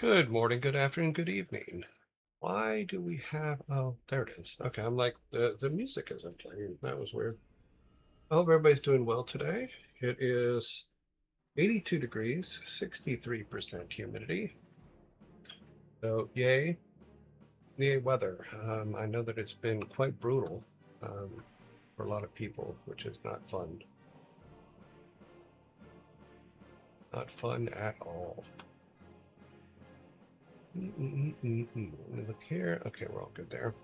Good morning, good afternoon, good evening. Why do we have, oh, there it is. Okay, I'm like, the music isn't playing. That was weird. I hope everybody's doing well today. It is 82 degrees, 63% humidity. So yay weather. I know that it's been quite brutal for a lot of people, which is not fun. Not fun at all. Look here. Okay, we're all good there.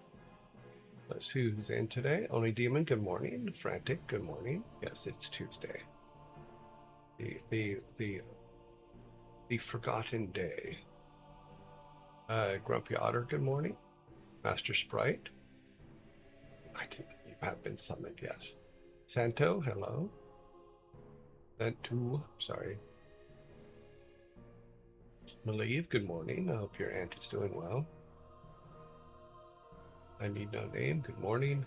Let's see who's in today. Only Demon, good morning. Frantic, good morning. Yes, it's Tuesday. The forgotten day. Grumpy Otter, good morning. Master Sprite. I think you have been summoned, yes. Santo, hello. Santu, sorry. Malieve, good morning. I hope your aunt is doing well. I need no name, good morning.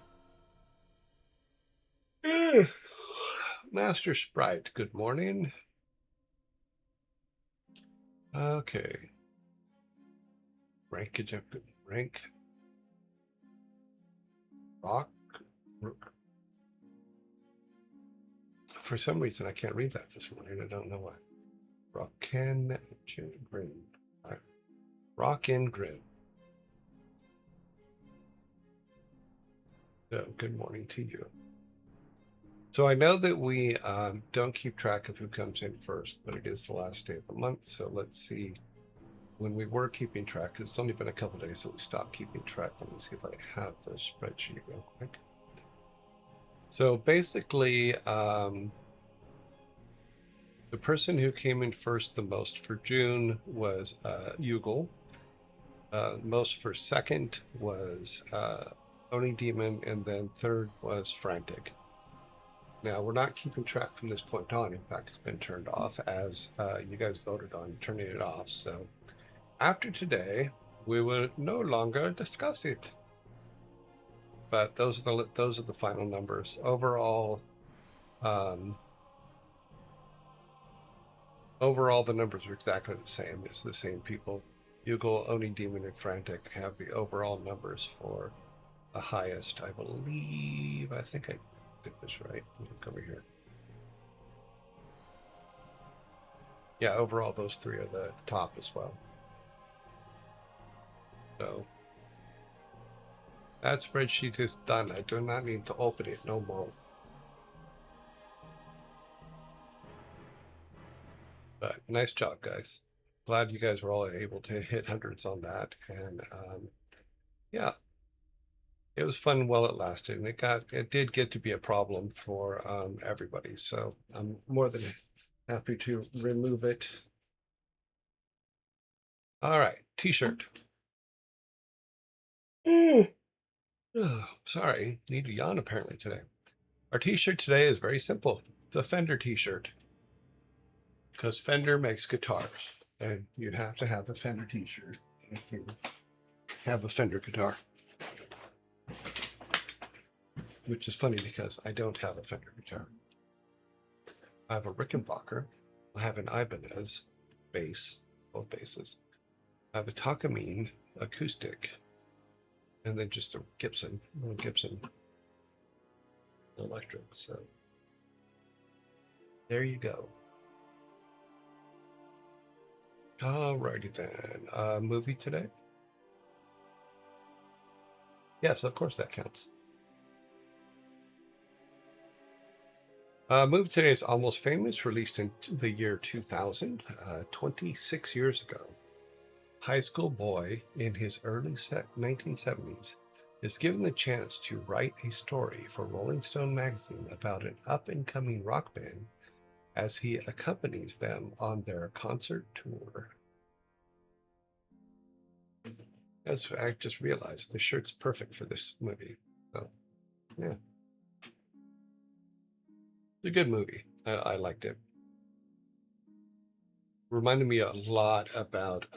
Master Sprite, good morning. Okay. Rank rock. For some reason, I can't read that this morning. I don't know why. Rockin' Grin. Rockin' Grin. So, good morning to you. So I know that we don't keep track of who comes in first, but it is the last day of the month. So let's see. When we were keeping track, it's only been a couple days that we stopped keeping track. Let me see if I have the spreadsheet real quick. So basically, the person who came in first the most for June was Yugal. Most for second was Oni Demon, and then third was Frantic. Now, we're not keeping track from this point on. In fact, it's been turned off as you guys voted on turning it off. So after today, we will no longer discuss it. But those are the final numbers. Overall, overall the numbers are exactly the same. It's the same people. Yugal, Oni Demon, and Frantic have the overall numbers for the highest, I believe. I think I did this right. Let me look over here. Yeah, overall, those three are the top as well. So that spreadsheet is done. I do not need to open it no more. But nice job, guys. Glad you guys were all able to hit hundreds on that. And yeah, it was fun while it lasted. And it did get to be a problem for everybody. So I'm more than happy to remove it. All right, t-shirt. Oh, sorry, need to yawn apparently today. Our t-shirt today is very simple. It's a Fender t-shirt because Fender makes guitars, and you have to have a Fender t-shirt if you have a Fender guitar. Which is funny because I don't have a Fender guitar. I have a Rickenbacker. I have an Ibanez bass, both basses. I have a Takamine acoustic, and then just a little Gibson electric. So there you go. Alrighty then. Movie today? Yes, of course that counts. Movie today is Almost Famous, released in the year 2000, 26 years ago. High school boy in his early 1970s is given the chance to write a story for Rolling Stone magazine about an up-and-coming rock band as he accompanies them on their concert tour. As I just realized, the shirt's perfect for this movie. So, yeah. It's a good movie. I liked it. Reminded me a lot about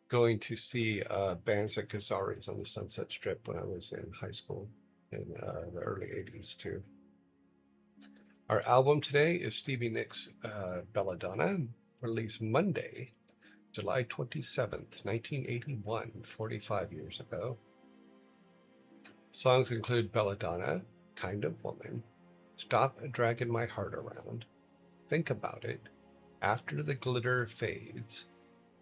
going to see bands at Gazzari's on the Sunset Strip when I was in high school in the early 80s too. Our album today is Stevie Nicks' Belladonna, released Monday, July 27th, 1981, 45 years ago. Songs include Belladonna, Kind of Woman, Stop Dragging My Heart Around, Think About It, After the Glitter Fades,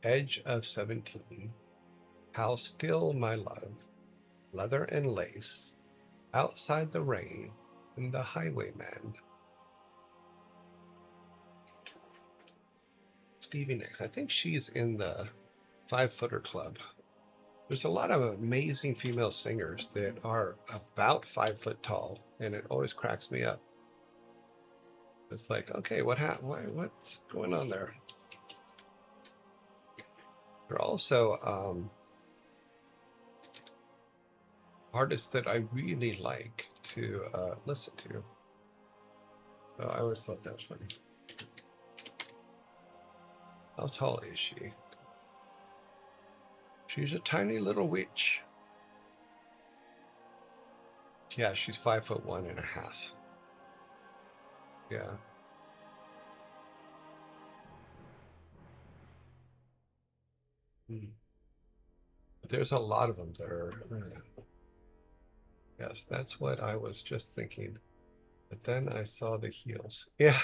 Edge of 17, How Still My Love, Leather and Lace, Outside the Rain, and The Highwayman. Stevie Nicks. I think she's in the 5 Footer Club. There's a lot of amazing female singers that are about 5 foot tall, and it always cracks me up. It's like, okay, what's going on there? There are also artists that I really like to listen to. So I always thought that was funny. How tall is she? She's a tiny little witch. Yeah, she's 5'1.5". Yeah. But there's a lot of them that are. Yes, that's what I was just thinking. But then I saw the heels. Yeah,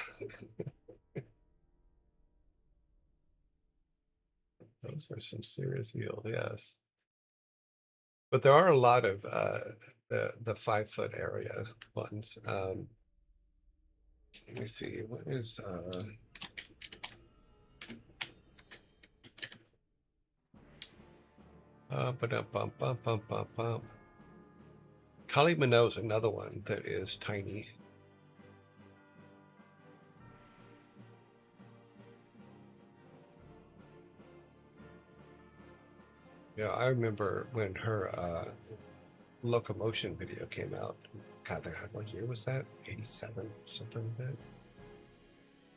those are some serious heels. Yes, but there are a lot of the 5 foot area ones. Let me see. What is bum bum bum bum bum. Kylie Minogue, another one that is tiny. Yeah, I remember when her locomotion video came out. God, what year was that? 87, something like that.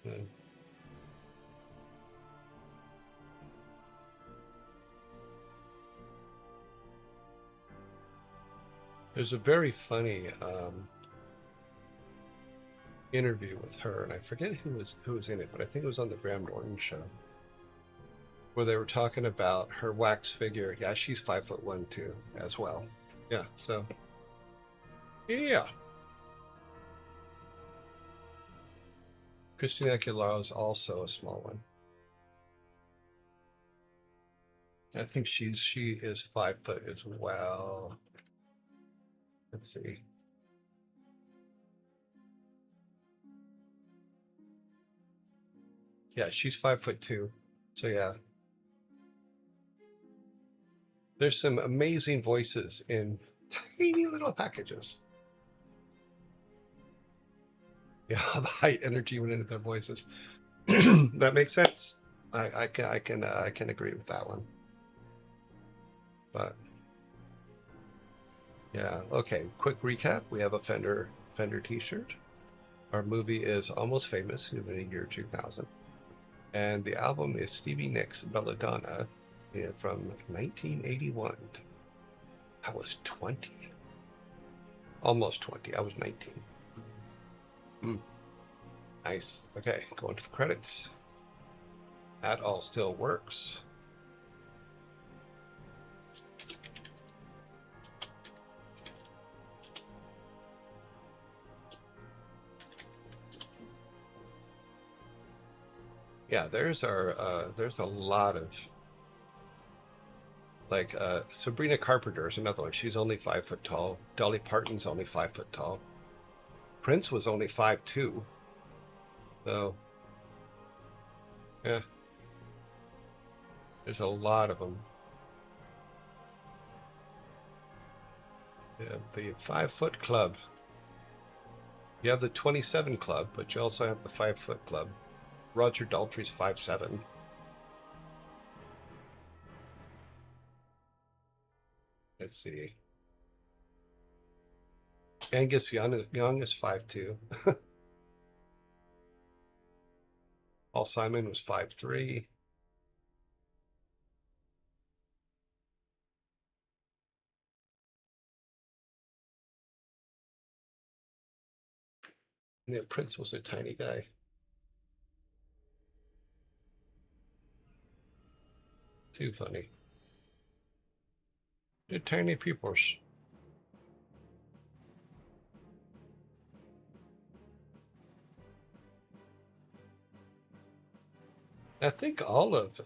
Yeah. There's a very funny interview with her, and I forget who was in it, but I think it was on the Graham Norton show, where they were talking about her wax figure. Yeah, she's 5'1" too, as well. Yeah, so yeah. Christina Aguilera is also a small one. I think she is 5 foot as well. Let's see. Yeah, she's 5 foot too. So yeah, there's some amazing voices in tiny little packages. Yeah, the high energy went into their voices. That makes sense. I can agree with that one. But yeah, okay. Quick recap: we have a Fender T-shirt. Our movie is Almost Famous in the year 2000, and the album is Stevie Nicks' Belladonna from 1981. I was 20, almost 20. I was 19. Nice. Okay, going to the credits. That all still works. Yeah, there's a lot of like Sabrina Carpenter is another one. She's only 5 foot tall. Dolly Parton's only 5 foot tall. Prince was only 5'2". So yeah, there's a lot of them. Yeah, the 5 foot club. You have the 27 club, but you also have the 5 foot club. Roger Daltrey's 5'7". Let's see. Angus Young is 5'2". Paul Simon was 5'3". Yeah, Prince was a tiny guy. Too funny. The tiny peoples. I think all of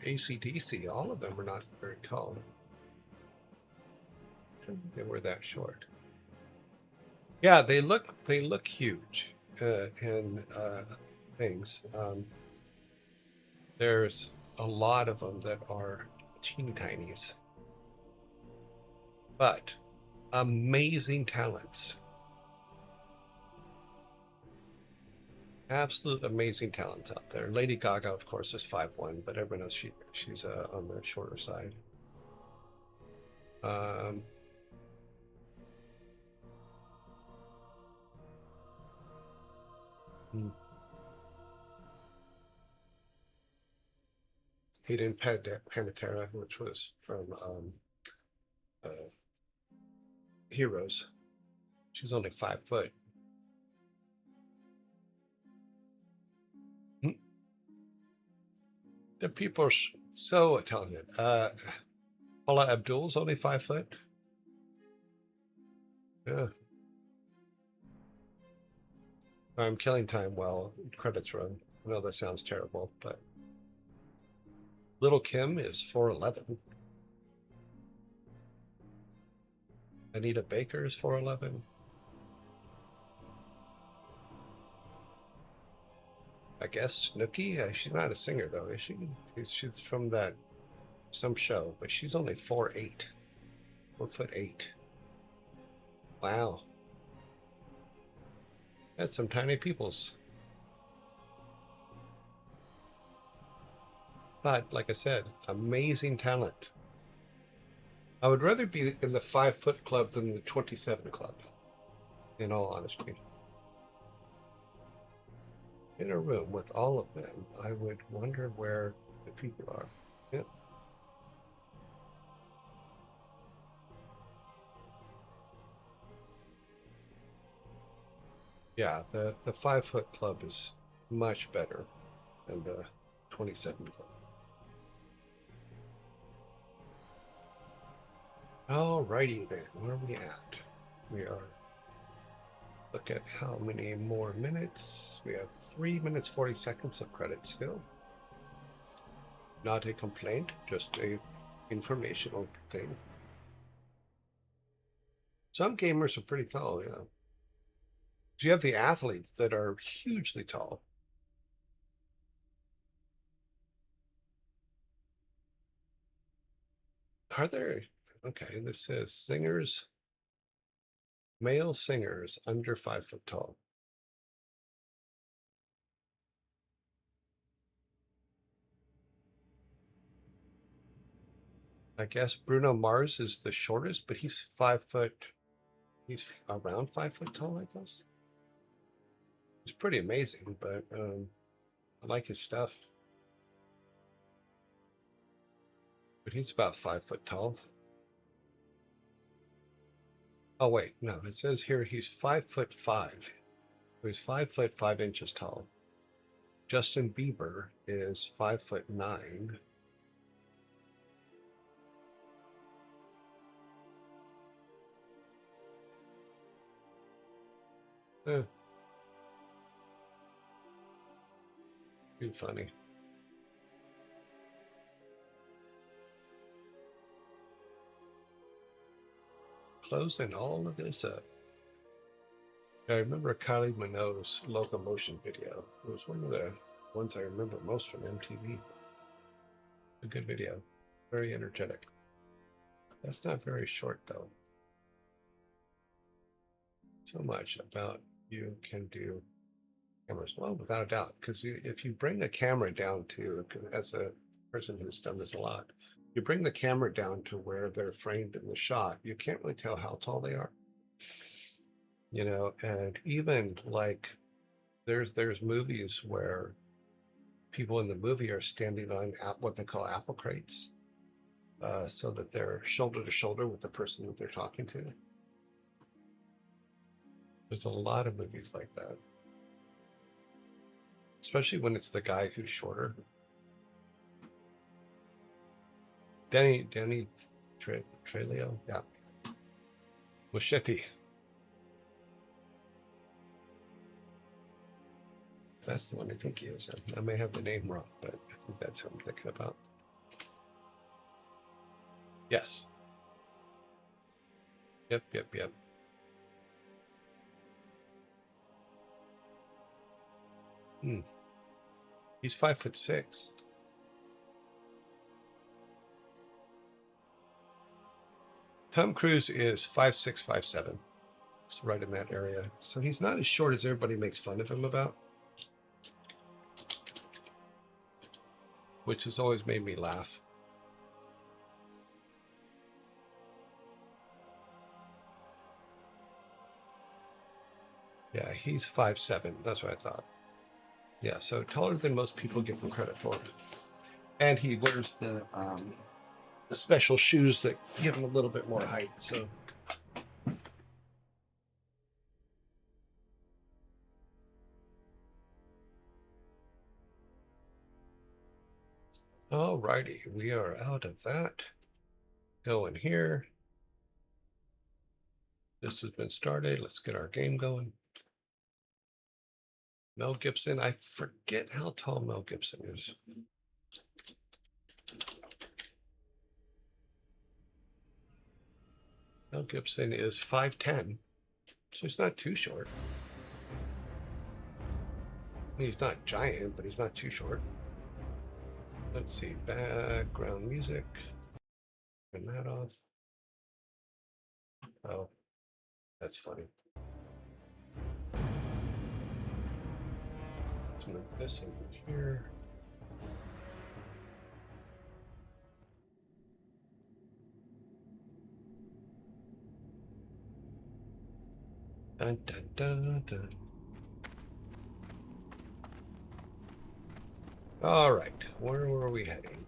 AC/DC, all of them are not very tall. They were that short. Yeah, they look huge in things. There's a lot of them that are teeny tinies, but amazing talents. Absolute amazing talents out there. Lady Gaga, of course, is 5'1", but everyone knows she's on the shorter side. Um, hmm. Hayden Panettiere, which was from uh, Heroes. She's only 5 foot. Hmm. The people are so talented. Paula Abdul's only 5 foot. Yeah. I'm killing time while credits run. I know that sounds terrible, but Little Kim is 4'11". Anita Baker is 4'11". I guess Snooki. She's not a singer though, is she? She's from that some show, but she's only 4'8". 4'8". Wow, that's some tiny peoples. But like I said, amazing talent. I would rather be in the 5 foot club than the 27 club, in all honesty. In a room with all of them, I would wonder where the people are. Yeah. Yeah, the 5 foot club is much better than the 27 club. Alrighty then, where are we at? We are, look at how many more minutes. We have 3 minutes 40 seconds of credit still. Not a complaint, just a informational thing. Some gamers are pretty tall, yeah. You have the athletes that are hugely tall. Are there? Okay, this says singers, male singers under 5 foot tall. I guess Bruno Mars is the shortest, but he's 5 foot. He's around 5 foot tall, I guess. It's pretty amazing, but I like his stuff. But he's about 5 foot tall. Oh wait, no, it says here he's 5'5". He's 5 foot 5 inches tall. Justin Bieber is 5'9". Eh, too funny. Closing all of this up. I remember Kylie Minogue's locomotion video. It was one of the ones I remember most from MTV. A good video, very energetic. That's not very short though. So much about you can do cameras. Well, without a doubt, because if you bring a camera down to, as a person who's done this a lot, you bring the camera down to where they're framed in the shot, you can't really tell how tall they are. And even like there's movies where people in the movie are standing on what they call apple crates, so that they're shoulder to shoulder with the person that they're talking to. There's a lot of movies like that, especially when it's the guy who's shorter. Danny Trelio, yeah. Moschetti. That's the one I think he is. I may have the name wrong, but I think that's what I'm thinking about. Yes. Yep. He's 5'6". Tom Cruise is 5'6", 5'7". It's right in that area. So he's not as short as everybody makes fun of him about, which has always made me laugh. Yeah, he's 5'7". That's what I thought. Yeah, so taller than most people give him credit for. And he wears the special shoes that give him a little bit more height. So. Alrighty, we are out of that. Go in here. This has been started. Let's get our game going. Mel Gibson. I forget how tall Mel Gibson is. Mel Gibson is 5'10", so he's not too short. He's not giant, but he's not too short. Let's see, background music. Turn that off. Oh, that's funny. Let's move this over here. Dun, dun, dun, dun. All right, where were we heading?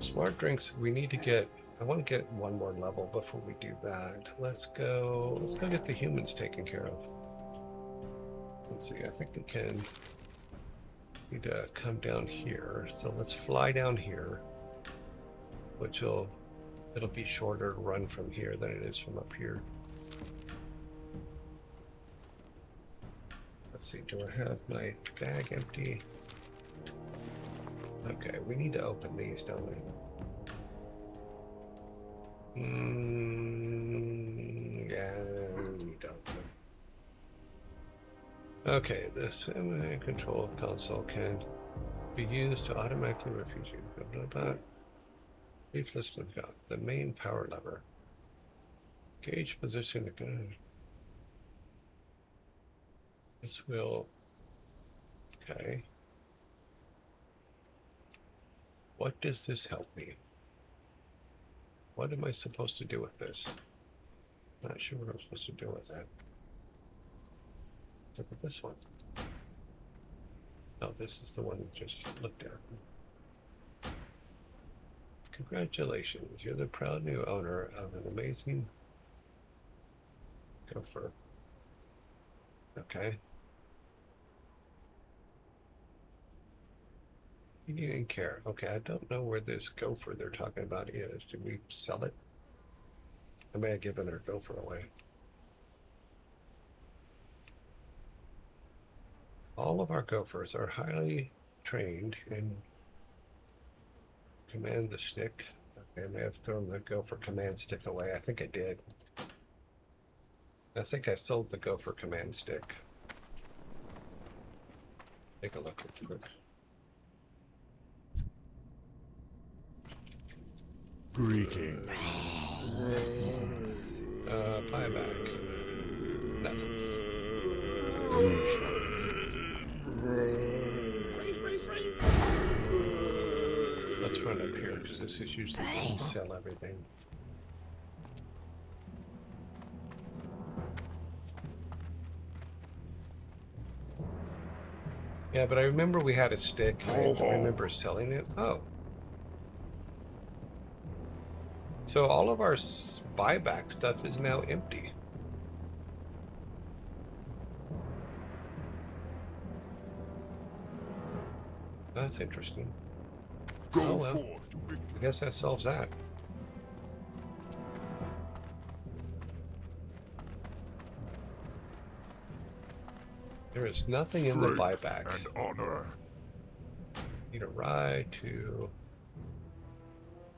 Smart drinks, we need to get, I want to get one more level before we do that. Let's go get the humans taken care of. Let's see, I think we can need to come down here. So let's fly down here, which it'll be shorter to run from here than it is from up here. Let's see, do I have my bag empty? Okay, we need to open these, don't we? Yeah, we don't. Okay, this control console can be used to automatically refuse you. Blah, blah, blah. Leafless lookout. The main power lever. Gauge position to go. This will. Okay. What does this help me? What am I supposed to do with this? Not sure what I'm supposed to do with that. Let's look at this one. Oh, this is the one we just looked at. Congratulations, you're the proud new owner of an amazing gopher. Okay. You didn't care. Okay, I don't know where this gopher they're talking about is. Did we sell it? I may have given our gopher away. All of our gophers are highly trained and command the stick. Okay, I may have thrown the gopher command stick away. I think I did. I think I sold the gopher command stick. Take a look real quick. Greetings. Buyback. Nothing. Let's run up here because this is usually where we sell everything. Yeah, but I remember we had a stick. I don't remember selling it. Oh. So all of our buyback stuff is now empty. That's interesting. Oh well, I guess that solves that. There is nothing in the buyback. And honor. Need a ride to...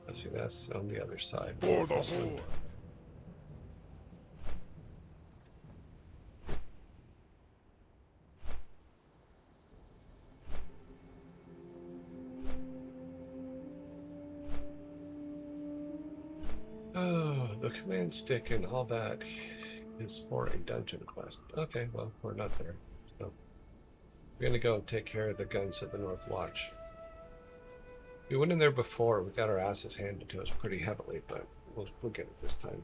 Let's see, that's on the other side. For the Horde. Oh, the command stick and all that is for a dungeon quest. Okay, well, we're not there. So we're going to go and take care of the guns of the North Watch. We went in there before. We got our asses handed to us pretty heavily, but we'll get it this time.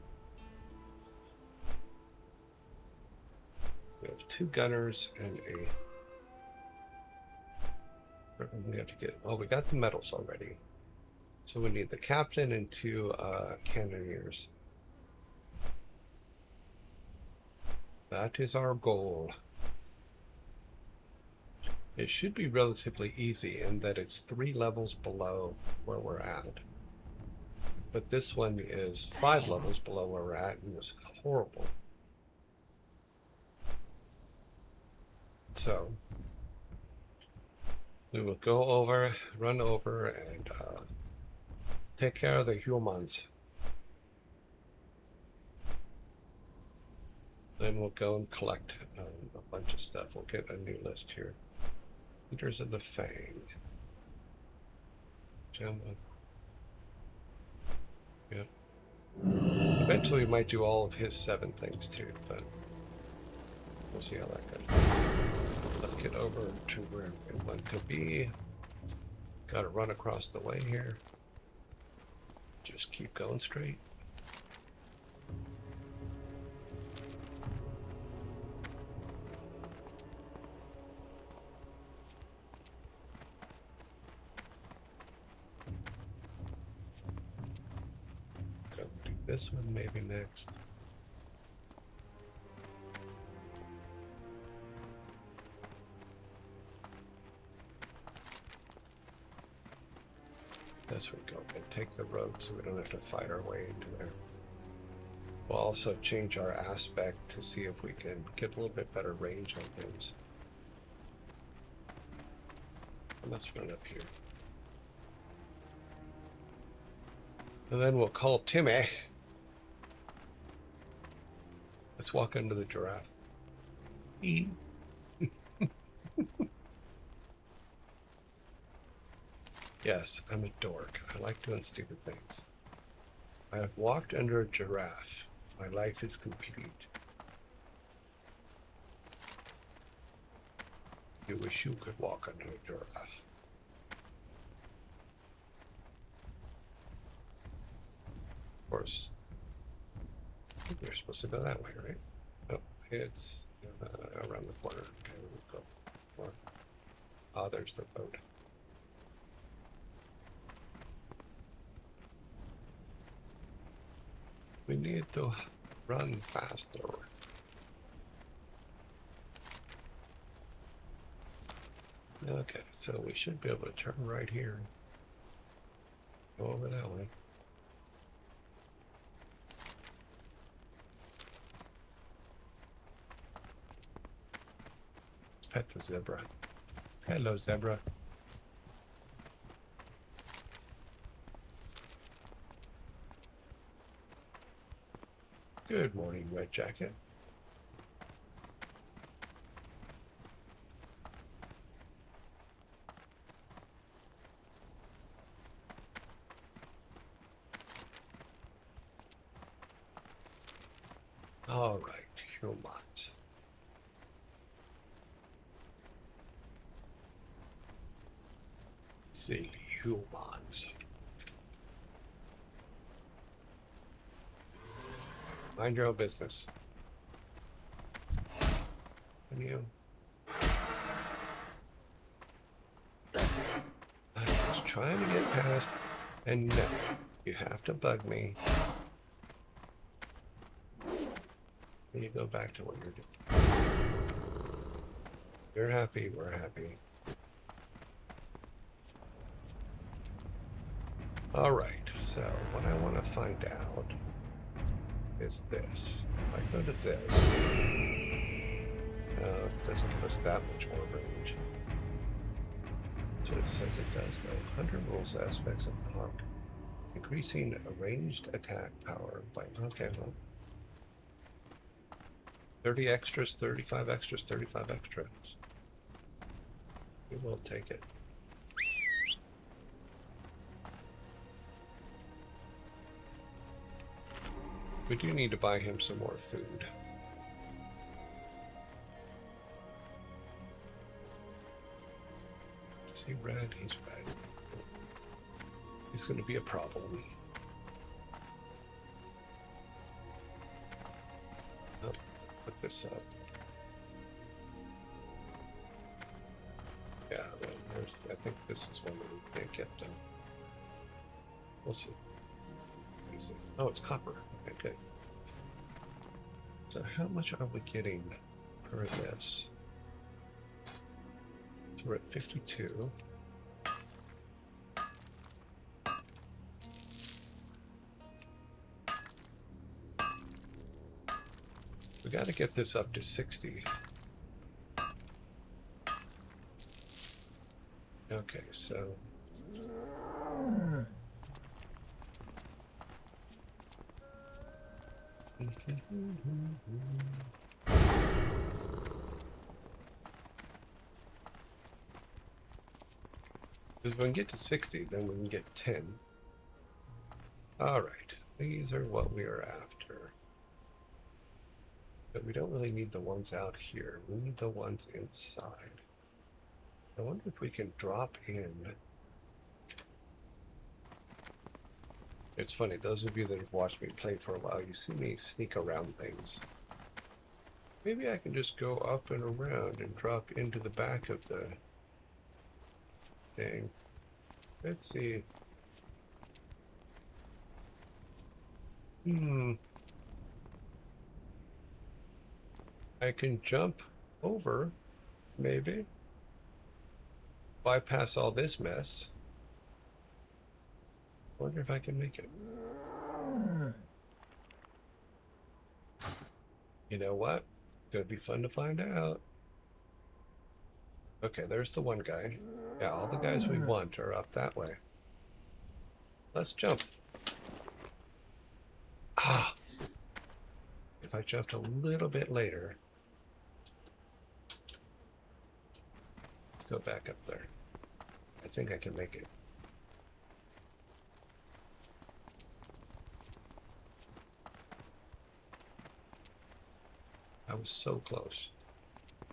We have 2 gunners and a... We have to get... Oh, we got the medals already. So we need the captain and 2 cannoneers. That is our goal. It should be relatively easy in that it's 3 levels below where we're at. But this one is 5 levels below where we're at and was horrible. So we will go over, run over, and take care of the humans. Then we'll go and collect a bunch of stuff. We'll get a new list here. Leaders of the Fang. Gem of... Yeah. Eventually we might do all of his 7 things too, but we'll see how that goes. Let's get over to where we want to be. Gotta run across the way here. Just keep going straight. Go do this one maybe next. As we go and take the road so we don't have to fight our way into there. We'll also change our aspect to see if we can get a little bit better range on things. Let's run up here. And then we'll call Timmy. Let's walk under the giraffe. Yes, I'm a dork. I like doing stupid things. I have walked under a giraffe. My life is complete. You wish you could walk under a giraffe. Of course. I think we're supposed to go that way, right? No, it's around the corner. Okay, we'll go more. Ah, there's the boat. We need to run faster. Okay, so we should be able to turn right here. Go over that way. Let's pet the zebra. Hello, zebra. Good morning, Red Jacket. All right, humans. Silly humans. Mind your own business. And you. I was trying to get past, and no, you have to bug me. And you go back to what you're doing. You're happy, we're happy. All right, so what I want to find out is this. If I go to this, it doesn't give us that much more range. That's what it says it does, though. 100 rules aspects of the hawk. Increasing ranged attack power by, okay, well, 30 extras, 35 extras, 35 extras. We will take it. We do need to buy him some more food. Is he red? He's red. He's going to be a problem. Oh, put this up. Yeah, there's. I think this is one that we can't get done. We'll see. What is it? Oh, it's copper. Okay, good. So how much are we getting per this? So we're at 52. We got to get this up to 60. Okay, so if we can get to 60, then we can get 10. All right, these are what we are after. But we don't really need the ones out here. We need the ones inside. I wonder if we can drop in. It's funny, those of you that have watched me play for a while, you see me sneak around things. Maybe I can just go up and around and drop into the back of the thing. Let's see. I can jump over, maybe. Bypass all this mess. Wonder if I can make it. You know what? Gonna be fun to find out. Okay, there's the one guy. Yeah, all the guys we want are up that way. Let's jump. Ah! If I jumped a little bit later. Let's go back up there. I think I can make it. I was so close.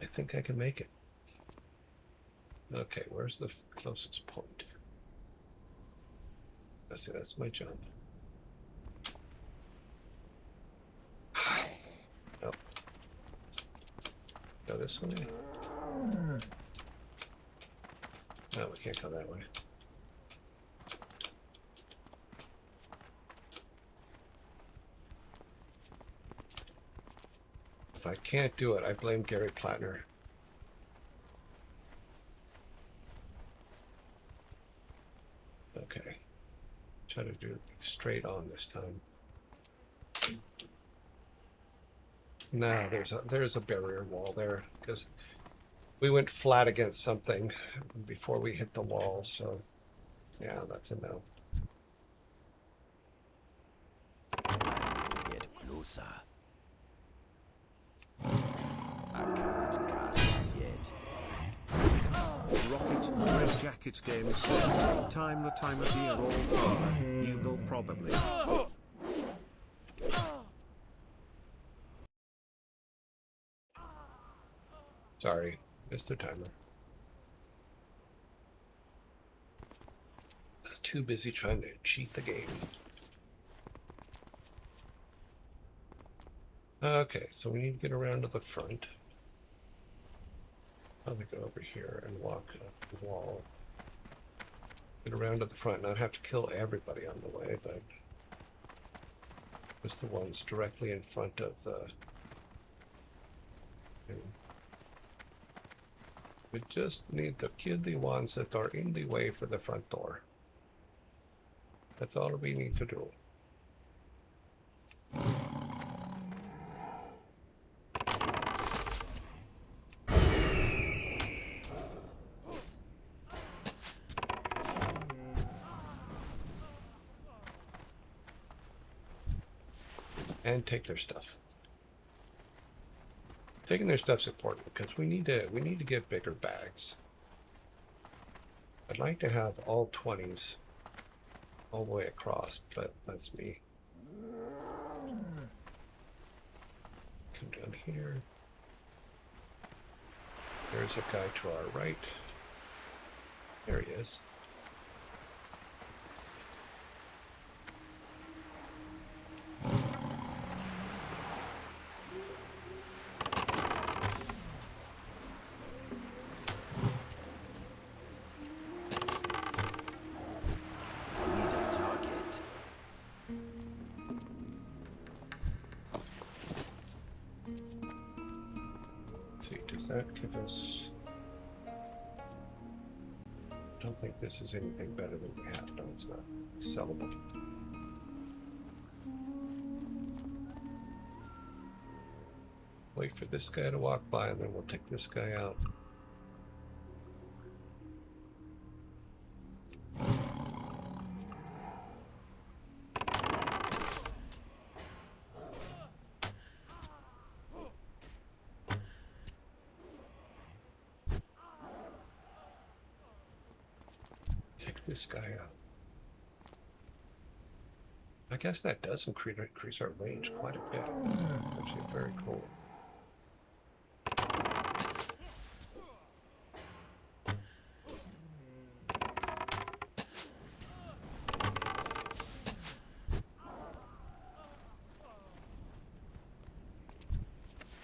I think I can make it. Okay, where's the closest point? That's it, that's my jump. Oh. Go this way? No, we can't go that way. If I can't do it, I blame Gary Plattner. Okay. Try to do it straight on this time. No, there's a barrier wall there because we went flat against something before we hit the wall, so yeah, that's a no. Get closer. I can't cast it yet. Rocket Red Jacket Game says, time of year all from Eagle probably. Sorry, missed the timer. I was too busy trying to cheat the game. Okay, so we need to get around to the front. Probably go over here and walk up the wall. Get around to the front, not have to kill everybody on the way, but just the ones directly in front of the... We just need to kill the ones that are in the way for the front door. That's all we need to do. And take their stuff. Taking their stuff's important because we need to get bigger bags. I'd like to have all 20s all the way across, but that's me. Come down here. There's a guy to our right. There he is. Does that give us... I don't think this is anything better than we have. No, it's not. Sellable. Wait for this guy to walk by and then we'll take this guy out. This guy out. I guess that does increase our range quite a bit. Actually, very cool.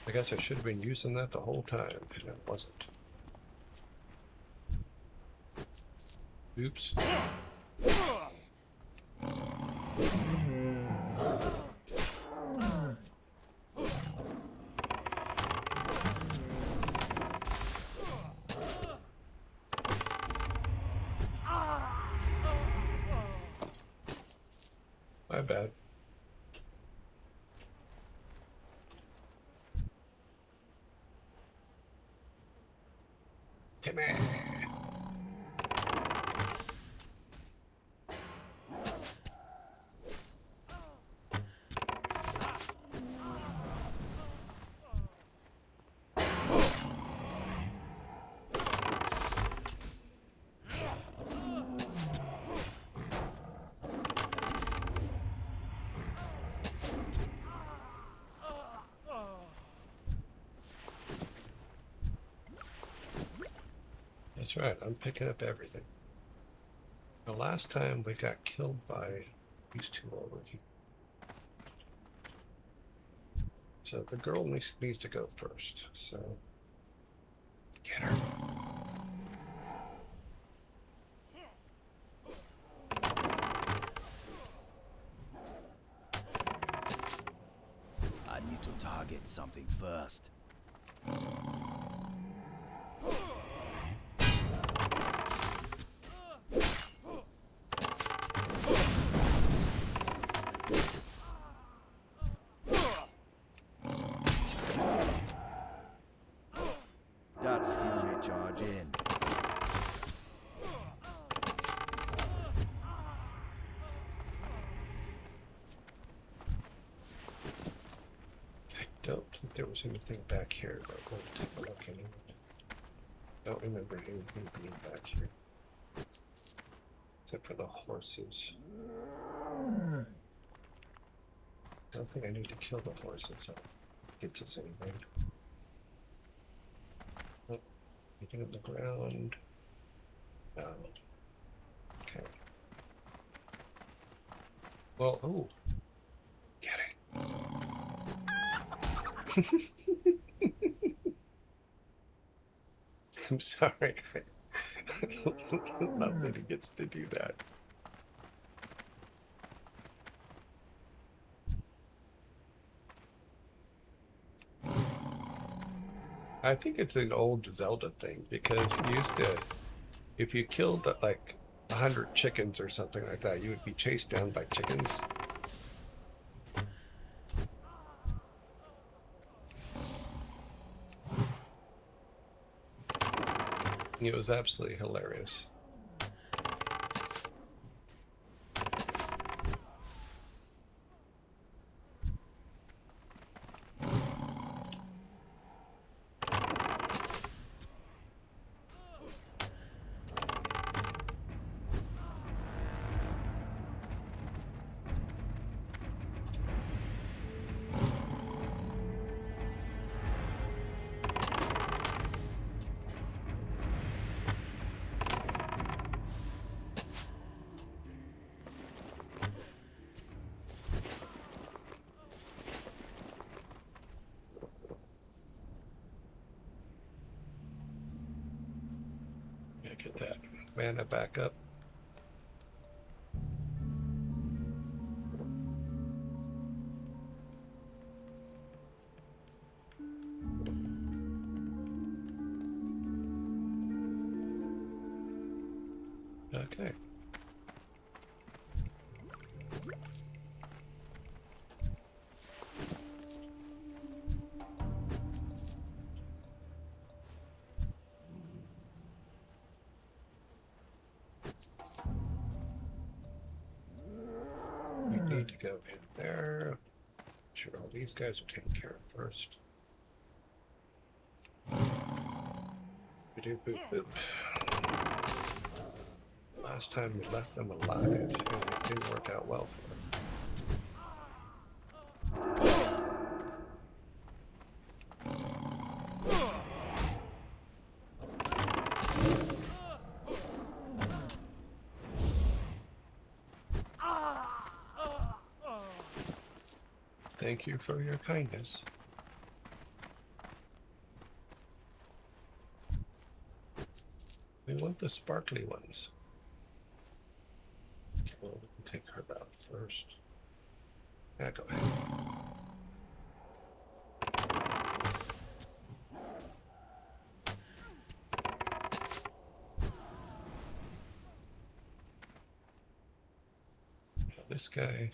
I guess I should have been using that the whole time, and it wasn't. Oops. My bad. Come on. That's right, I'm picking up everything. The last time we got killed by these two over here. So the girl needs to go first, so get her. I need to target something first. That's still recharging. I don't think there was anything back here, but we'll take a look anyway. Don't remember anything being back here. Except for the horses. I don't think I need to kill the horses. So it gets us anything. Oh, anything on the ground? No. Okay. Well, ooh. Get it. I'm sorry. I don't love that he gets to do that. I think it's an old Zelda thing because you used to, if you killed like 100 chickens or something like that, you would be chased down by chickens. It was absolutely hilarious. Get that mana back up. Okay. Need to go in there. Sure, all these guys are taken care of first. Boop, boop, boop. Last time we left them alive, and it didn't work out well for them. Thank you for your kindness. We want the sparkly ones. Well, we can take her out first. Yeah, go ahead. This guy.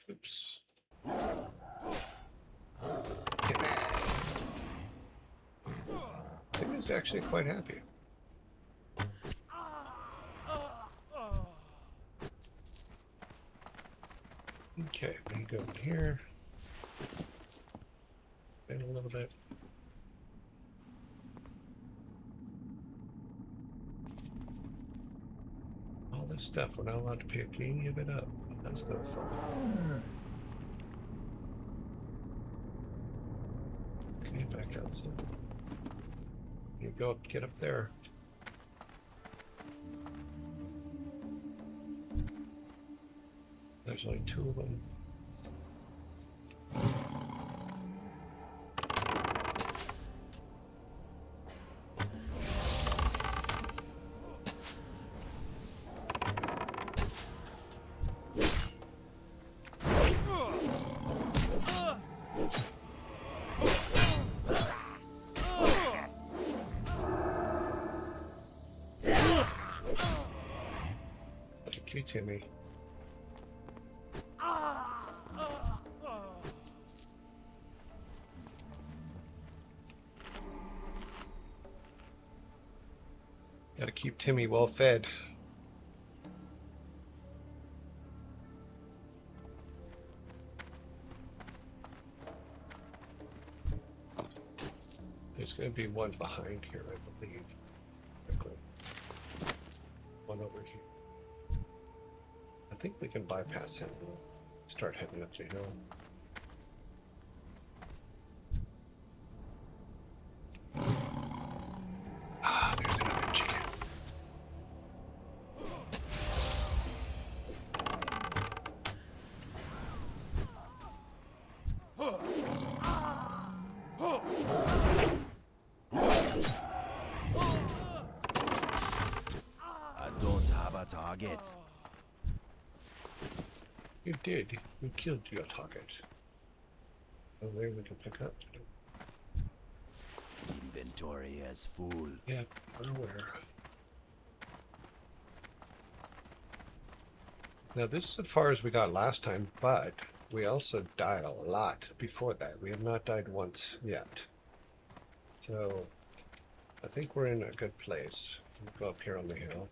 Oops. He was actually quite happy. Okay, we go in here. Wait a little bit. All this stuff, we're not allowed to pick any of it up. That's no fun. Okay, back outside. You go up, get up there. There's only 2 of them. Thank you, Timmy. Gotta keep Timmy well fed. There's gonna be one behind here, I believe. One over here. I think we can bypass him and start heading up the hill. Ah, there's another chicken. target. You did. You killed your target. Oh, there we can pick up. Inventory is full. Yeah, we're aware. Now this is as far as we got last time, but we also died a lot before that. We have not died once yet. So I think we're in a good place. We'll go up here on the hill.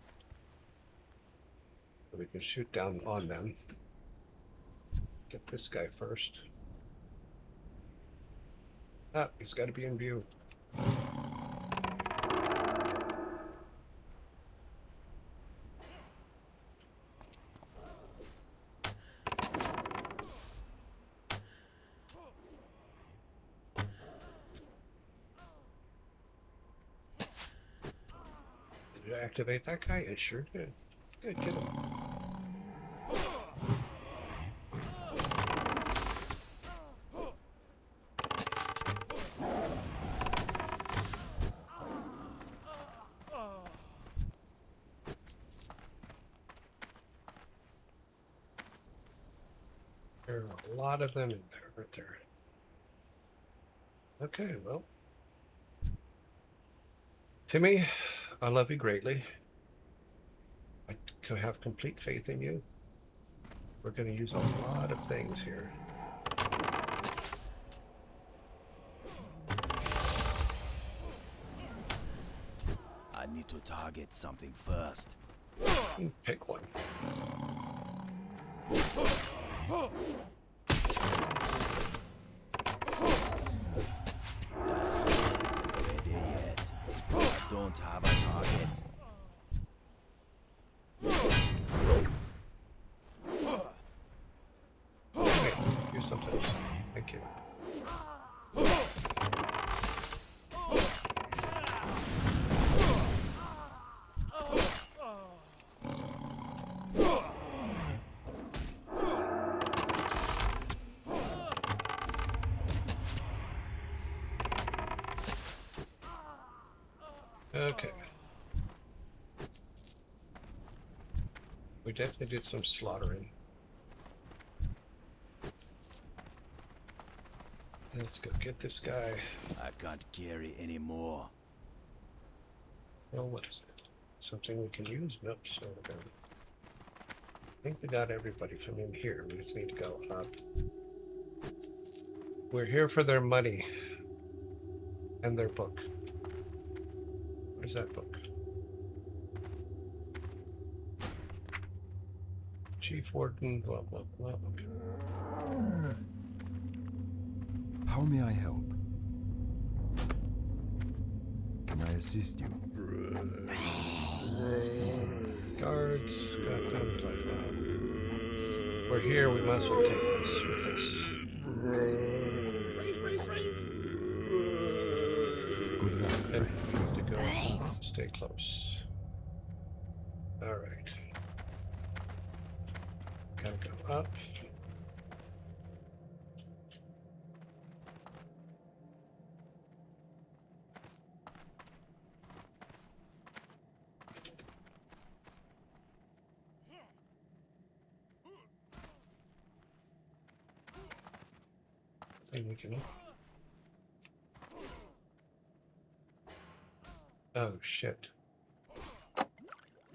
So we can shoot down on them. Get this guy first. Ah, he's got to be in view. Did it activate that guy? It sure did. Good, get him. There are a lot of them in there, right there. Okay, well. Timmy, I love you greatly. I can have complete faith in you. We're going to use a lot of things here. I need to target something first. Pick one. That sword isn't ready yet. I don't have a target. Hey, here's something. Thank you. Okay. We definitely did some slaughtering. Let's go get this guy. I can't carry anymore. Well, what is it? Something we can use? Nope, so we're gonna... I think we got everybody from in here. We just need to go up. We're here for their money. And their book. Where's that book? Chief Warden, blah, blah, blah. How may I help? Can I assist you? Guards, got them, blah, blah. We're here, we might as well take this with us. Good luck. And he needs to go stay close. Alright. Gotta go up. Thing we can. Oh shit.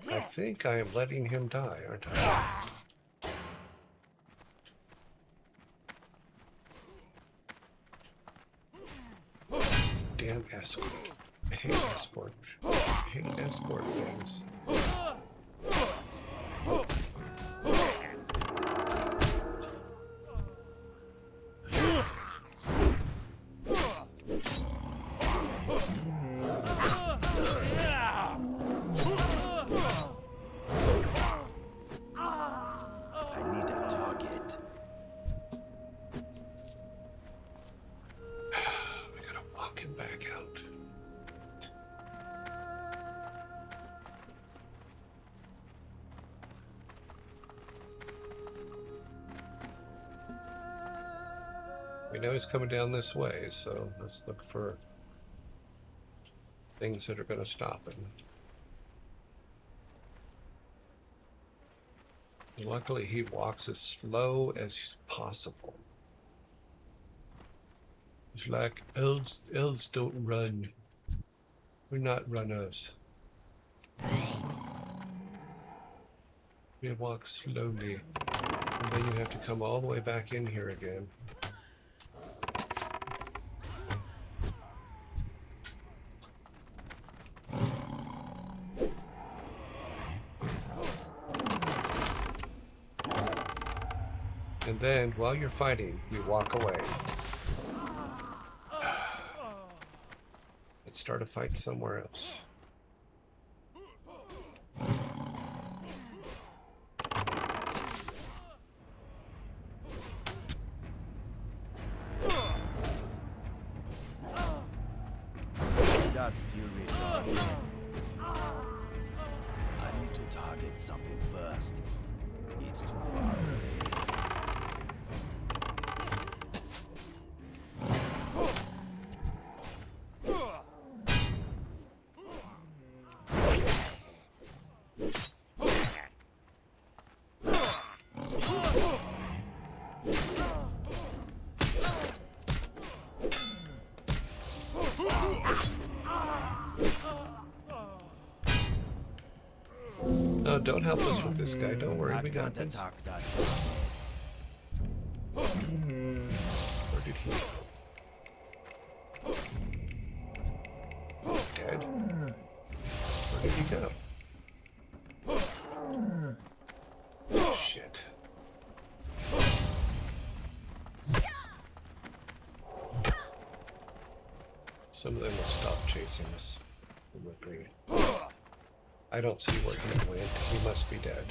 I think I am letting him die, aren't I? Damn escort. I hate escort. I hate escort things. I need a target. We gotta walk him back out. We know he's coming down this way, so let's look for things that are going to stop him. Luckily, he walks as slow as possible. It's like elves. Elves don't run. We're not runners. They walk slowly, and then you have to come all the way back in here again. And then, while you're fighting, you walk away. Let's start a fight somewhere else. That's still recharging. I need to target something first. It's too far away. No, don't help us with this guy. Don't worry, I we got can't this. attack that. Where did he go? He's dead. Where did he go? Shit. Some of them will stop chasing us. Probably. I don't see where he went. He must be dead.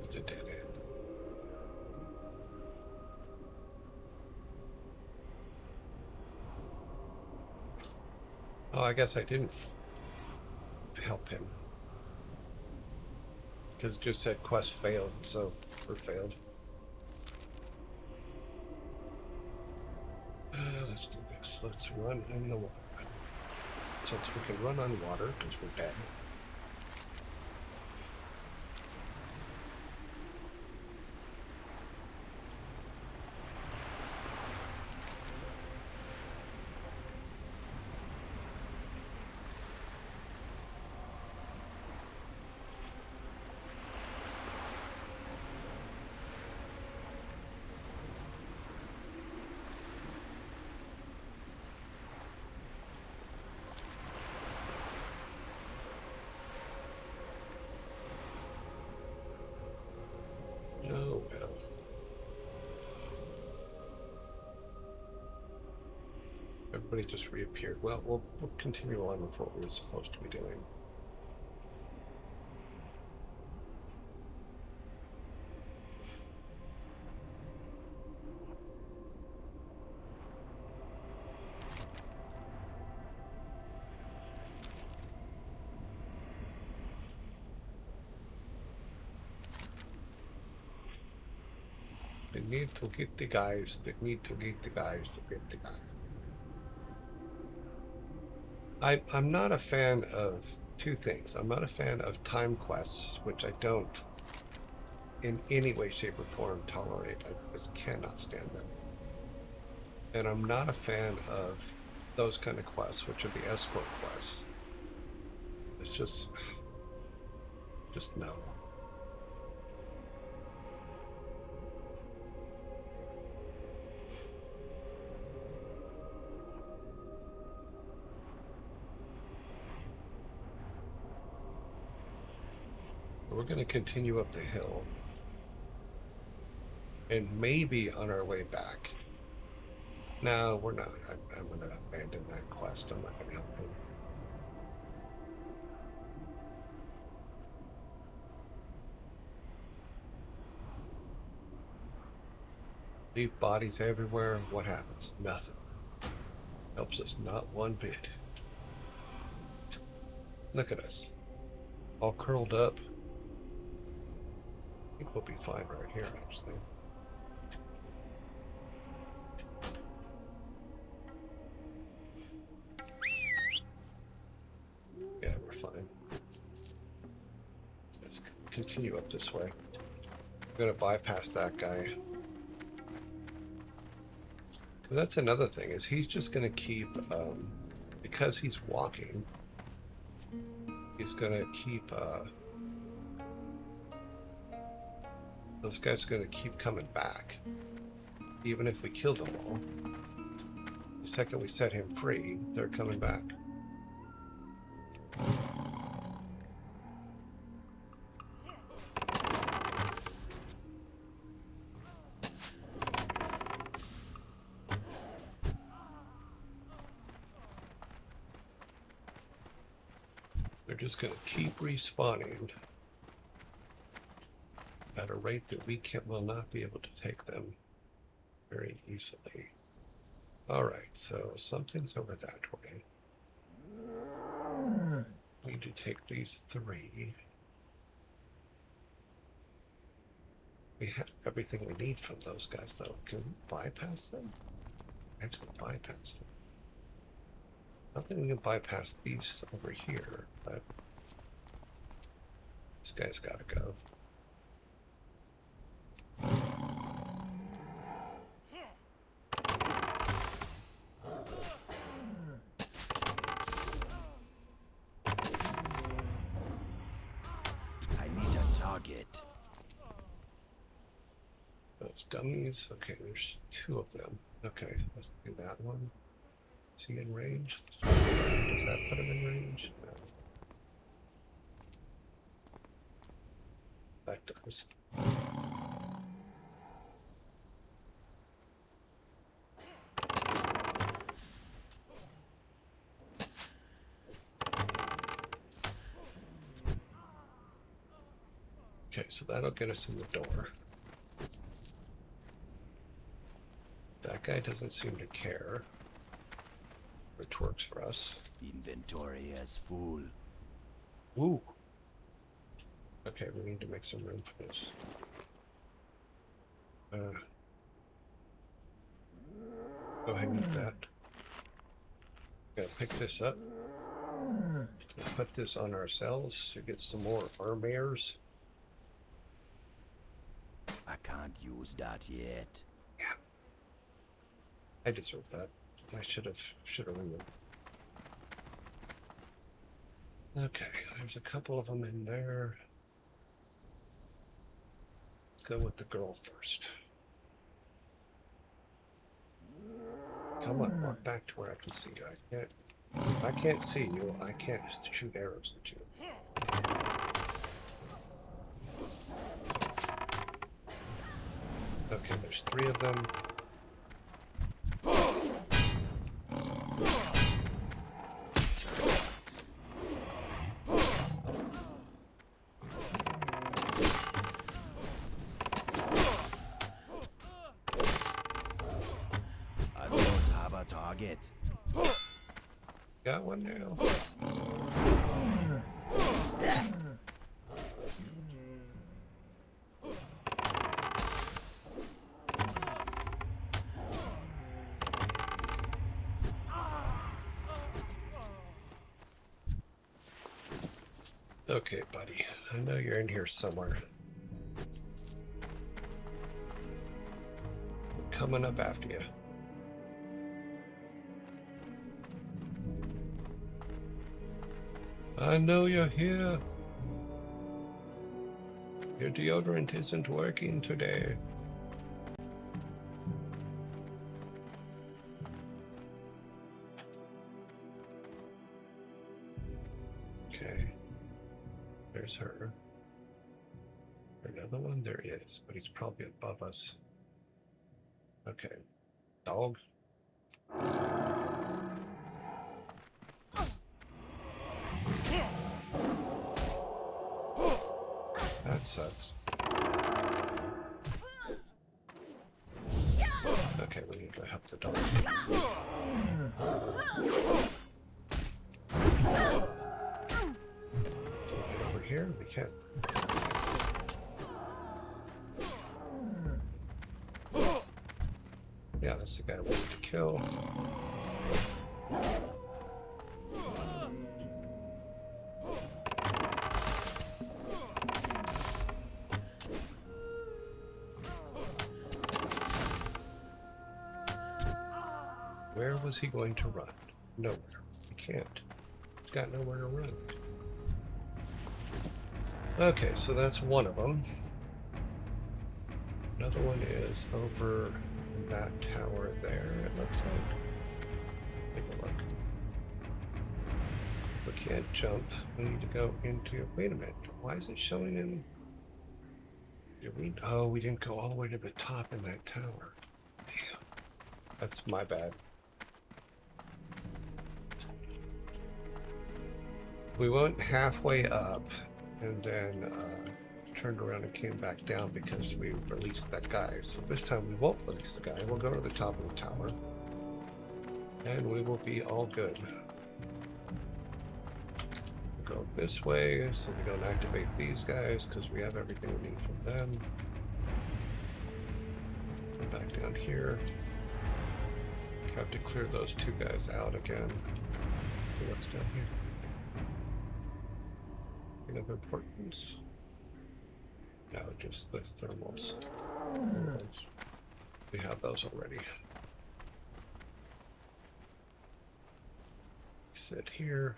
It's a dead end. Oh, I guess I didn't help him. Because it just said quest failed, so we're failed. Let's do this. Let's run in the water. Since we can run on water, because we're dead. Oh, well. Everybody just reappeared. Well, we'll continue on with what we were supposed to be doing. They need to get the guys. They need to get the guys to get the guys. I'm not a fan of two things. I'm not a fan of time quests, which I don't in any way, shape, or form tolerate. I just cannot stand them. And I'm not a fan of those kind of quests, which are the escort quests. It's just no. We're going to continue up the hill. And maybe on our way back. No, we're not. I'm going to abandon that quest. I'm not going to help him. Leave bodies everywhere. What happens? Nothing. Helps us not one bit. Look at us. All curled up. I think we'll be fine right here, actually. Yeah, we're fine. Let's continue up this way. I'm going to bypass that guy. Because that's another thing, is he's just going to keep, because he's walking, he's going to keep, those guys are going to keep coming back, even if we kill them all. The second we set him free, they're coming back. They're just going to keep respawning at a rate that we will not be able to take them very easily. All right, so something's over that way. We need to take these three. We have everything we need from those guys, though. Can we bypass them? Actually, bypass them. I don't think we can bypass these over here, but this guy's got to go. I need a target. Those dummies. Okay, there's two of them. Okay, let's do that one. Is he in range? Does that put him in range? No. That does. Okay, so that'll get us in the door. That guy doesn't seem to care, which works for us. Inventory is full. Ooh. Okay, we need to make some room for this. Go ahead and get that. Gotta pick this up. Put this on ourselves to get some more armors. I can't use that yet. Yeah. I deserve that. I should have ring them. Okay, there's a couple of them in there. Let's go with the girl first. Come on, walk back to where I can see you. I can't see you. I can't shoot arrows at you. Okay, there's three of them. I don't have a target. Got one now. Okay, buddy. I know you're in here somewhere. I'm coming up after you. I know you're here. Your deodorant isn't working today. Okay. There's her. Another one? There is, but he's probably above us. Okay. Dog. That sucks. Okay, we need to help the dog. Can we get over here? We can't. Yeah, that's the guy we need to kill. Where was he going to run? Nowhere. He can't. He's got nowhere to run. Okay, so that's one of them. Another one is over that tower there, it looks like. Take a look. We can't jump. We need to go into... Wait a minute. Why is it showing in... Oh, we didn't go all the way to the top in that tower. Damn. That's my bad. We went halfway up and then turned around and came back down because we released that guy. So this time we won't release the guy. We'll go to the top of the tower and we will be all good. We'll go this way so we don't activate these guys because we have everything we need from them. Come back down here. Have to clear those two guys out again. What's down here? Of importance? No, just the thermals. We have those already. Sit here.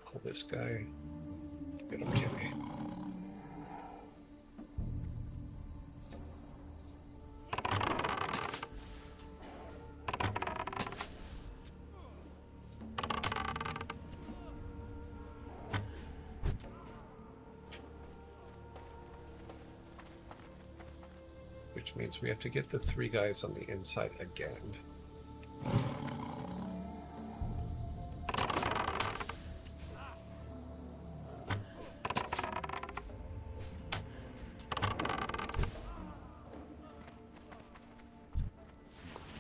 Pull this guy. Get him, Jimmy. Which means we have to get the three guys on the inside again.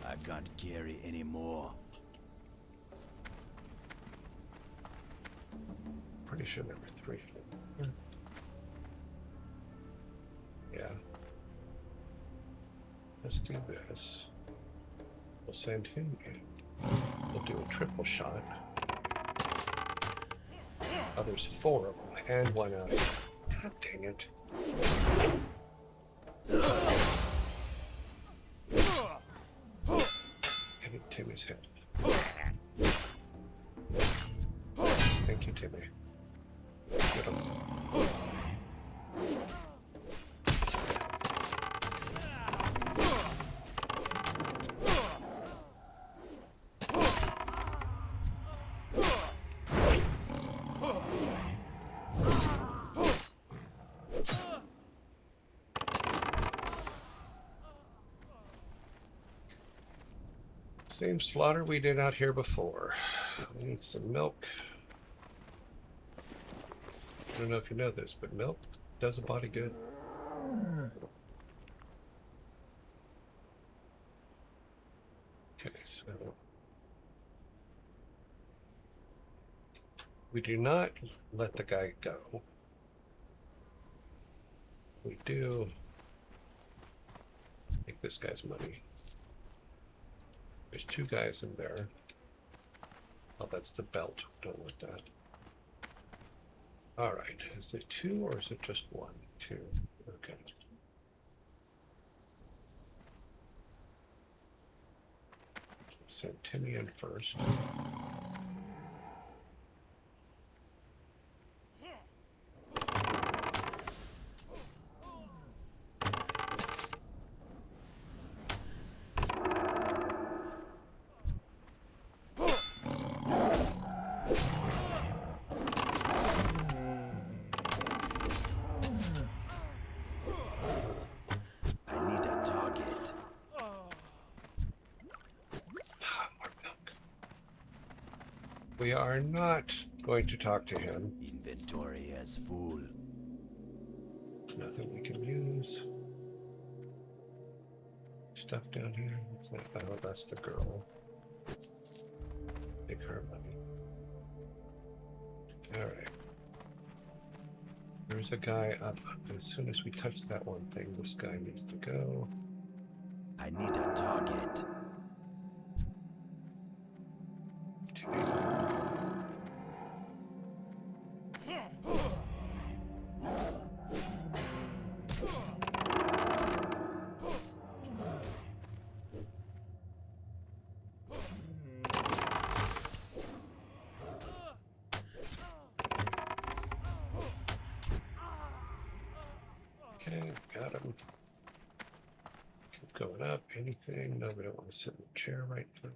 I can't carry anymore. Pretty sure there were three. Yeah. Let's do this. We'll send him in. We'll do a triple shot. Oh, there's four of them, and one out here. God dang it. Hit Timmy's head. Thank you, Timmy. Get him. Same slaughter we did out here before. We need some milk. I don't know if you know this, but milk does a body good. Okay, so we do not let the guy go. We do take this guy's money. There's two guys in there. Oh, that's the belt. Don't want that. All right. Is it two or is it just one? Two. Okay. Send Timmy in first. We are not going to talk to him. Inventory is full. Nothing we can use. Stuff down here. What's that? Oh, that's the girl. Take her money. Alright. There's a guy up. As soon as we touch that one thing, this guy needs to go. I need a target. Okay, got him. Keep going up. Anything? No, we don't want to sit in the chair right now.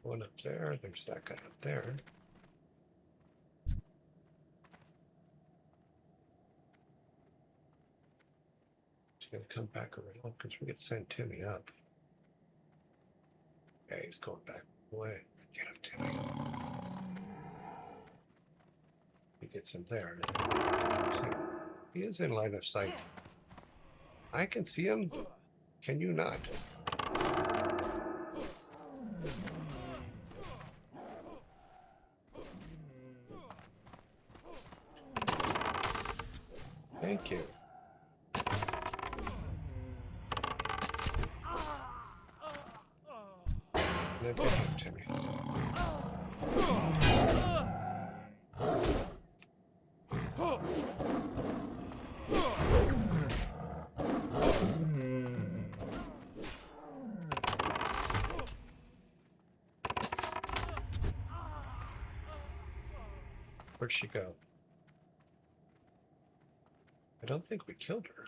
One up there. There's that guy up there. He's going to come back around because we could send Timmy up. Yeah, he's going back away. Get him, Timmy. He gets him there. He is in line of sight. I can see him. Can you not? Thank you. Now get him, Timmy. Where'd she go? I don't think we killed her.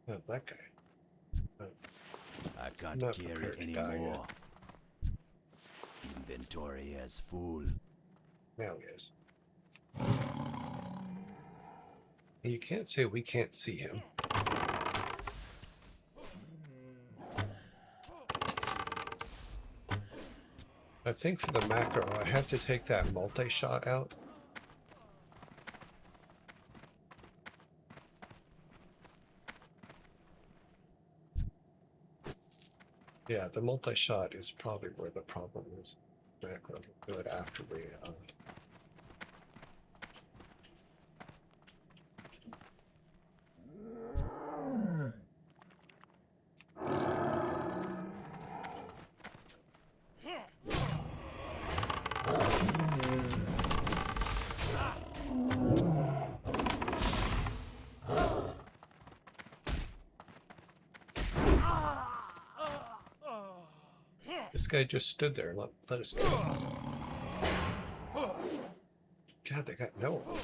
No, that guy. No, I can't not carry prepared to any die more. Inventory is full. now he is. You can't say we can't see him. I think for the macro, I have to take that multi-shot out. Yeah, the multi-shot is probably where the problem is. Macro, we'll do it after we This guy just stood there and let us go. God, they got no one.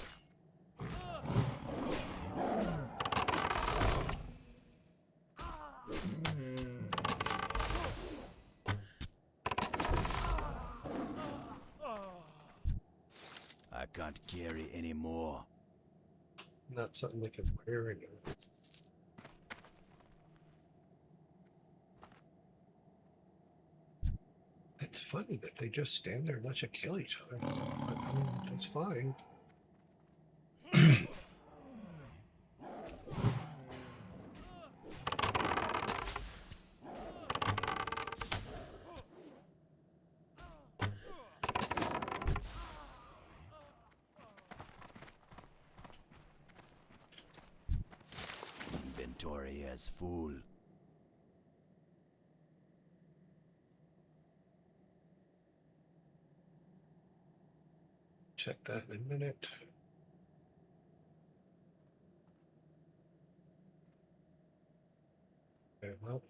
I can't carry any more. Not something they can wear anyway. It's funny that they just stand there and let you kill each other. But, I mean, that's fine. Inventory is full. Check that in a minute. Okay, well.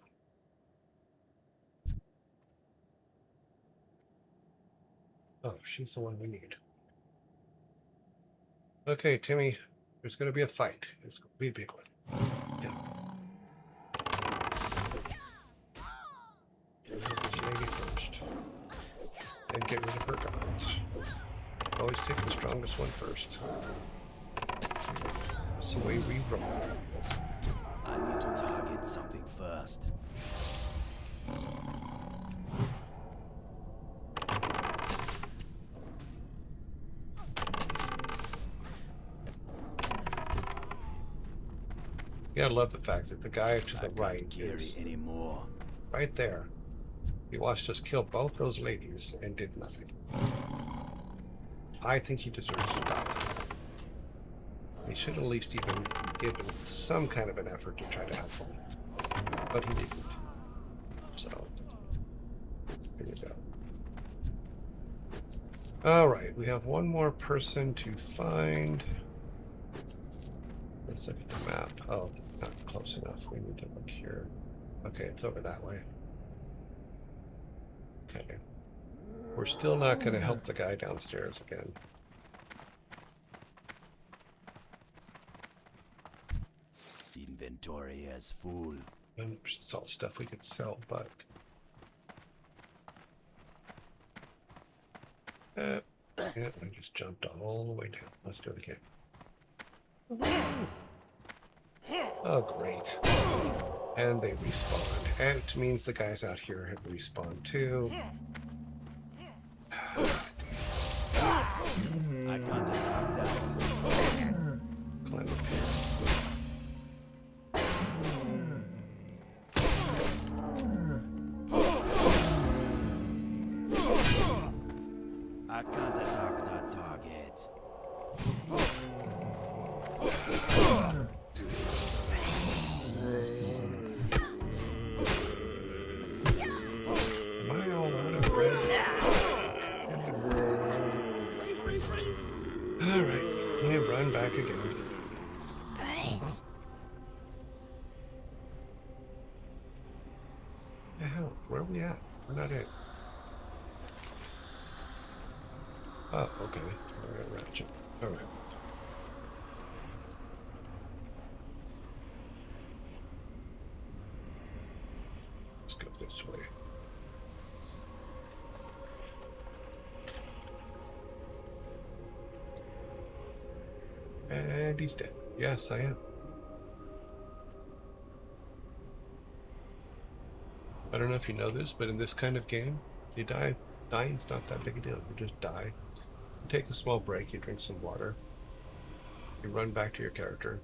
Oh, she's the one we need. Okay, Timmy, there's going to be a fight. It's going to be a big one. Yeah. Get rid of this lady first. And get rid of her guards. Always take the strongest one first. That's the way we roll. I need to target something. first. You gotta love the fact that the guy to the I right can't carry is anymore. right there. He watched us kill both those ladies and did nothing. I think he deserves to die for that. He should at least even given some kind of an effort to try to help them. But he didn't. So, here you go. Alright, we have one more person to find. Let's look at the map. Oh, not close enough. We need to look here. Okay, it's over that way. Okay. We're still not going to help the guy downstairs again. Inventory is full. And it's all stuff we could sell, but... yeah, I just jumped all the way down. Let's do it again. Oh, great. And they respawned. And it means the guys out here have respawned too. I can't attack that. Climb up here. I can't attack that target. Am I all out of red? Alright, we run back again. The hell? Where are we at? We're not in. Oh, okay. Alright, ratchet. Alright. Let's go this way. And he's dead. Yes, I am. I don't know if you know this, but in this kind of game, you die. Dying's not that big a deal. You just die. You take a small break, you drink some water. You run back to your character.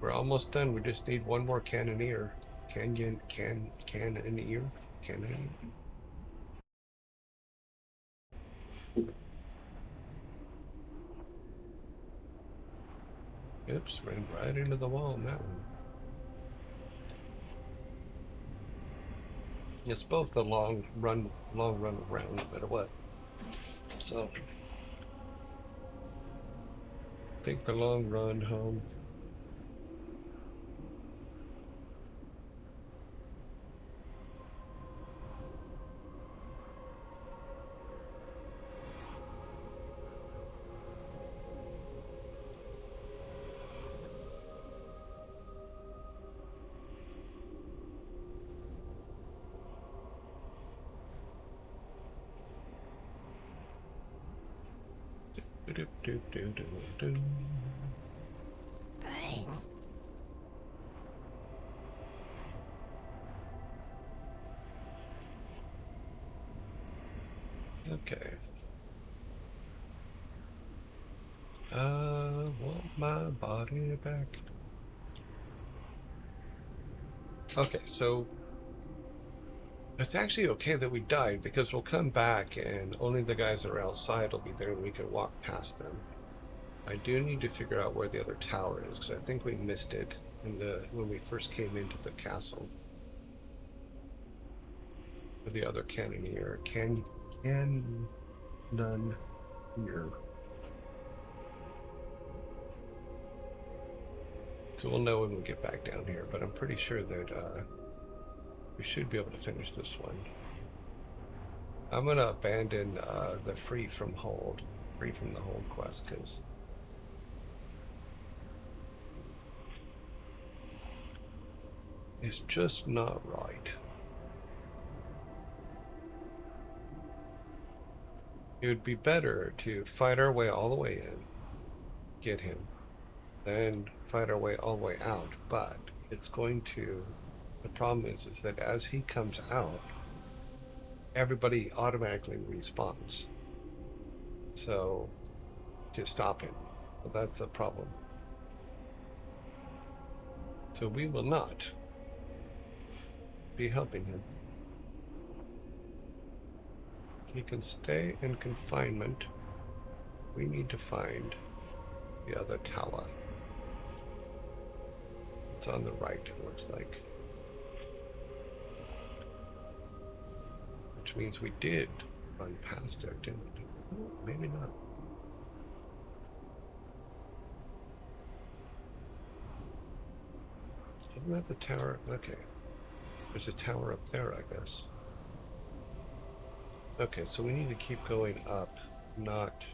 We're almost done. We just need one more cannoneer. Cannoneer? Cannoneer? Oops, ran right into the wall on that one. It's both a long run around, no matter what. So, take the long run home. Okay. Want my body back. Okay, so it's actually okay that we died because we'll come back and only the guys that are outside will be there and we can walk past them. I do need to figure out where the other tower is because I think we missed it in when we first came into the castle. Or the other cannoneer. None here. So we'll know when we get back down here, but I'm pretty sure that we should be able to finish this one. I'm gonna abandon the free from the hold quest because it's just not right. It would be better to fight our way all the way in, get him, then fight our way all the way out. But it's going to, the problem is that as he comes out, everybody automatically respawns. So to stop him, well, that's a problem. So we will not be helping him. He can stay in confinement. We need to find the other tower. It's on the right, it looks like. Which means we did run past it, didn't we? Oh, maybe not. Isn't that the tower? Okay. There's a tower up there, I guess. Okay, so we need to keep going up, not...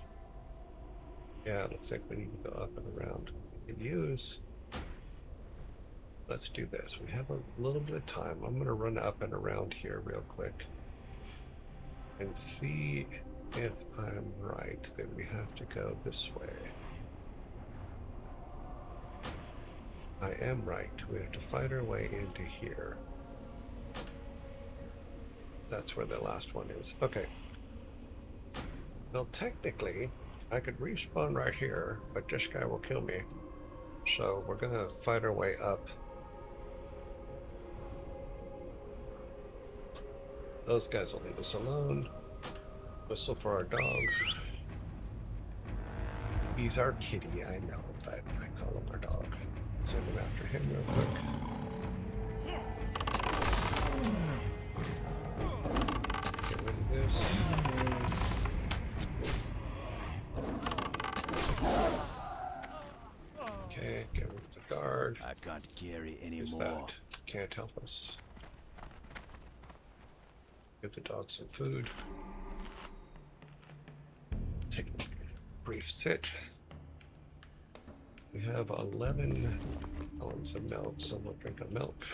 Yeah, it looks like we need to go up and around. We can use... Let's do this. We have a little bit of time. I'm going to run up and around here real quick and see if I'm right that we have to go this way. I am right. We have to fight our way into here. That's where the last one is. Okay. Well, technically, I could respawn right here, but this guy will kill me. So we're going to fight our way up. Those guys will leave us alone. Whistle for our dog. He's our kitty, I know, but I call him our dog. Send him after him real quick. Get rid of this. Okay, get rid of the guard. I can't carry Who's anymore. that? Can't help us. Give the dog some food. Take a brief sit. We have 11 gallons of milk, so we'll drink a milk.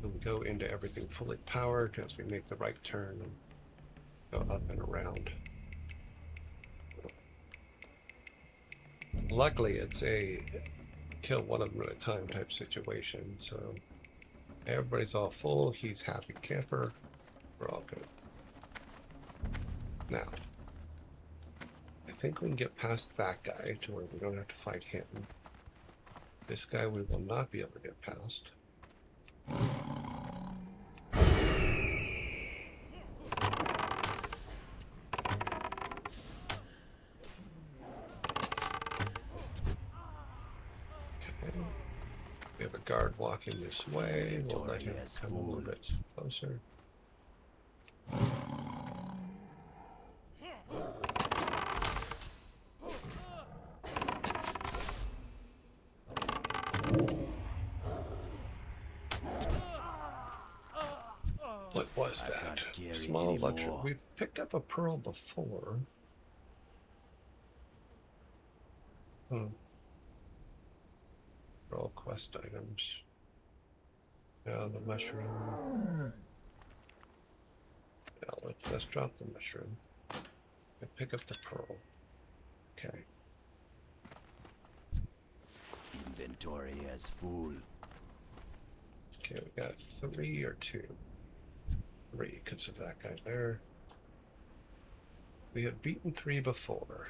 We'll go into everything fully powered as we make the right turn and go up and around. Luckily, it's a kill one of them at a time type situation, so everybody's all full. He's happy camper. We're all good. Now, I think we can get past that guy to where we don't have to fight him. This guy we will not be able to get past. Okay. We have a guard walking this way. We'll let him come a little bit closer. What was that? can't carry Small luxury. anymore. We've picked up a pearl before. Pearl quest items. Now the mushroom. Yeah, let's drop the mushroom. And pick up the pearl. Okay. Inventory is full. Okay, we got 3 or 2. 3, because of that guy there. We have beaten 3 before.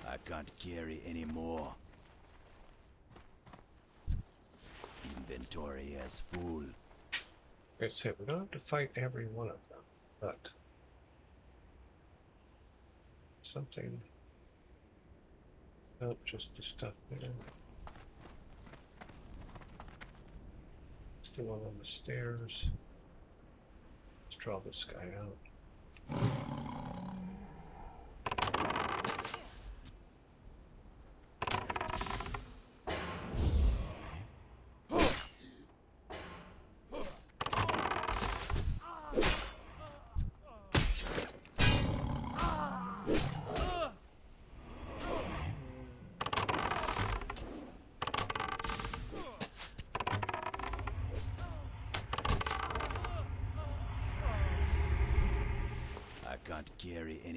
I can't carry anymore. Inventory is full. Like I said, we don't have to fight every one of them, but something. Nope, just the stuff there. Still one on the stairs. Let's draw this guy out.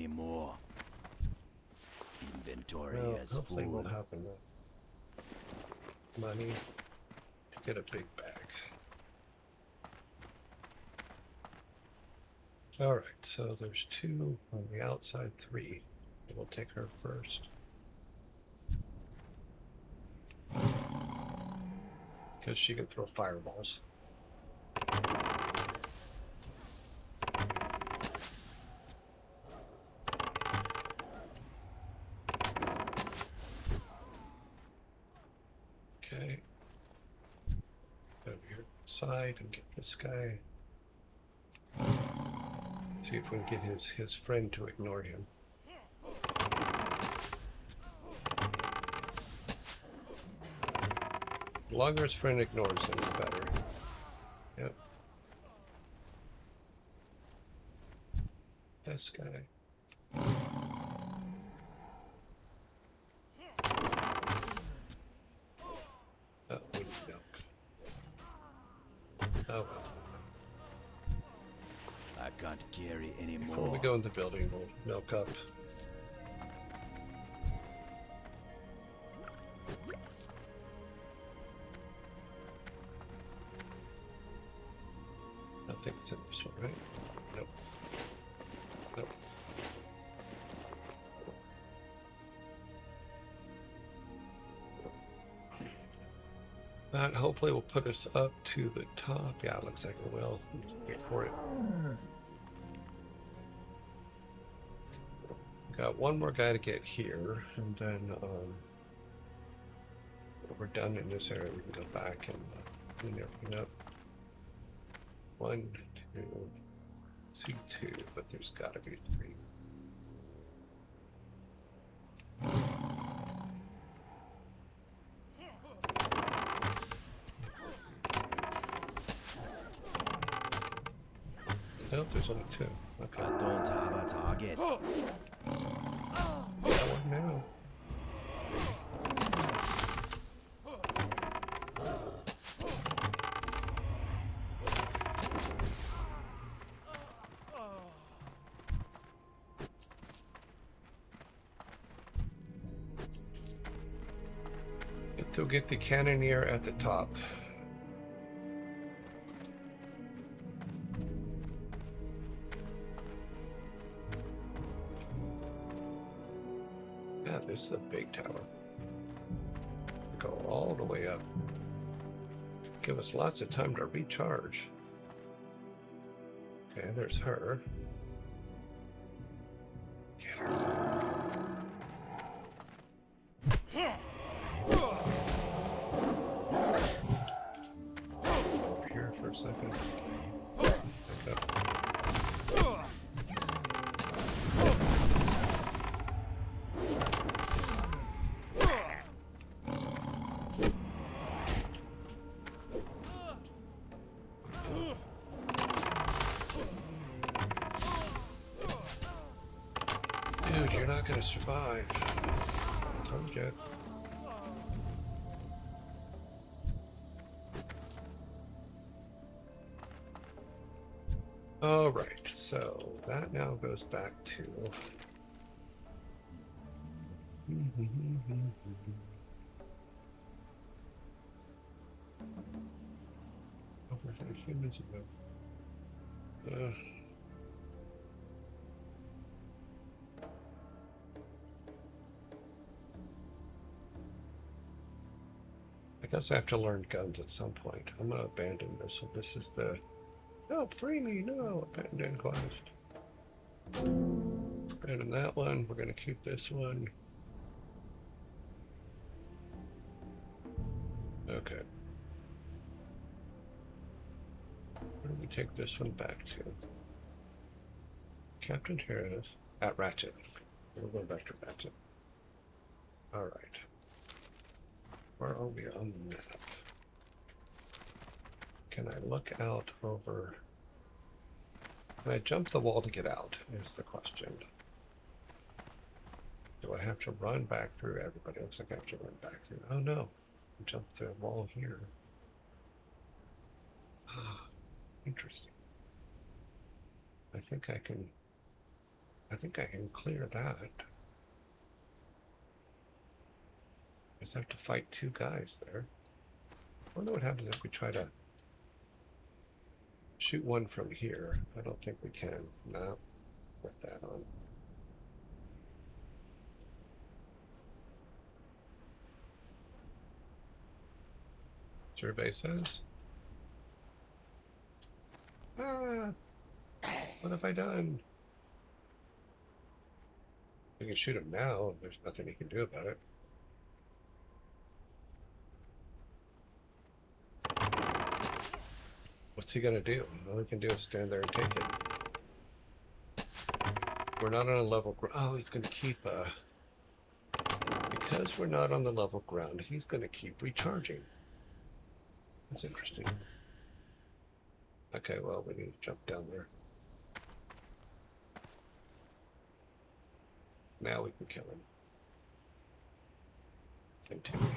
anymore. Inventory Well, is hopefully full. we'll have enough money to get a big bag. All right, so there's 2 on the outside, 3. We'll take her first. Because she can throw fireballs. Okay. Over here side and get this guy. See if we can get his friend to ignore him. The longer his friend ignores him, the better. Yep. This guy. Oh, we need milk. Oh well. I can't carry Before we anymore. go in the building, we'll milk up. I think it's in this one, right? Nope. Nope. That hopefully will put us up to the top. Yeah, it looks like it will. Just wait for it. Got one more guy to get here, and then when we're done in this area, we can go back and clean everything up. 1, 2, C2, but there's got to be 3. Nope, there's only 2. Okay. I don't have a target. Yeah, one now. But they'll get the cannoneer at the top. Yeah, this is a big tower. Go all the way up. Give us lots of time to recharge. Okay, there's her. Get her. Over here for a second. Okay. Dude, you're not gonna survive. Told you. All right, so that now goes back to. Over to the humans ago. I guess I have to learn guns at some point. I'm gonna abandon this. So this is the no, free me, no, abandon quest. Abandon that one. We're gonna keep this one. Okay. Where do we take this one back to? Captain Heroes at Ratchet. We're going back to Ratchet. All right. Where are we on the map? Can I look out over? Can I jump the wall to get out? Is the question. Do I have to run back through everybody? Looks like I have to run back through. Oh no. Jump the wall here. Ah, interesting. I think I can. I think I can clear that. Just have to fight two guys there. I wonder what happens if we try to shoot one from here. I don't think we can. Not with that on. Survey says. Ah, what have I done? We can shoot him now. There's nothing he can do about it. What's he gonna do? All he can do is stand there and take it. We're not on a level ground. Oh, he's gonna keep because we're not on the level ground, he's gonna keep recharging. That's interesting. Okay, well, we need to jump down there. Now we can kill him. Continue.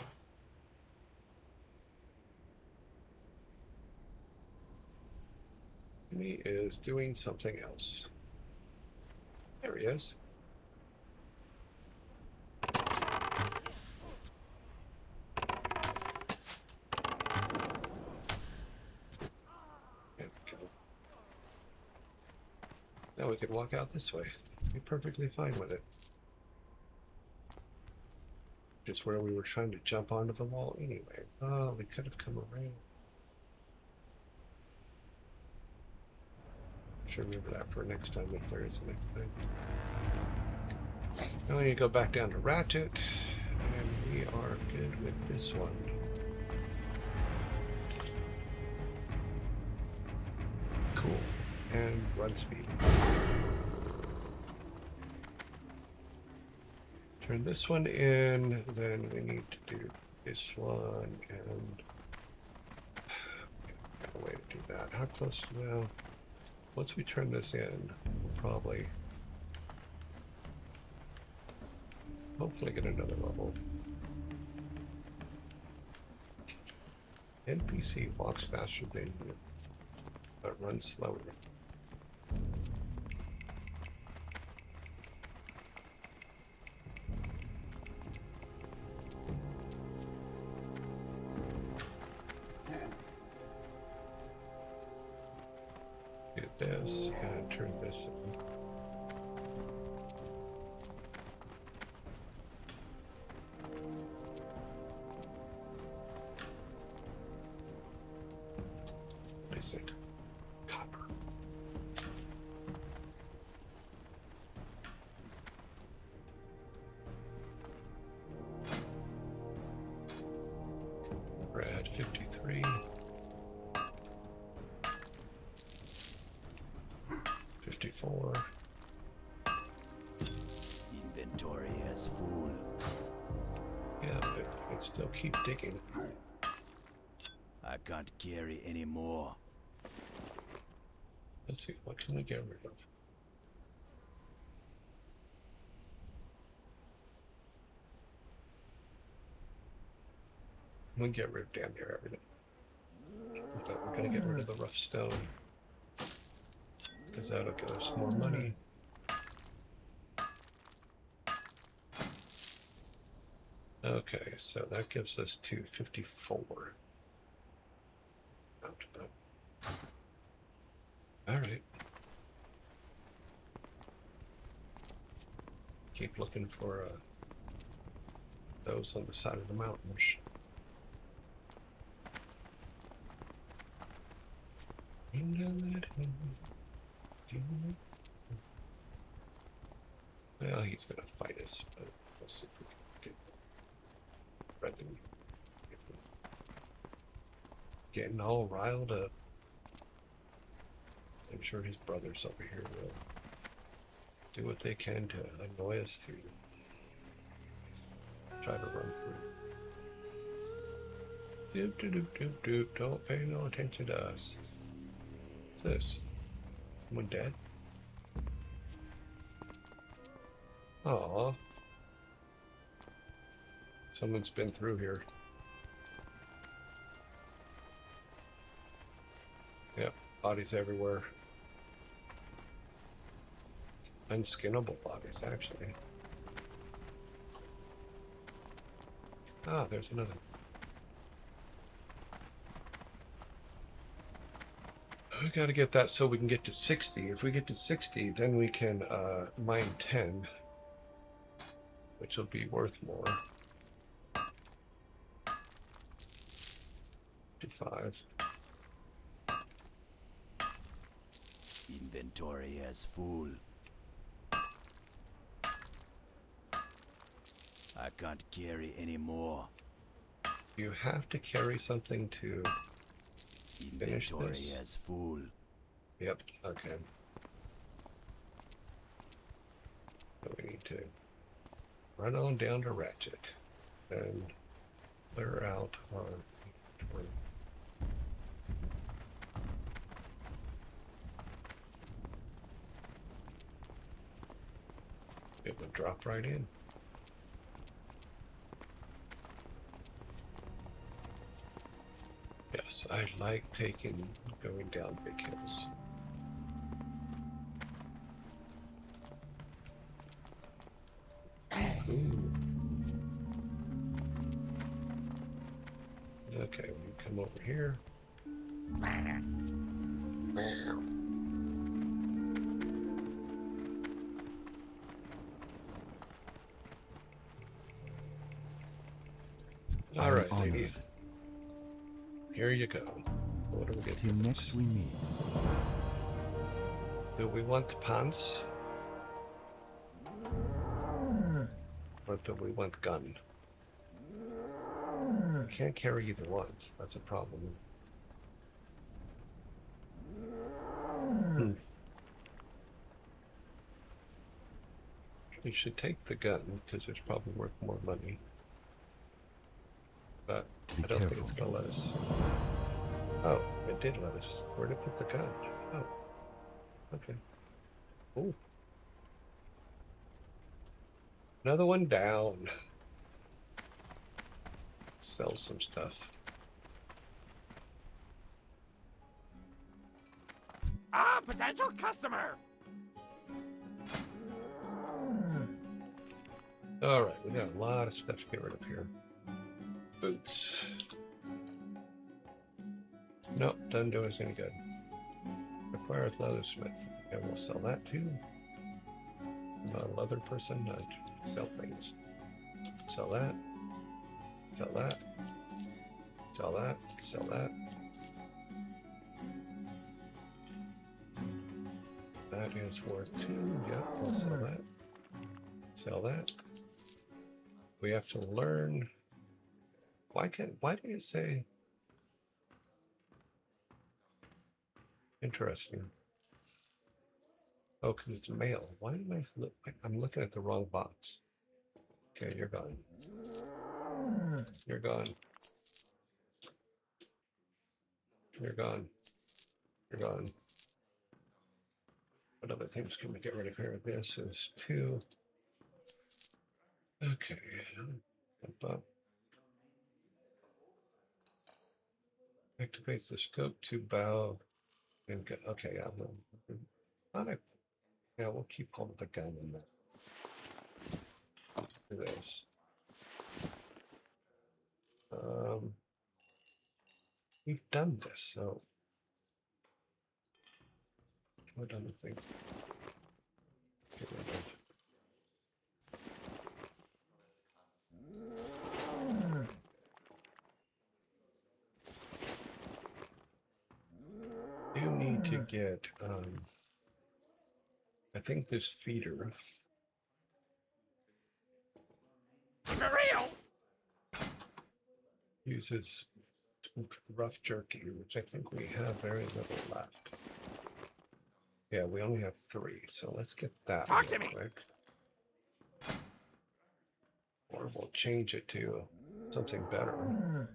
He is doing something else. There he is. There we go. Now we can walk out this way. Be perfectly fine with it. Just where we were trying to jump onto the wall anyway. Oh, we could have come around. Should remember that for next time if there is a next time. Now we need to go back down to Ratchet, and we are good with this one. Cool. And run speed. Turn this one in, then we need to do this one, and got a way to do that. How close? Well, once we turn this in, we'll probably hopefully get another level. NPC walks faster than you, but runs slower. Get this and turn this in. What is it? Copper. We're at 53. 54. Inventory is full. Yeah, but we can still keep digging. I can't carry anymore. Let's see, what can we get rid of? We can get rid of damn near everything. But we're gonna get rid of the rough stone, because that'll give us more money. Okay, so that gives us 254. Out about. All right. Keep looking for those on the side of the mountains. Well, he's gonna fight us, but we'll see if we can get Brendan getting all riled up. I'm sure his brothers over here will do what they can to annoy us to try to run through. Doop doop doop doop doop. Don't pay no attention to us. What's this? Someone dead? Aww. Someone's been through here. Yep, bodies everywhere. Unskinnable bodies, actually. Ah, there's another. We gotta get that so we can get to 60. If we get to 60, then we can mine 10, which will be worth more. 55. Inventory is full. I can't carry any more. You have to carry something to finish Inventory this. is full. Yep, okay. So we need to run on down to Ratchet and clear out our inventory. It would drop right in. Yes, I like going down big hills. Ooh. Okay, we come over here. All right, honored. lady. Here you go. What do we get? Till next we meet. Do we want the pants? Or do we want gun? We can't carry either one, so that's a problem. We should take the gun because it's probably worth more money. But I don't think it's gonna let us. Oh, it did let us. Where to put the gun? Oh, okay. Oh, another one down. Sell some stuff. Ah, potential customer! All right, we got a lot of stuff to get rid of here. Boots. Nope, doesn't do us any good. Requires leathersmith. Yeah, we'll sell that too. I'm not a leather person. I sell things. Sell that. Sell that. Sell that. Sell that. That is worth 2. Yep, we'll sell that. Sell that. We have to learn. Why did it say? Interesting. Oh, because it's male. Why am I look? I'm looking at the wrong box. Okay, you're gone. You're gone. You're gone. You're gone. What other things can we get rid of here? This is 2. Okay. But activates the scope to bow and go. Okay, yeah. Yeah, we'll keep holding the gun in there. Do this. We've done this, so what other thing? Get rid of. You need to get I think this feeder Real! uses rough jerky, which I think we have very little left. Yeah, we only have 3, so let's get that Talk real to me. quick. Or we'll change it to something better.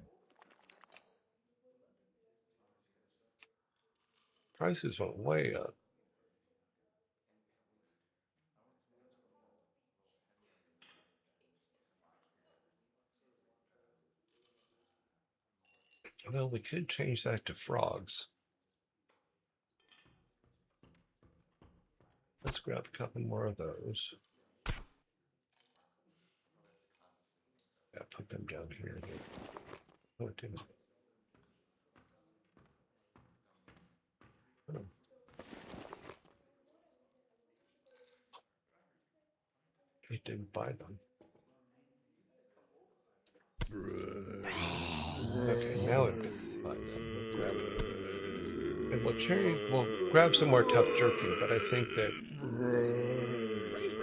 Prices went way up. Well, we could change that to frogs. Let's grab a couple more of those. Yeah, put them down here. Oh, it didn't. Oh. It didn't buy them. Okay, now it didn't buy them. We'll grab it. And we'll grab some more tough jerky, but I think that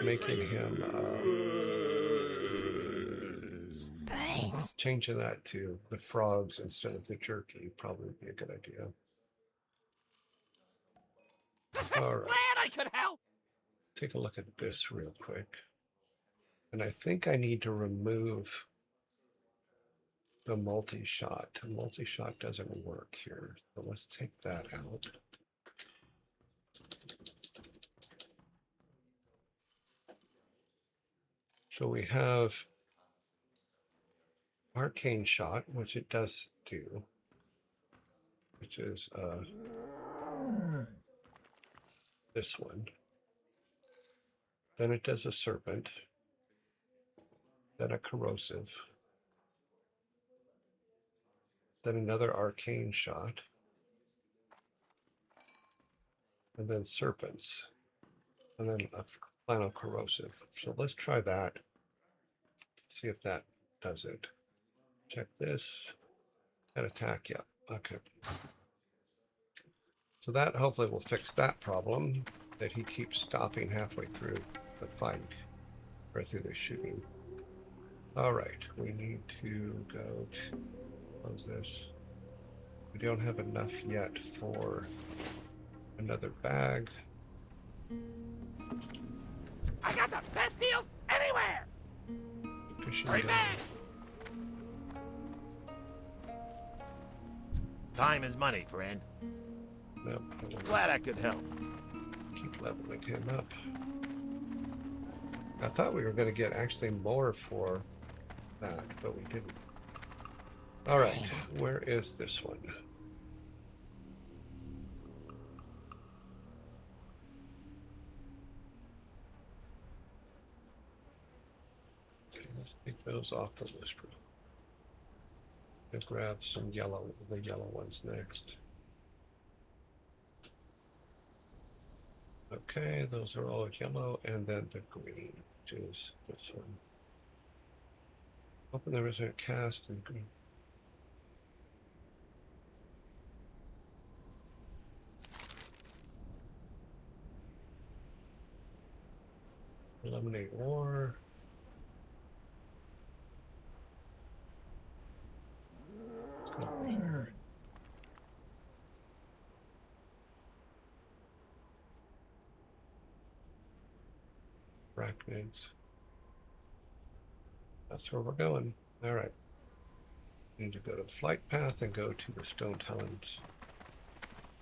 making him changing that to the frogs instead of the jerky probably would be a good idea. All right. Glad I could help. Take a look at this real quick. And I think I need to remove the multi-shot. The multi-shot doesn't work here. So let's take that out. So we have arcane shot, which it does do, which is this one. Then it does a serpent, then a corrosive, then another arcane shot, and then serpents, and then a final corrosive. So let's try that. See if that does it. Check this. And attack, yeah. Okay. So that hopefully will fix that problem, that he keeps stopping halfway through the fight, or through the shooting. All right, we need to go to, close this. We don't have enough yet for another bag. I got the best deals anywhere. Fishing Hurry gun. back. Time is money, friend. Nope, I wanna Glad I could help. keep leveling him up. I thought we were going to get actually more for that, but we didn't. All right, where is this one? Okay, let's take those off the list. We'll grab some yellow, the yellow ones next. Okay, those are all yellow, and then the green, which is this one. Open the resident cast and green. Eliminate war. Arachnids. That's where we're going. All right. Need to go to the flight path and go to the Stone Talons.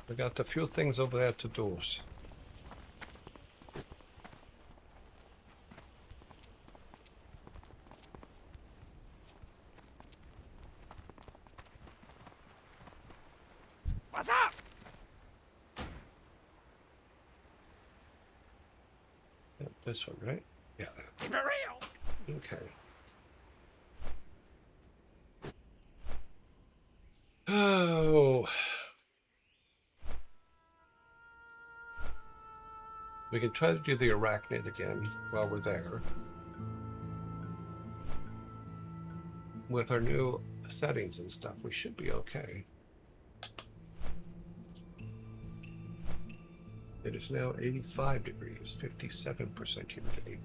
We got a few things over there to do. What's up? Yep, this one, right? Yeah. Keep it real. Okay. Oh. We can try to do the arachnid again while we're there. With our new settings and stuff, we should be okay. It is now 85 degrees, 57% humidity.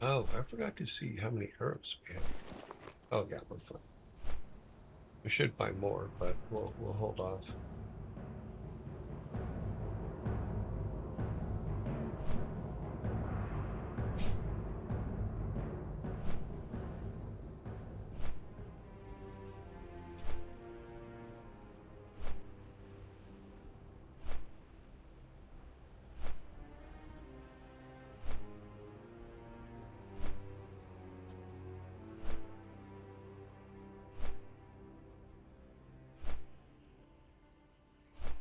Oh, I forgot to see how many herbs we have. Oh yeah, we're fine. We should buy more, but we'll hold off.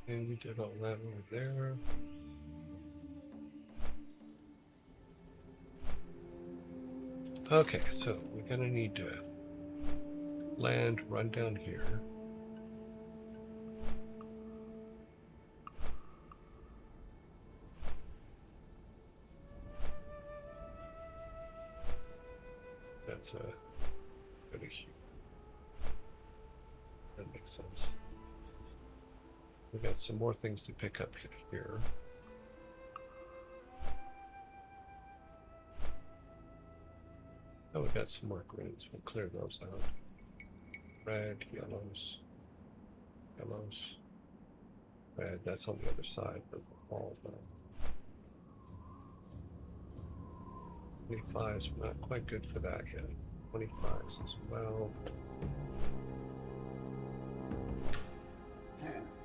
And we did all that over there. Okay, so we're gonna need to land, run down here. That's a go to here. That makes sense. We got some more things to pick up here. Oh, we got some more greens. We'll clear those out. Red, yellows, yellows, red. That's on the other side of all of them. 25s, we're not quite good for that yet. 25s as well.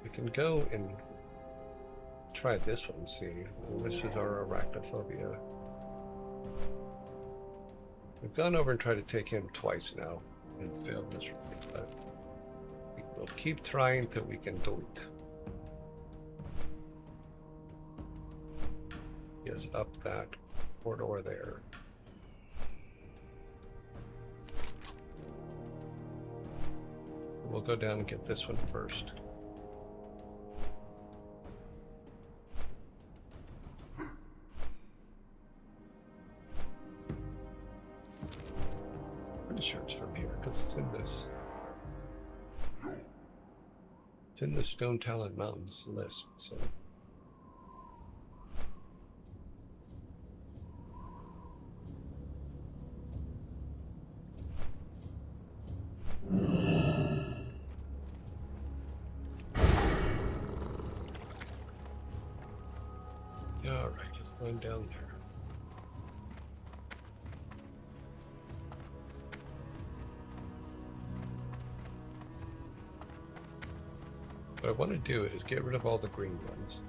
We can go and try this one, see. This is our arachnophobia. We've gone over and tried to take him twice now and failed miserably, but we'll keep trying till we can do it. He is up that corridor there. We'll go down and get this one first. Pretty sure it's from here because it's in this. It's in the Stone Talon Mountains list, so. All right, let's run down there. What I want to do is get rid of all the green ones.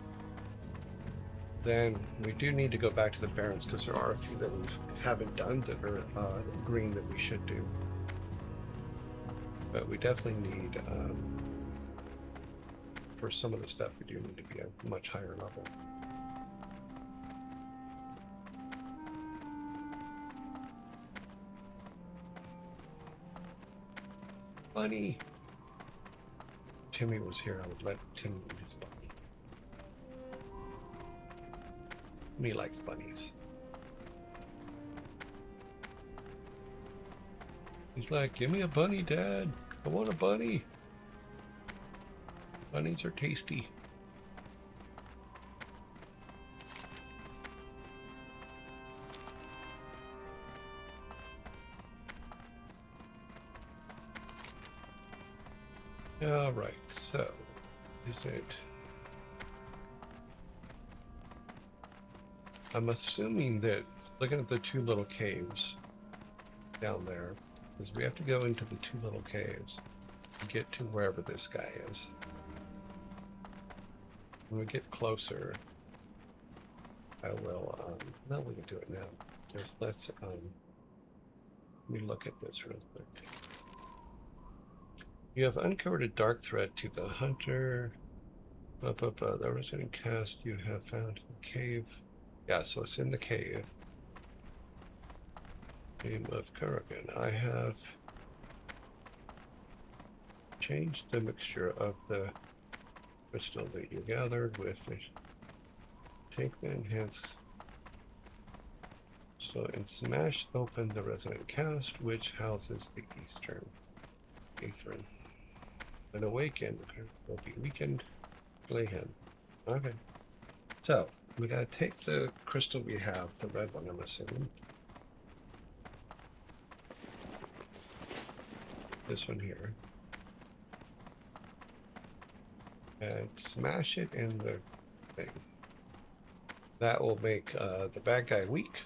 Then we do need to go back to the Barrens because there are a few that we haven't done that are green that we should do. But we definitely need, for some of the stuff, we do need to be at a much higher level. Bunny! Timmy was here, I would let Timmy eat his bunny. Timmy likes bunnies. He's like, give me a bunny, Dad. I want a bunny. Bunnies are tasty. All right, so is it? I'm assuming that looking at the two little caves down there, is we have to go into the two little caves to get to wherever this guy is. When we get closer, I will. No, we can do it now. Let's let me look at this real quick. You have uncovered a dark thread to the hunter. The resident cast you have found in the cave. Yeah, so it's in the cave. Name of Kurgan. I have changed the mixture of the crystal that you gathered with the take the enhanced so and smash open the resonant cast which houses the eastern Aethrin. An awakened will be weakened. Play him. Okay. So we gotta take the crystal we have, the red one I'm assuming. This one here. And smash it in the thing. That will make the bad guy weak.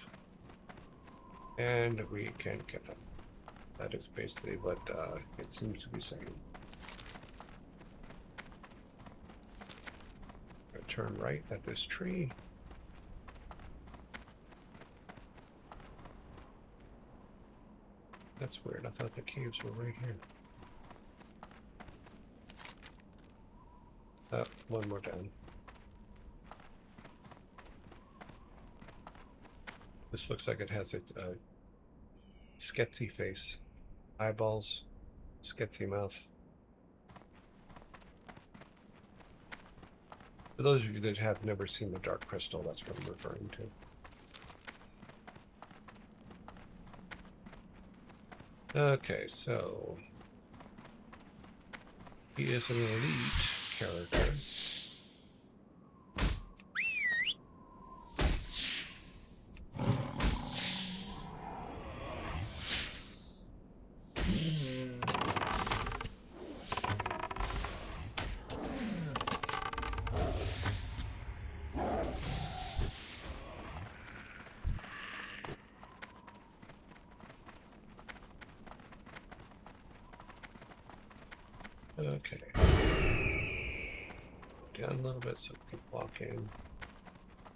And we can kill him. That is basically what it seems to be saying. Turn right at this tree. That's weird. I thought the caves were right here. One more down. This looks like it has a sketchy face. Eyeballs, sketchy mouth. For those of you that have never seen the Dark Crystal, that's what I'm referring to. Okay, so he is an elite character. Okay. Down a little bit so we can walk in.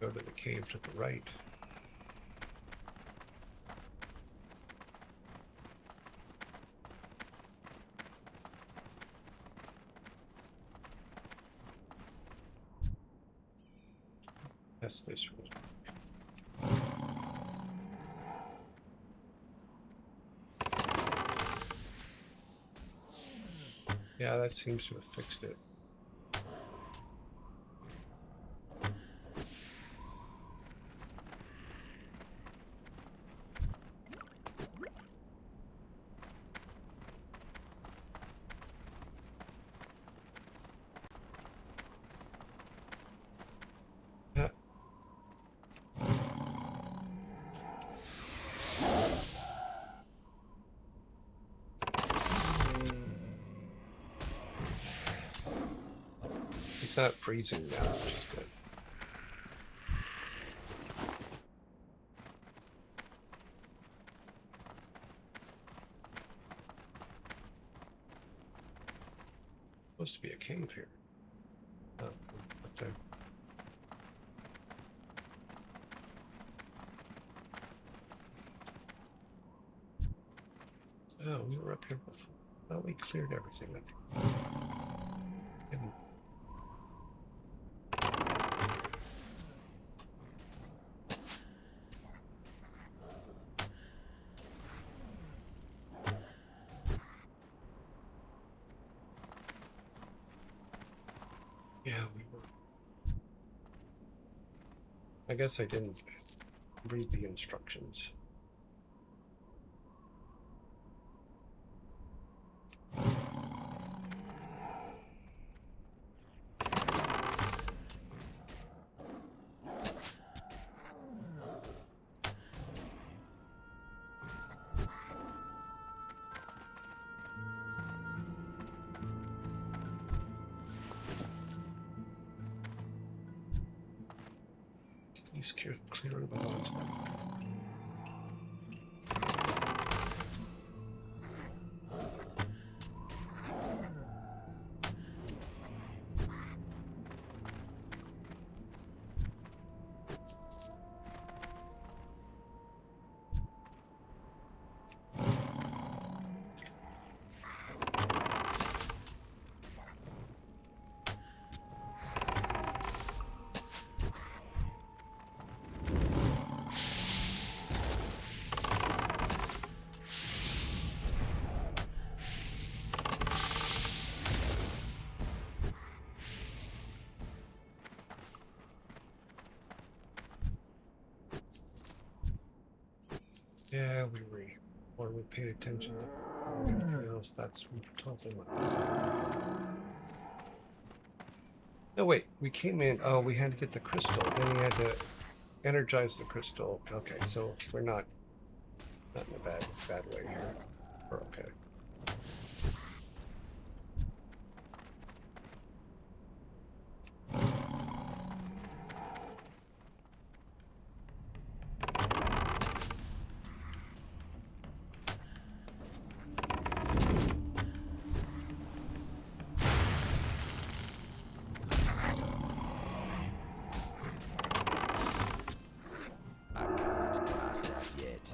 Go to the cave to the right. That's this one. Yeah, that seems to have fixed it. Yeah. It's not freezing now, which is good. Supposed to be a cave here. Oh, up there. Oh, we were up here before. Oh, we cleared everything up. Didn't- Yeah, we were. I guess I didn't read the instructions. Please clear the ones. Yeah, we were. Or we paid attention to anything else. That's what we're talking about. No, wait. We came in. Oh, we had to get the crystal. Then we had to energize the crystal. Okay, so we're not in a bad way here. We're okay. I can't cast that yet.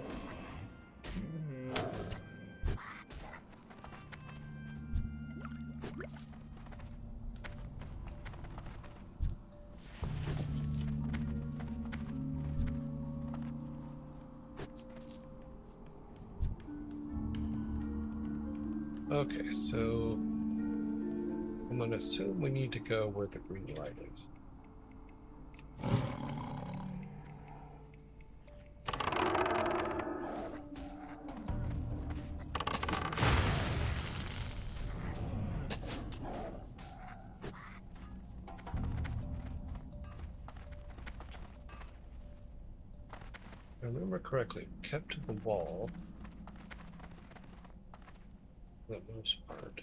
Okay, so I'm gonna assume we need to go where the green light is. If I remember correctly, we kept to the wall for the most part.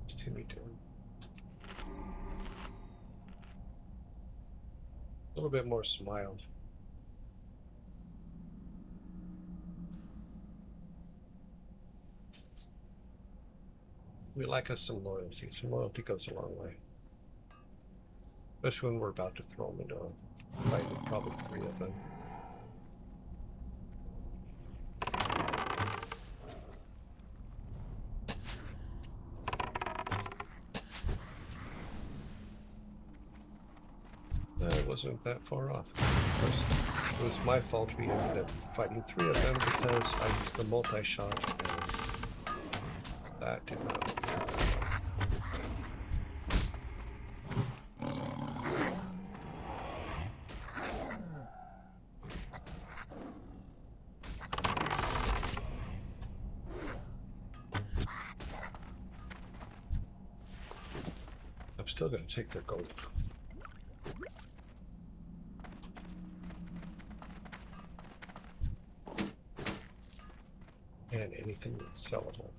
What's Timmy doing? A little bit more smile. We like us some loyalty. Some loyalty goes a long way. Especially when we're about to throw them into a fight with probably 3 of them. It wasn't that far off. Of course, it was my fault we ended up fighting 3 of them because I used the multi-shot and that did not work. I'm still going to take their gold. And anything that's sellable.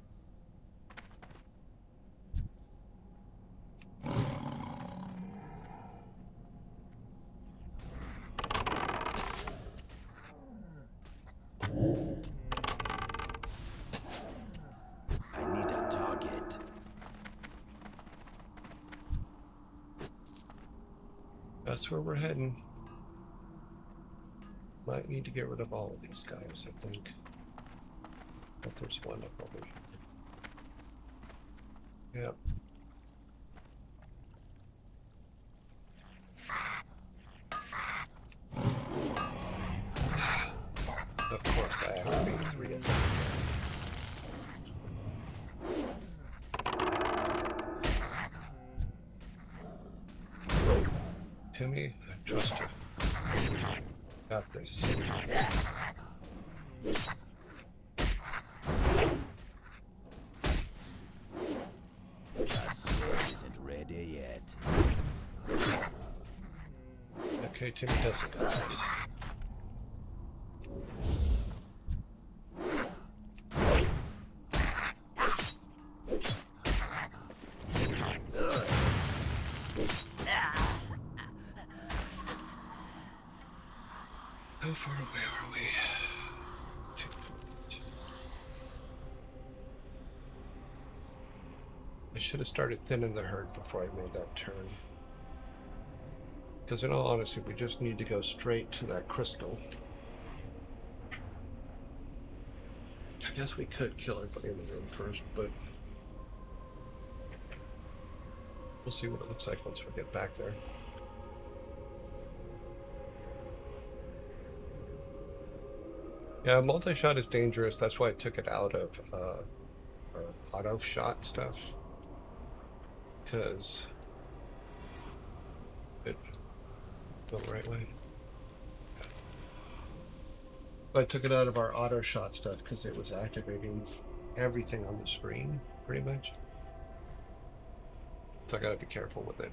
I need a target. That's where we're heading. Might need to get rid of all of these guys, I think. But there's one up over here. Yep. Of course, I activated 3 of them. Timmy, I trust you. Got this. That sword isn't ready yet. Okay, Timmy doesn't got this. How far away are we? 2 feet. I should have started thinning the herd before I made that turn. Because in all honesty, we just need to go straight to that crystal. I guess we could kill everybody in the room first, but we'll see what it looks like once we get back there. Yeah, multi-shot is dangerous. That's why I took it out of our auto shot stuff. Because it go the right way. I took it out of our auto shot stuff because it was activating everything on the screen, pretty much. So I gotta be careful with it.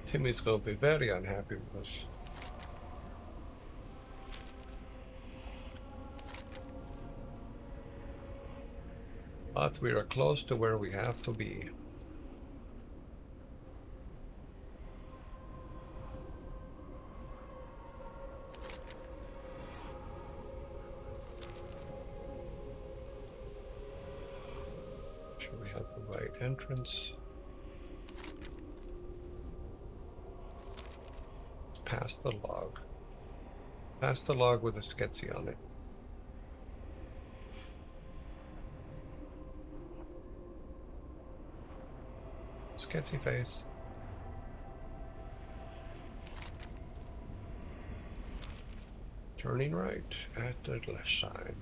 Timmy's gonna be very unhappy with us. But we are close to where we have to be. Make sure we have the right entrance. Past the log. Past the log with a sketchy on it. Sketchy face. Turning right at the left side.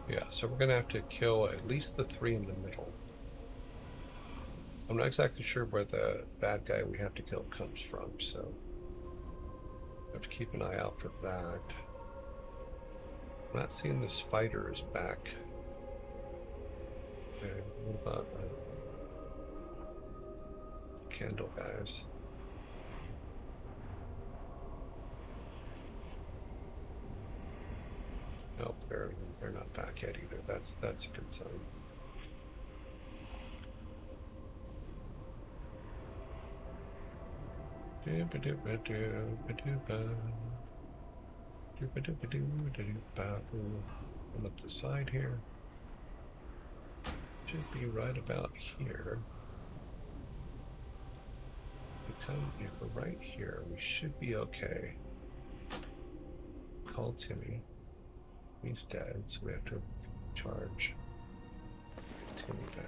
Yeah, so we're gonna have to kill at least the 3 in the middle. I'm not exactly sure where the bad guy we have to kill comes from, so I have to keep an eye out for that. I'm not seeing the spiders back. Okay, what about the candle guys? Nope, they're not back yet either. That's a good sign. Come up the side here. Should be right about here. If we're right here, we should be okay. Call Timmy. He's dead, so we have to charge Timmy back.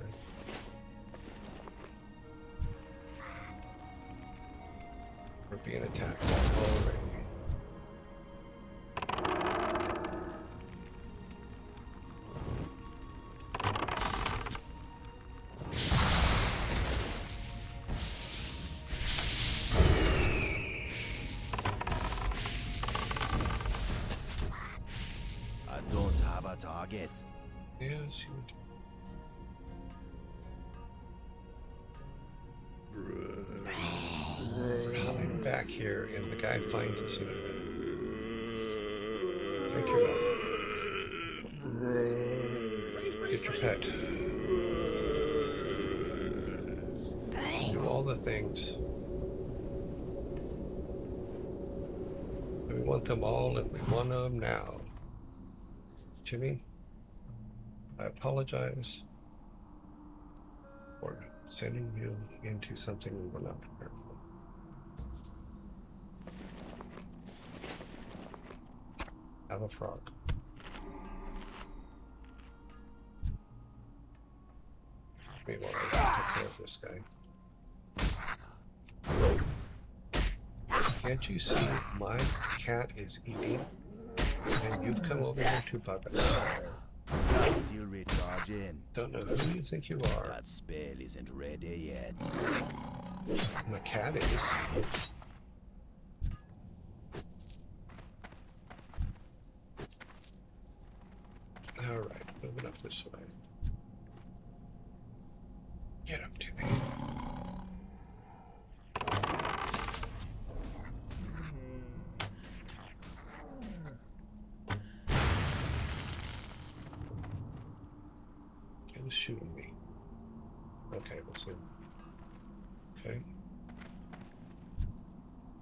We're being attacked already. I don't have a target. Yes, you do. We're hiding back here, and the guy finds us in a minute. Drink your milk. Get your pet. Do all the things. We want them all, and we want them now. Jimmy, I apologize for sending you into something we were not prepared for. Have a frog. Meanwhile, I take care of this guy. Can't you see my cat is eating? And you've come over here to bug us. That's still recharging. Don't know who you think you are. That spell isn't ready yet. My cat is. Alright, moving up this way. Get up to me. shooting me? Okay, we'll see. Okay.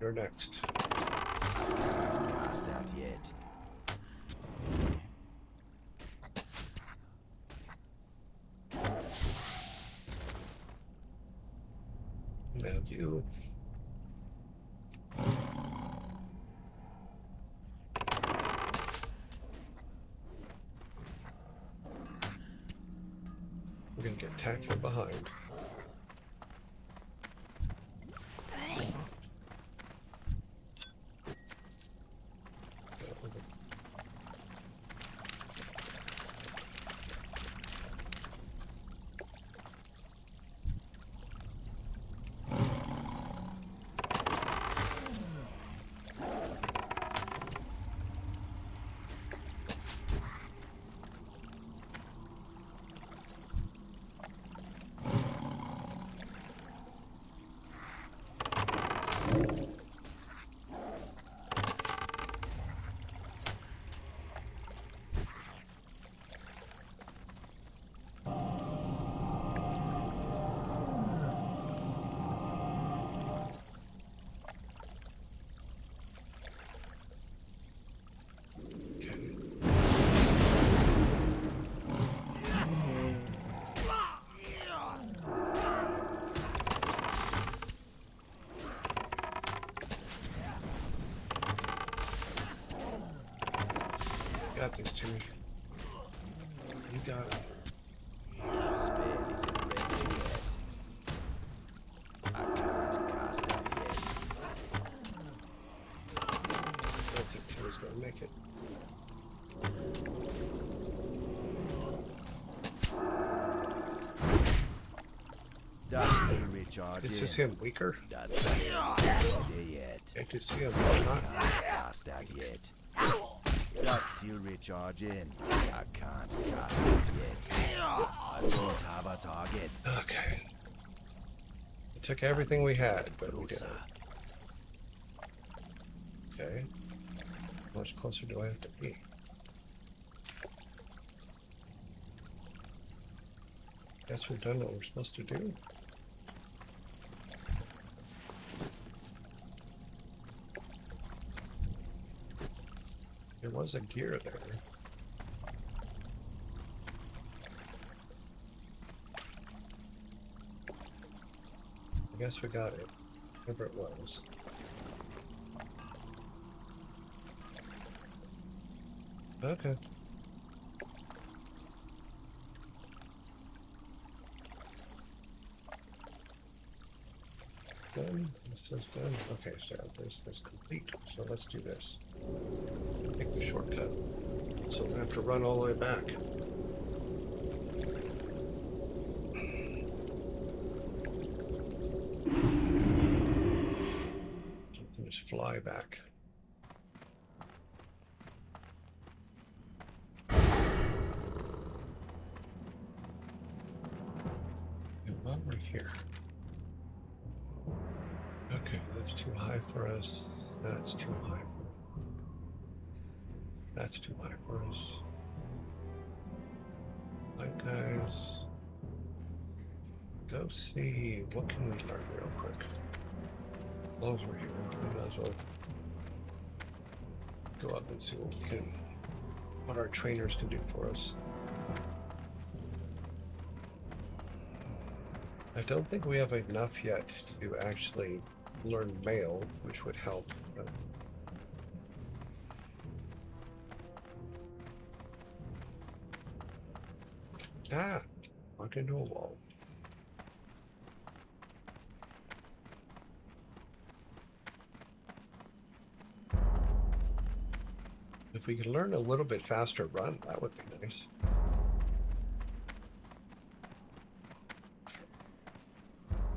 You're next. Cast that yet. Now you. We're gonna get attacked from behind. Got this, Timmy. You got it. That spell isn't ready yet. I can't cast that yet. I don't think Timmy's gonna make it. That's still recharging. This is him weaker. That spell isn't ready yet. Can't you see him not? Can't cast that yet. That's still recharging. I can't cast it yet. I don't have a target. Okay. We took everything we had, but we did Closer. it. Okay. How much closer do I have to be? Guess we've done what we're supposed to do. There was a gear there. I guess we got it. Whatever it was. Okay. Done. This is done. Okay, so this is complete. So let's do this. Take the shortcut. So we have to run all the way back. You can just fly back. And while we're here. Okay, that's too high for us. That's too high for That's too high for us. Right, guys. Go see what can we learn real quick. As long as we're here, we might as well go up and see what our trainers can do for us. I don't think we have enough yet to actually learn mail, which would help. Walked into a wall. If we could learn a little bit faster run, that would be nice.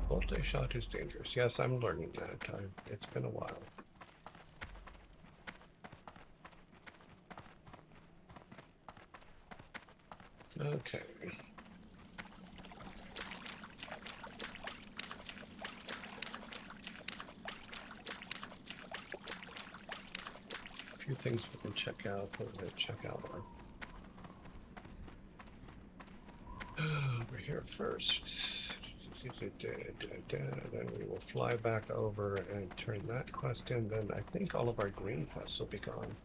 Multi-shot is dangerous. Yes, I'm learning that. It's been a while. Okay. A few things we can check out. We're going to check out our here first. Then we will fly back over and turn that quest in. Then I think all of our green quests will be gone.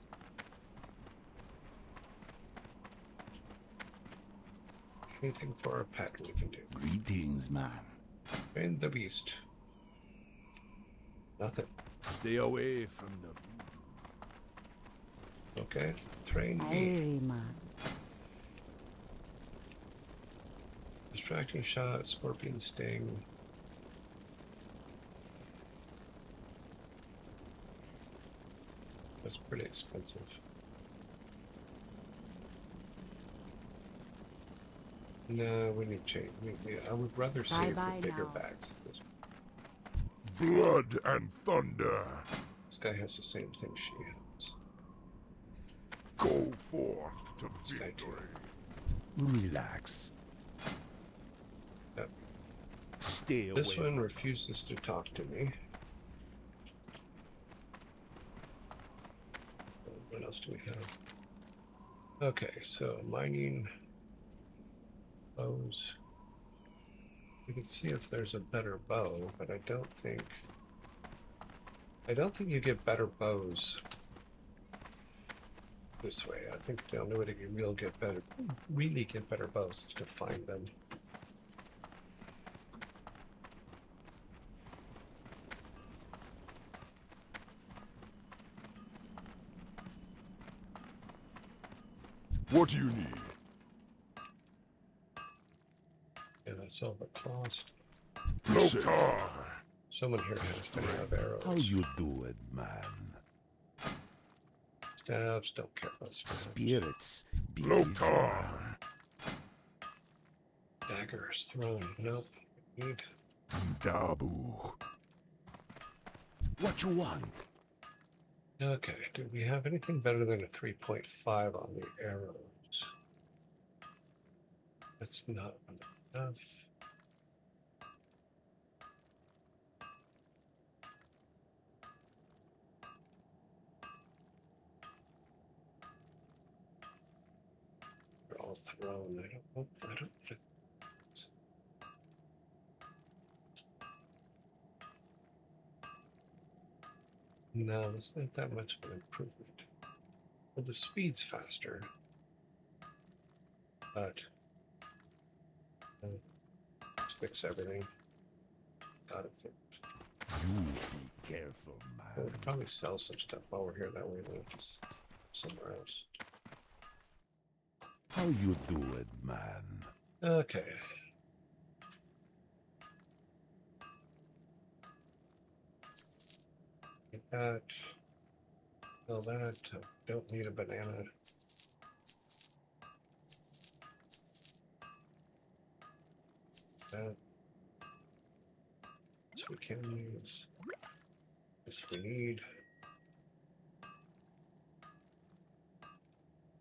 Anything for our pet we can do. Greetings, man. Train the beast. Nothing. Stay away from the... Okay. Train me. Man. Distracting shot, scorpion sting. That's pretty expensive. No, we need change. I would rather save Bye-bye for bigger now. bags. At this. Blood and thunder. This guy has the same thing she has. Go forth to This guy too. Relax. Yep. Stay away. This one refuses to talk to me. What else do we have? Okay, so mining bows. We can see if there's a better bow, but I don't think you get better bows this way. I think the only way to really get better bows is to find them. What do you need? Yeah, that's all but cost. Loktar. Someone here has to have arrows. How you doing, man? Staves, don't care about staves. Spirits. Loktar. Daggers thrown. Nope. Need. Dabu. What you want? Okay, do we have anything better than a 3.5 on the arrows? That's not enough. They're all thrown. I don't. No, that's not that much of an improvement. Well, the speed's faster, but let's fix everything. Got it fixed. You be careful, We'll man. probably sell some stuff while we're here. That way we'll just somewhere else. How you doing, man? Okay. Get that. Sell that. Don't need a banana. That. This we can use. This we need.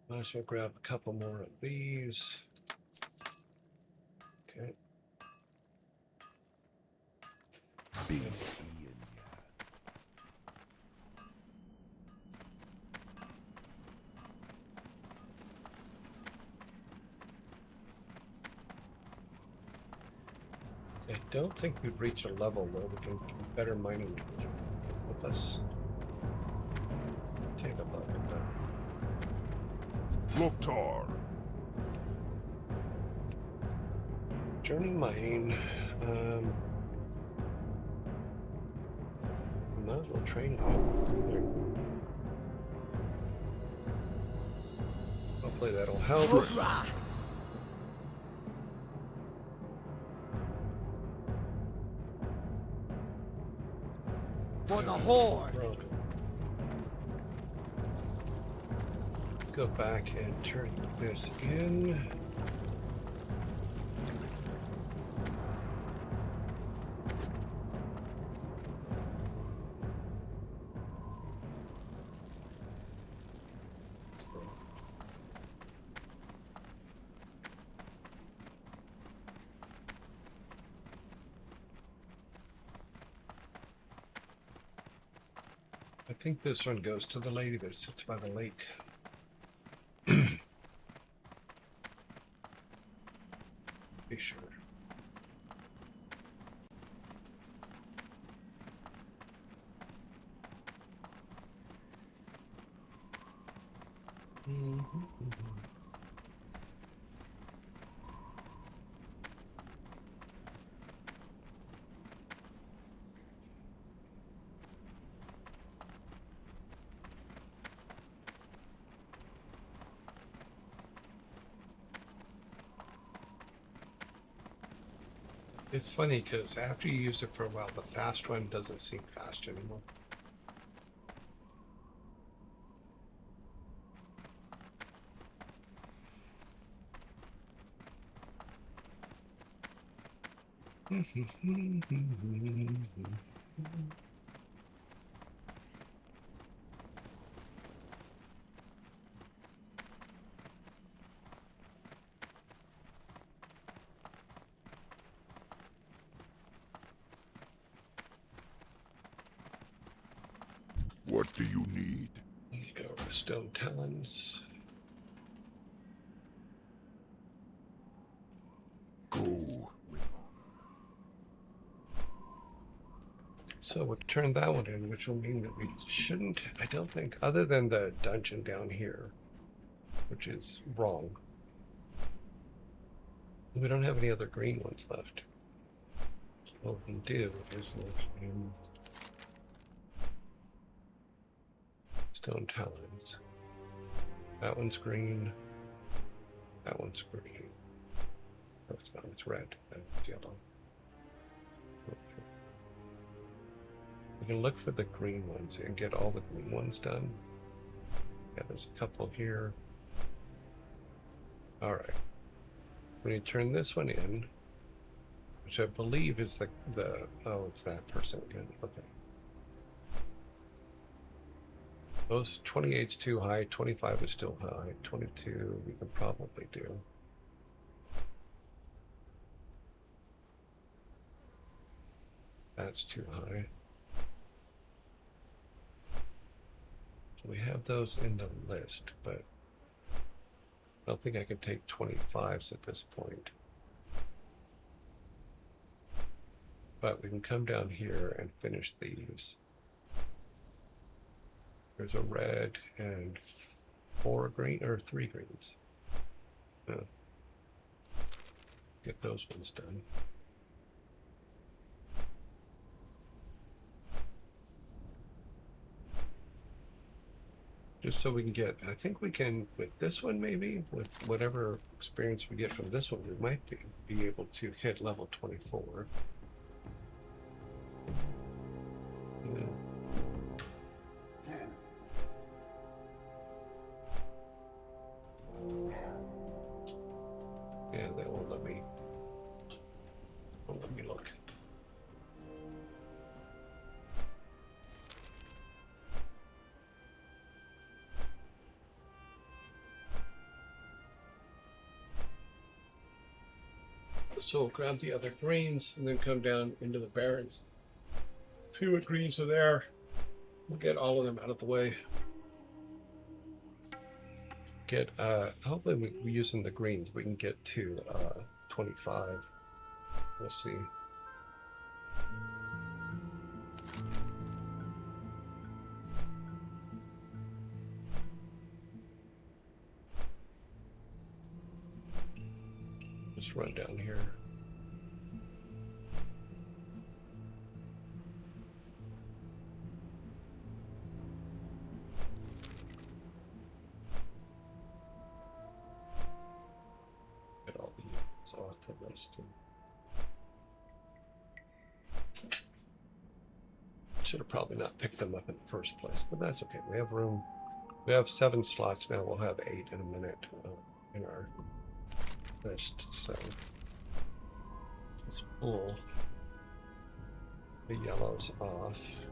Might as well grab a couple more of these. Okay. Be seeing ya. I don't think we've reached a level where we can do better mining tools. But let's take a look at that. Loktar. Journey mining. We might as well train there. Hopefully that'll help. For the horde. Broken. Let's go back and turn this in. I think this one goes to the lady that sits by the lake. Be sure. It's funny because after you use it for a while, the fast one doesn't seem fast anymore. What do you need? Need to go over to Stone Talons. Go. So we'll turn that one in, which will mean that we shouldn't, I don't think, other than the dungeon down here, which is wrong. We don't have any other green ones left. What we can do is look in Stone Talons. That one's green. That one's green. No, it's not. It's red. That's yellow. Okay. We can look for the green ones and get all the green ones done. Yeah, there's a couple here. All right. When you turn this one in, which I believe is the oh, it's that person again. Okay. Those 28's too high, 25 is still high, 22 we can probably do. That's too high. We have those in the list, but I don't think I can take 25s at this point. But we can come down here and finish these. There's a red and 4 green or 3 greens. Get those ones done. Just so we can get, I think we can, with this one maybe, with whatever experience we get from this one, we might be able to hit level 24. Yeah. Yeah, they won't let me look. So we'll grab the other greens and then come down into the barrens. See what greens are there. We'll get all of them out of the way. Get hopefully we're using the greens we can get to 25. We'll see. Just run down here. Get all the units off the list. Should have probably not picked them up in the first place, but that's okay. We have room. We have 7 slots now. We'll have 8 in a minute in our list. So let's pull the yellows off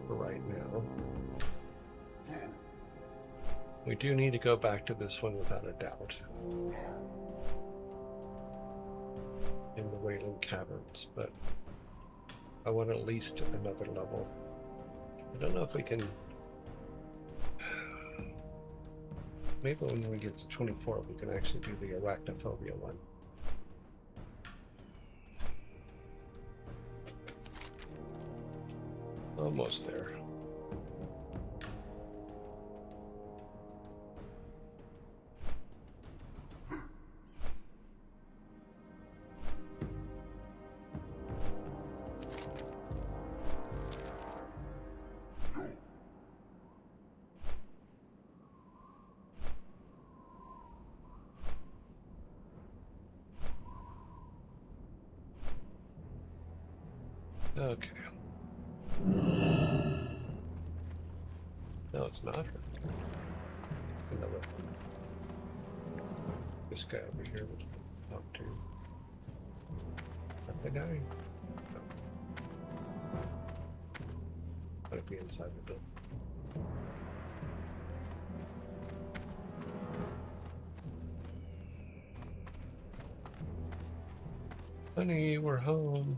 for right now. We do need to go back to this one without a doubt. In the Wailing Caverns, but I want at least another level. I don't know if we can. Maybe when we get to 24, we can actually do the arachnophobia one. Almost there. Okay. No, it's not her. Another. This guy over here would talk to. Not the guy. No. Might be inside the building. Honey, we're home.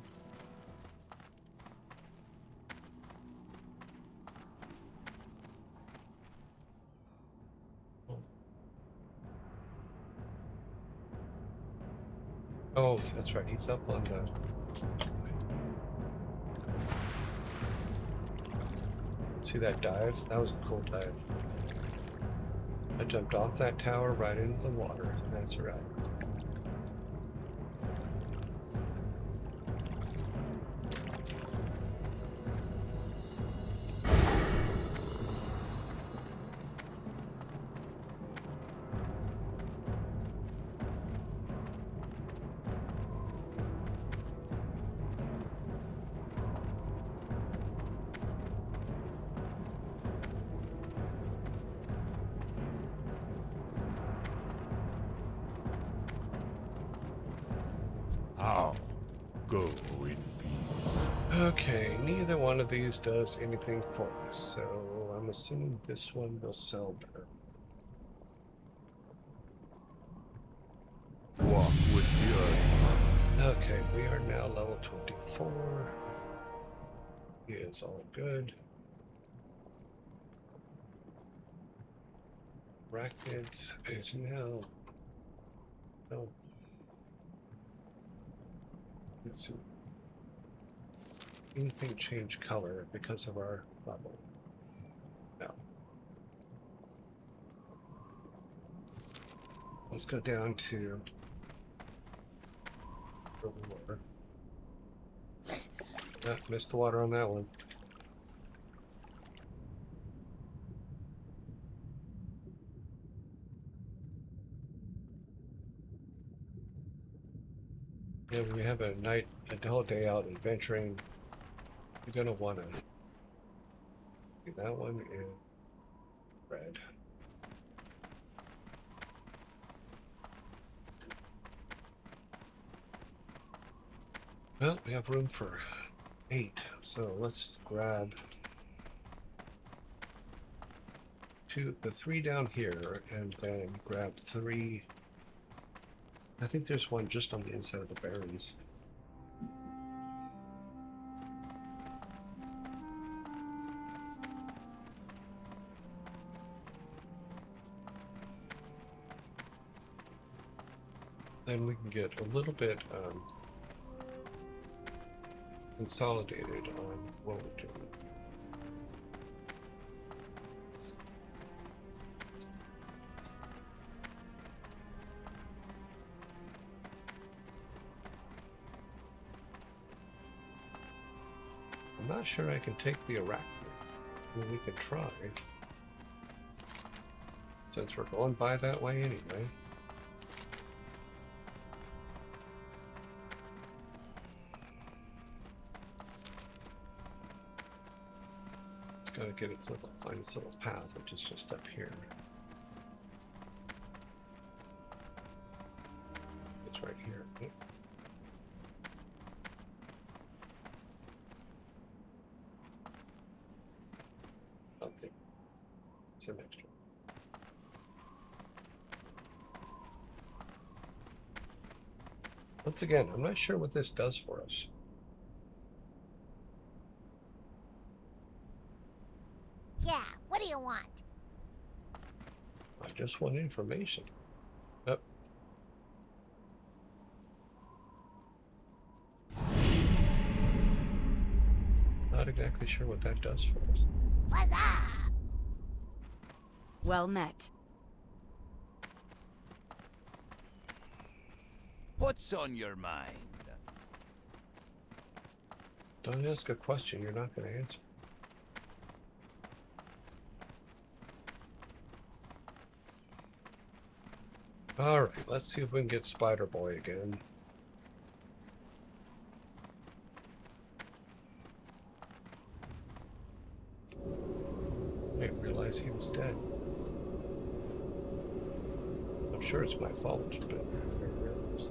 Oh, that's right. He's up on the. See that dive? That was a cool dive. I jumped off that tower right into the water. That's right. How? Go in peace. Okay, neither one of these does anything for us, so I'm assuming this one will sell better. Walk with the earth. Okay, we are now level 24. He is all good. Arachnids is now. Oh. Let's see. Anything change color because of our level? No. Let's go down to where we were. Ah, missed the water on that one. Yeah, when we have a whole day out adventuring, you're gonna wanna. That one is red. Well, we have room for 8, so let's grab the 3 down here, and then grab 3. I think there's one just on the inside of the berries. Then we can get a little bit consolidated on what we're doing. I'm not sure I can take the arachnid. I mean, we could try. Since we're going by that way anyway. It's got to get its little, find its little path, which is just up here. It's right here. Yep. Something. It's an extra. Once again, I'm not sure what this does for us. Yeah, what do you want? I just want information. Yep. Not exactly sure what that does for us. What's up? Well met. What's on your mind? Don't ask a question you're not going to answer. Alright, let's see if we can get Spider Boy again. realize he was dead. I'm sure it's my fault, but I didn't realize.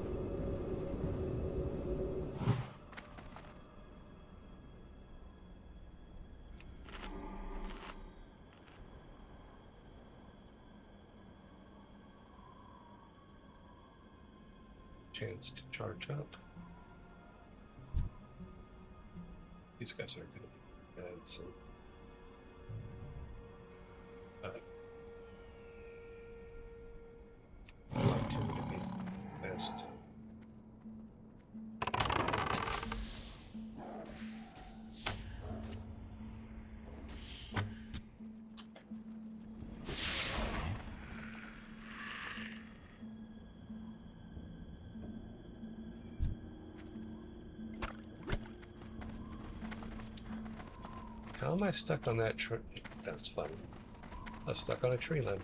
Chance to charge up. These guys aren't going to be bad, so. I like him to be best. How am I stuck on that tree? That's funny. I was stuck on a tree limb.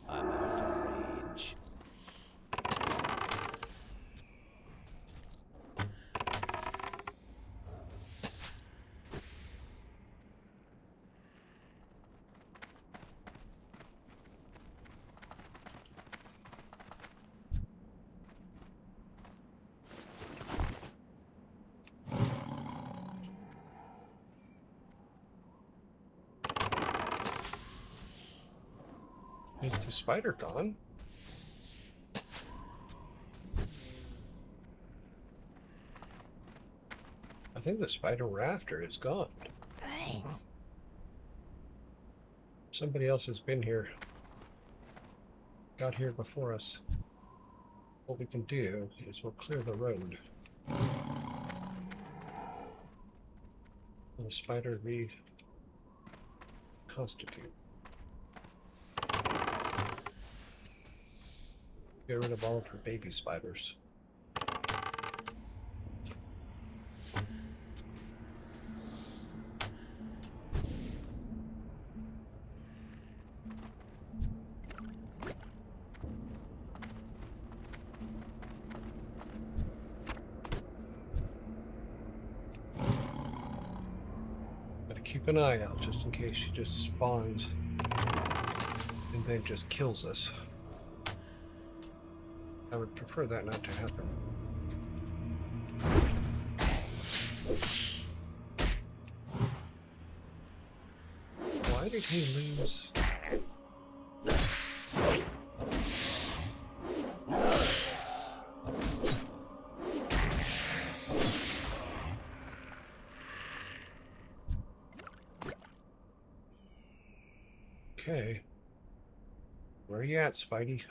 I'm out of range. Is the spider gone? I think the spider rafter is gone. Somebody else has been here. Got here before us. What we can do is we'll clear the road. And the spider reconstitute. Get rid of all of her baby spiders. Gotta keep an eye out just in case she just spawns and then just kills us. I would prefer that not to happen. Why did he lose? Okay. Where are you at, Spidey?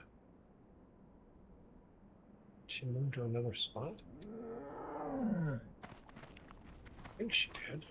She moved to another spot? I think she did.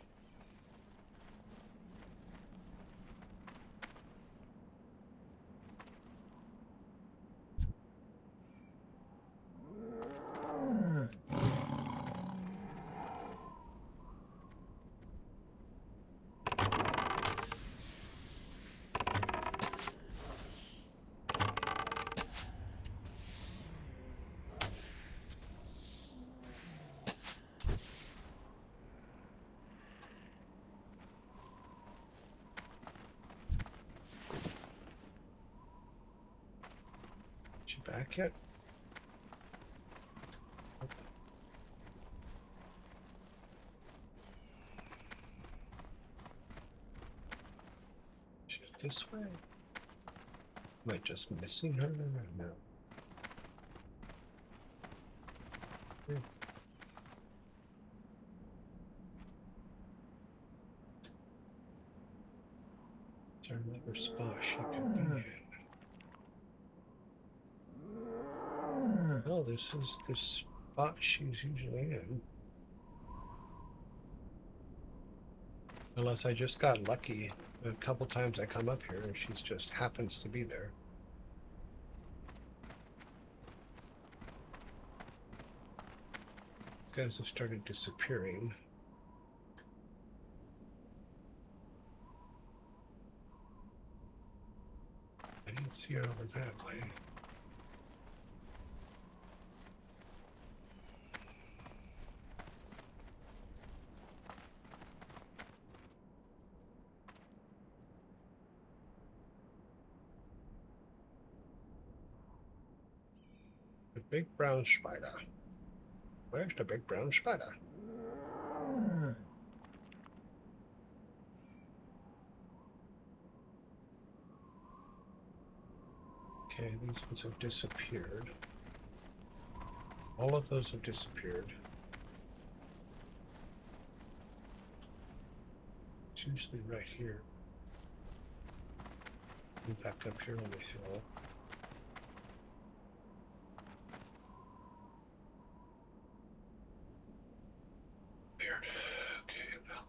She back yet? She's this way. Am I just missing her? No. Hmm. Is there another spot she could be in? No, this is the spot she's usually in. Unless I just got lucky. A couple times I come up here and she's just happens to be there. These guys have started disappearing. I didn't see her over that way. The big brown spider. Where's the big brown spider? Okay, these ones have disappeared. All of those have disappeared. It's usually right here. And back up here on the hill. Weird. Okay, well.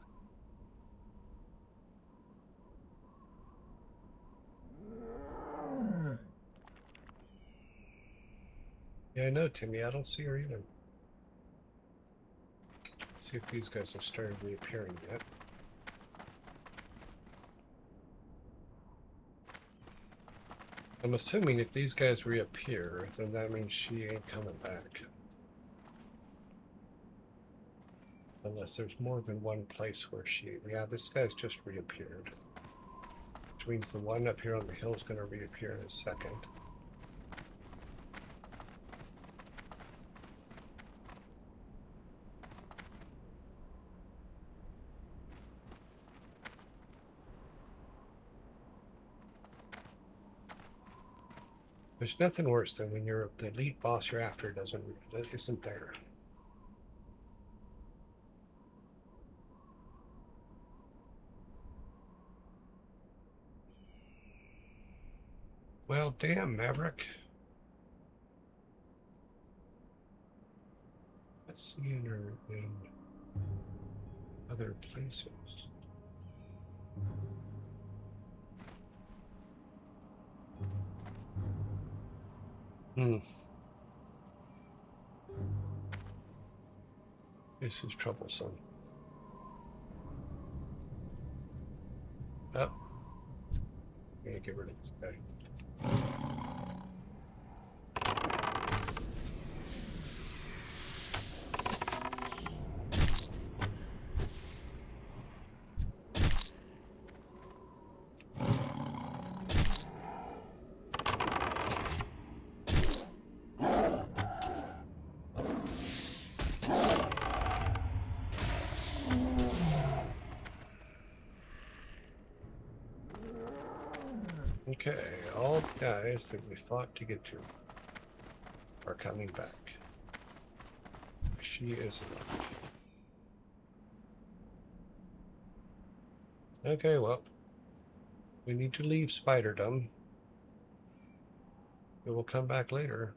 Yeah, I know, Timmy. I don't see her either. Let's see if these guys have started reappearing yet. I'm assuming if these guys reappear, then that means she ain't coming back. Unless there's more than one place where she... Yeah, this guy's just reappeared. Which means the one up here on the hill is going to reappear in a second. There's nothing worse than when the elite boss you're after isn't there. Well, damn, Maverick. Let's see her in other places. This is troublesome. Oh. I'm gonna get rid of this guy. Okay, all the guys that we fought to get to are coming back. She is not. Okay, well, we need to leave Spiderdom. It will come back later.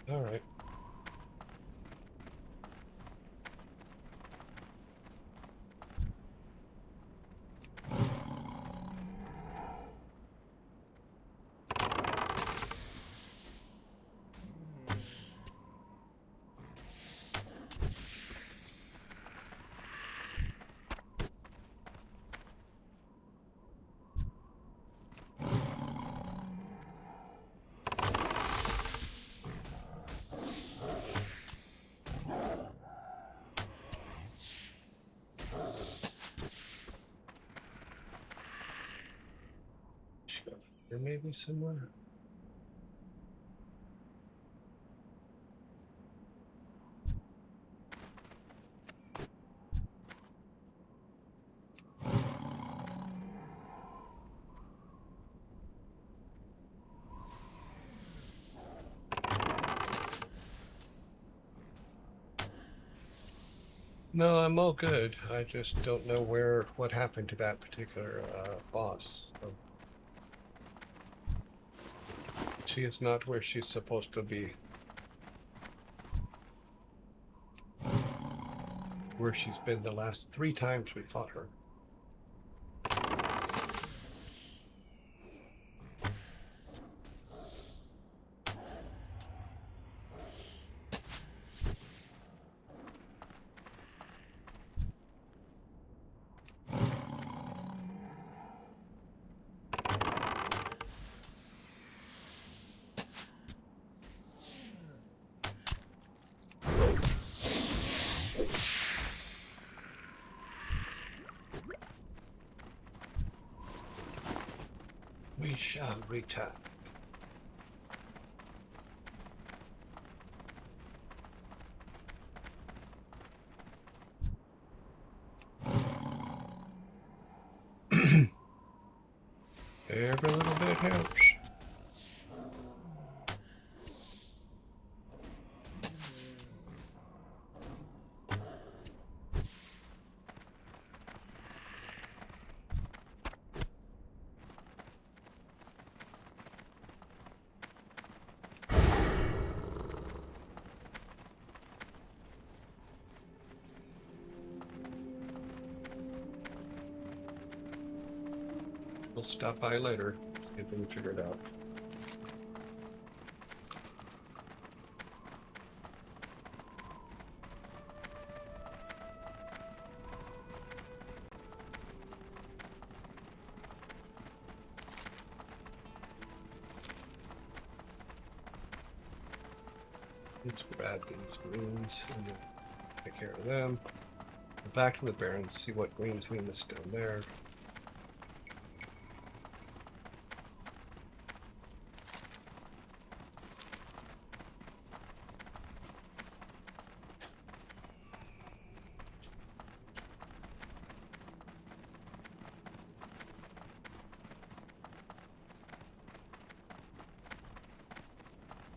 All right. Here maybe somewhere. No, I'm all good. I just don't know what happened to that particular boss. So she is not where she's supposed to be. Where she's been the last 3 times we fought her. We shall return. Every little bit helps. We'll stop by later, see if we can figure it out. Let's grab these greens and then take care of them. Go back to the Barrens, see what greens we missed down there.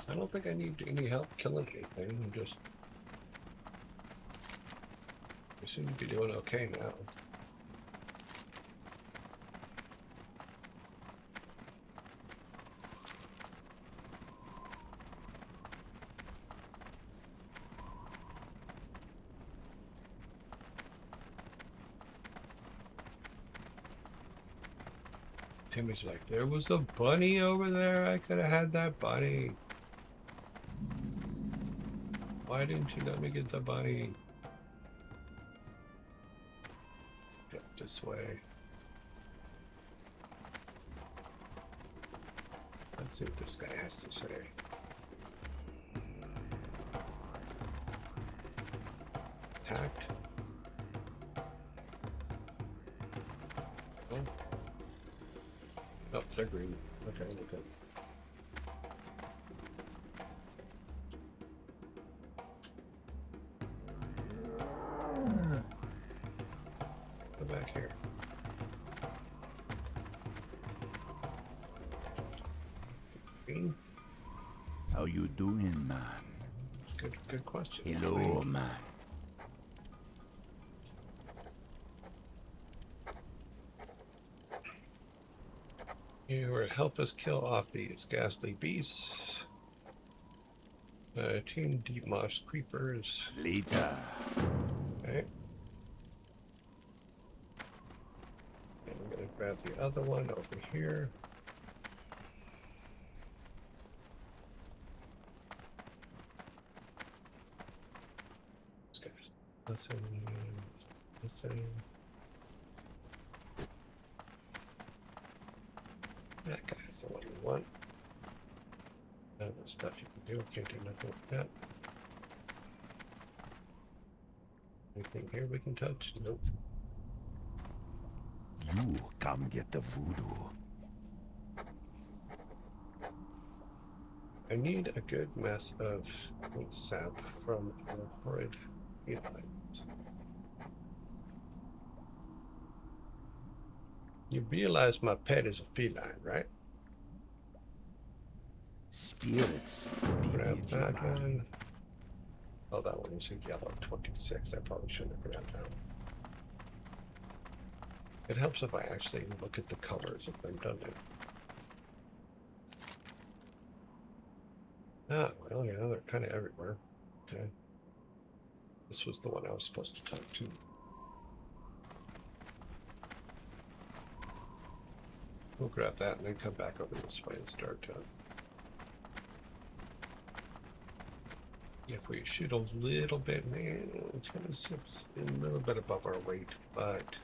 I don't think I need any help killing anything. We seem to be doing okay now. Timmy's like, there was a bunny over there. I could have had that bunny. Why didn't you let me get the bunny? Go this way. Let's see what this guy has to say. Attacked. Oh. Oh, they're green. Okay, we're good. doing, man? Good question. Hello, man. You will help us kill off these ghastly beasts. Team deep moss creepers. Later. Okay. And I'm gonna grab the other one over here. These guys. Listen. That guy's the one we want. None of the stuff you can do. Can't do nothing with that. Anything here we can touch? Nope. You come get the voodoo. I need a good mess of sap from the horrid felines. You realize my pet is a feline, right? Spirits be Grab with you, that man. one. Oh, that one is a yellow 26. I probably shouldn't have grabbed that one. It helps if I actually look at the colors of them, doesn't it? Ah, well, yeah, they're kind of everywhere. Okay. This was the one I was supposed to talk to. We'll grab that and then come back over this way and start if we shoot a little bit, man, it's a little bit above our weight, but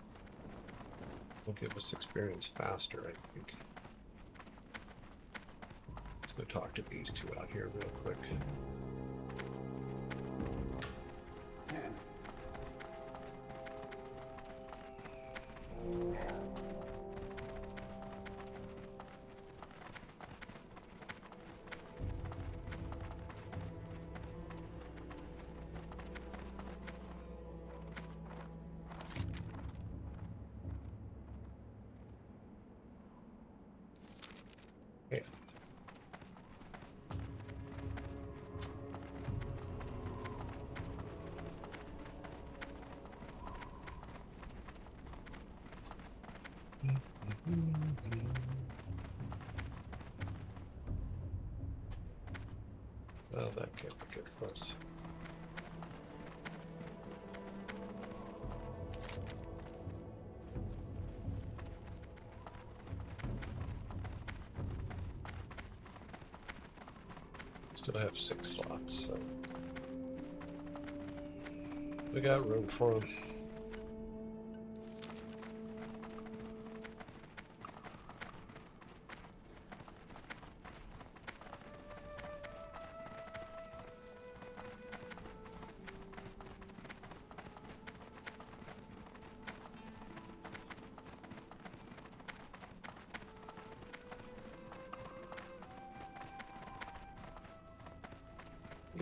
will give us experience faster, I think. Let's go talk to these two out here real quick. Yeah. Well, that can't be good for us. Still have 6 slots, so we got room for them.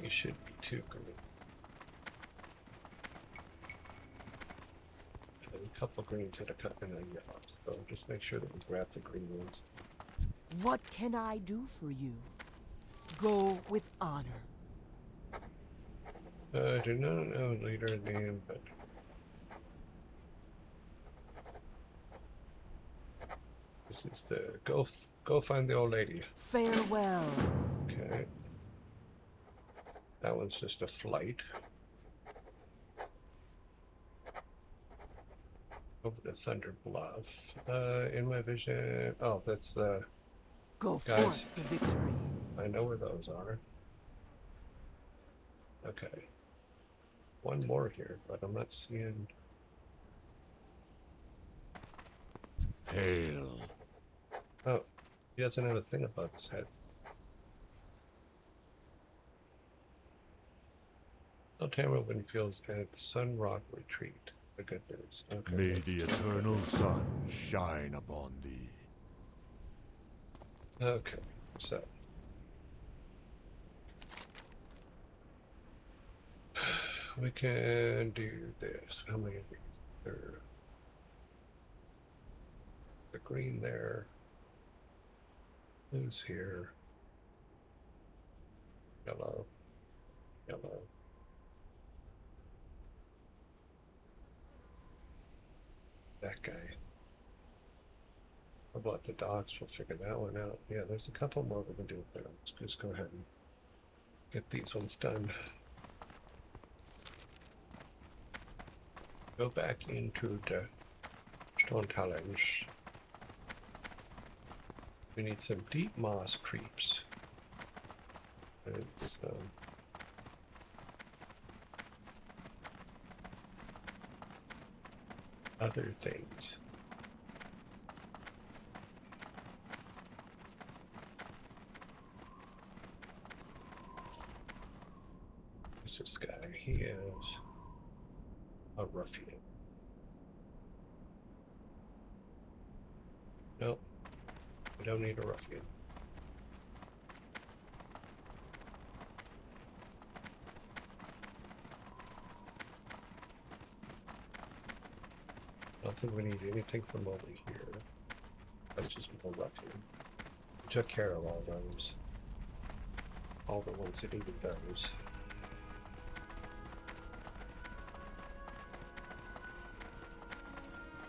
You should be too green. And a couple of greens and a couple of yellows. So just make sure that we grab the green ones. What can I do for you? Go with honor. I do not know leader name, but this is the go find the old lady. Farewell. Okay. That one's just a flight. Over to Thunder Bluff. In my vision. Oh, that's the. Go Guys. forth to victory. I know where those are. Okay. One more here, but I'm not seeing. Hail. Oh, he doesn't have a thing above his head. No Tamara Winfield's at Sun Rock Retreat. The good news. Okay. May the eternal sun shine upon thee. Okay, so. We can do this. How many of these? There. The green there. Blue's here. Yellow. Yellow. That guy. How about the dogs? We'll figure that one out. Yeah, there's a couple more we can do, but let's just go ahead and get these ones done. Go back into the stone challenge. We need some deep moss creeps. It's, other things. Who's this guy? He is a ruffian. Nope. We don't need a ruffian. I don't think we need anything from over here. That's just more ruffian. We took care of all those. All the ones that needed those.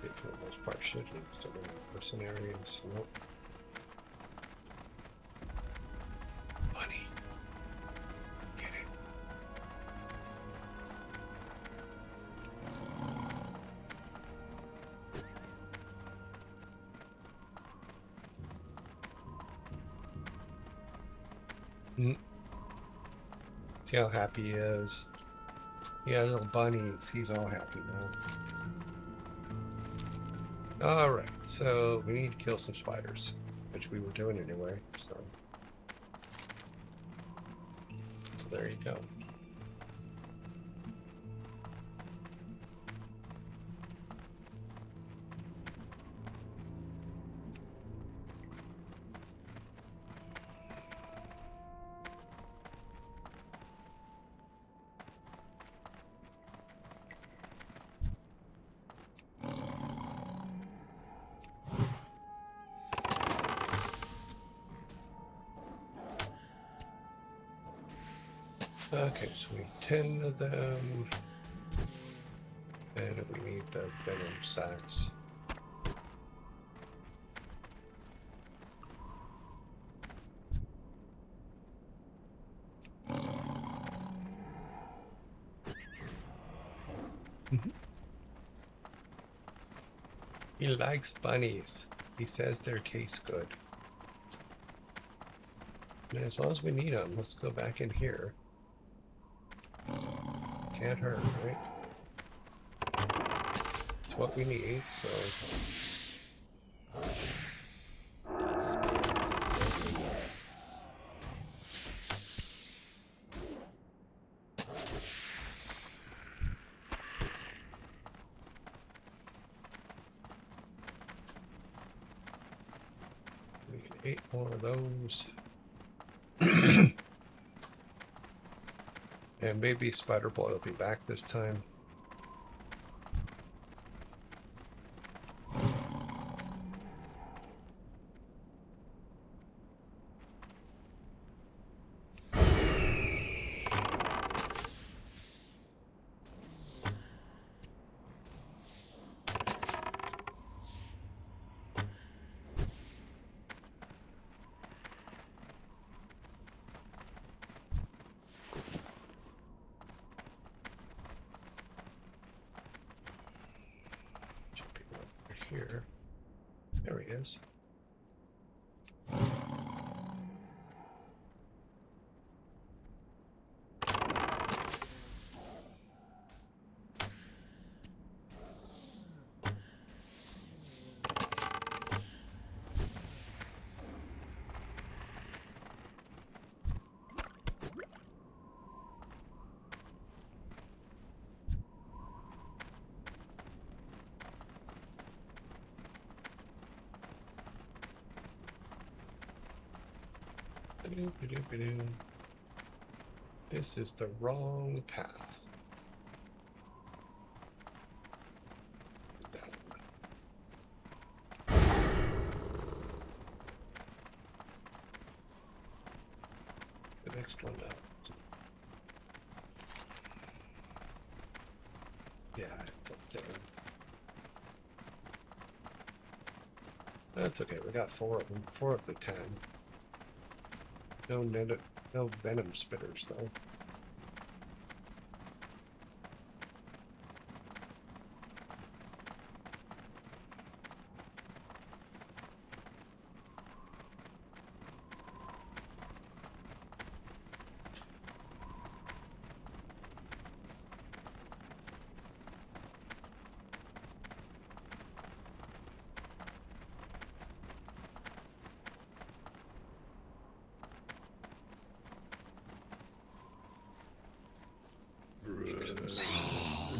They, for the most part, should lead to the person areas. Nope. Money. Get it. See how happy he is. Yeah, little bunnies. He's all happy now. Alright, so we need to kill some spiders, which we were doing anyway, so there you go. Okay, so we need 10 of them. And we need the venom sacks. He likes bunnies. He says they taste good. And as long as we need them, let's go back in here. Can't hurt, right? It's what we need, so. That spear is deadly yet. We need 8 more of those. And maybe Spider Boy will be back this time. Here. There he is. This is the wrong path. That one. The next one up. Damn. That's okay. We got 4 of them. 4 of the 10. No venom spitters though.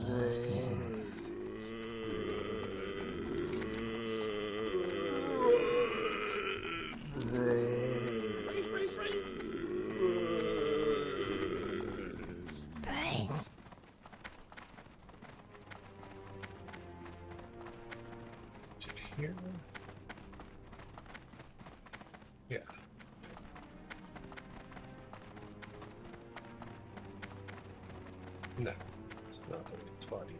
Brains. Is it here? Yeah. No, it's not the right spot either.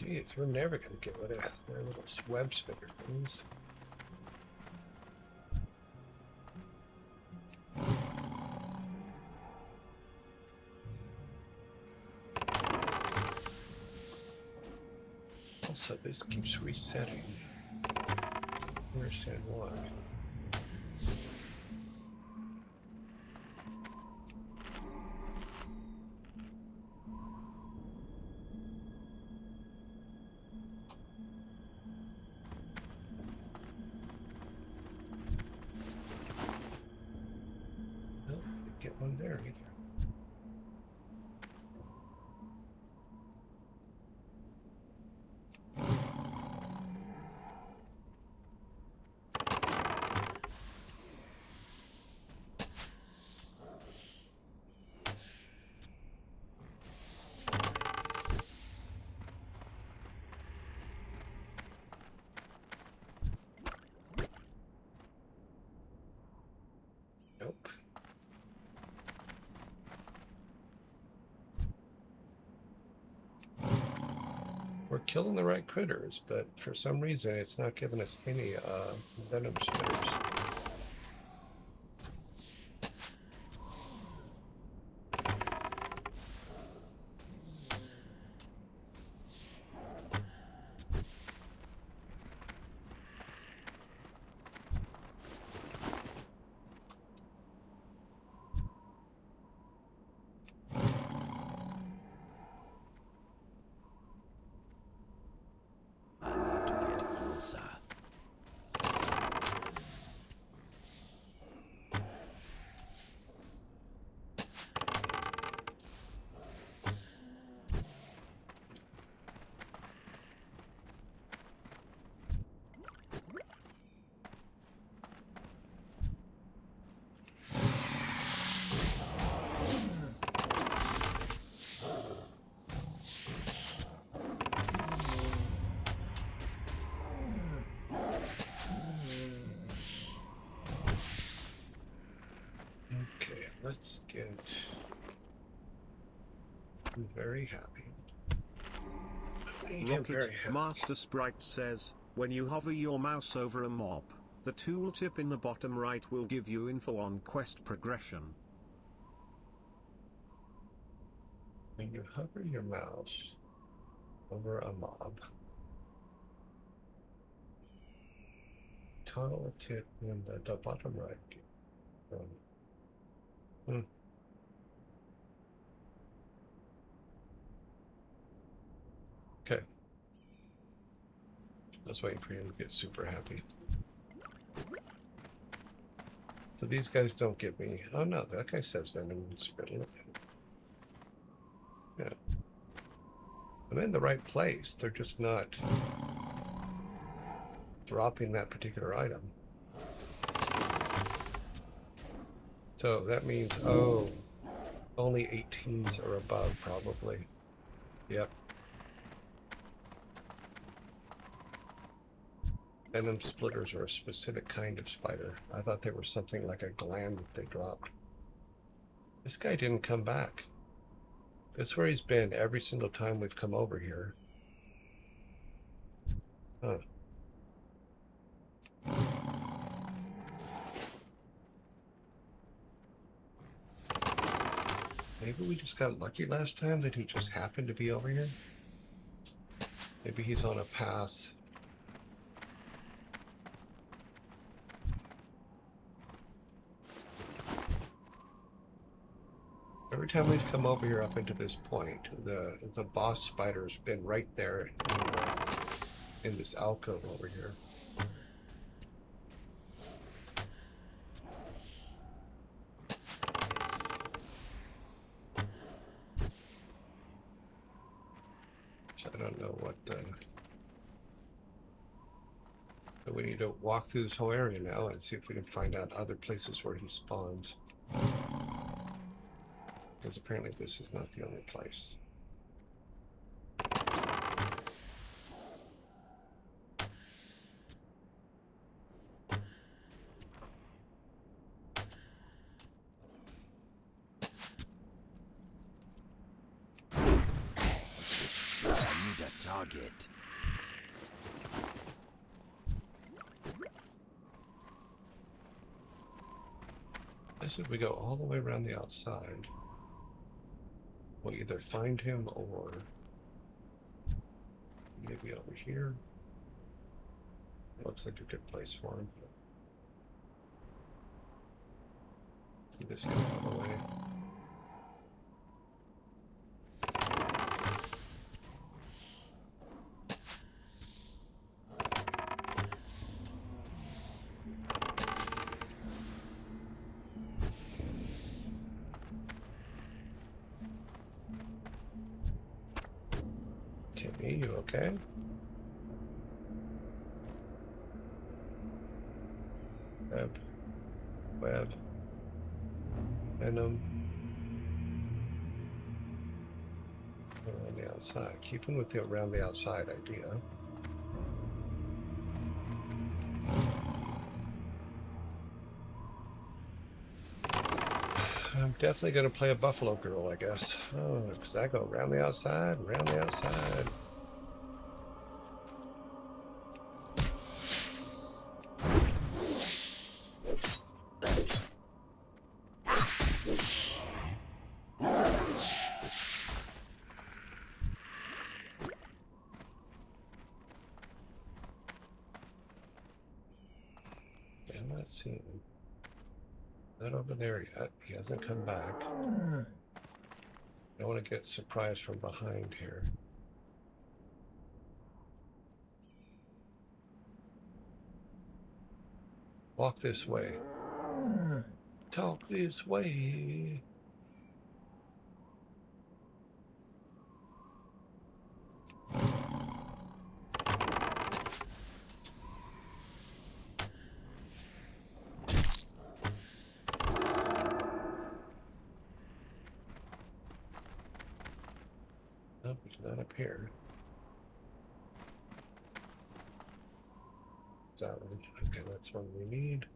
Jeez, we're never gonna get rid of their little web spinner things. Also, this keeps resetting. I understand why. Nope, didn't get one there either. Nope. We're killing the right critters, but for some reason it's not giving us any venom spitters. I need to get closer. Okay, let's get I'm very happy. I'm Rocket very happy. Master Sprite says, when you hover your mouse over a mob, the tooltip in the bottom right will give you info on quest progression. When you hover your mouse over a mob, toggle tip in the bottom right. Hmm. Okay. I was waiting for him to get super happy. So these guys don't give me... Oh no, that guy says venom and spittle. Yeah. I'm in the right place. They're just not dropping that particular item. So that means, oh, only 18s or above, probably. Yep. Venom splitters are a specific kind of spider. I thought they were something like a gland that they dropped. This guy didn't come back. That's where he's been every single time we've come over here. Huh. Maybe we just got lucky last time that he just happened to be over here. Maybe he's on a path. Every time we've come over here up into this point, the boss spider's been right there in this alcove over here. So I don't know what. So we need to walk through this whole area now and see if we can find out other places where he spawns. Because apparently this is not the only place. I need a target. This is we go all the way around the outside. We'll either find him or maybe over here. Looks like a good place for him. This guy out of the way. Timmy, you okay? Web. Venom. Around the outside. Keeping with the around the outside idea. I'm definitely going to play a Buffalo Girl, I guess. Oh, because I go around the outside, around the outside. I'm not seeing him. Not over there yet. He hasn't come back. I don't want to get surprised from behind here. Walk this way. Talk this way. Nope, he's not up here. Is that one? Okay, that's one we need.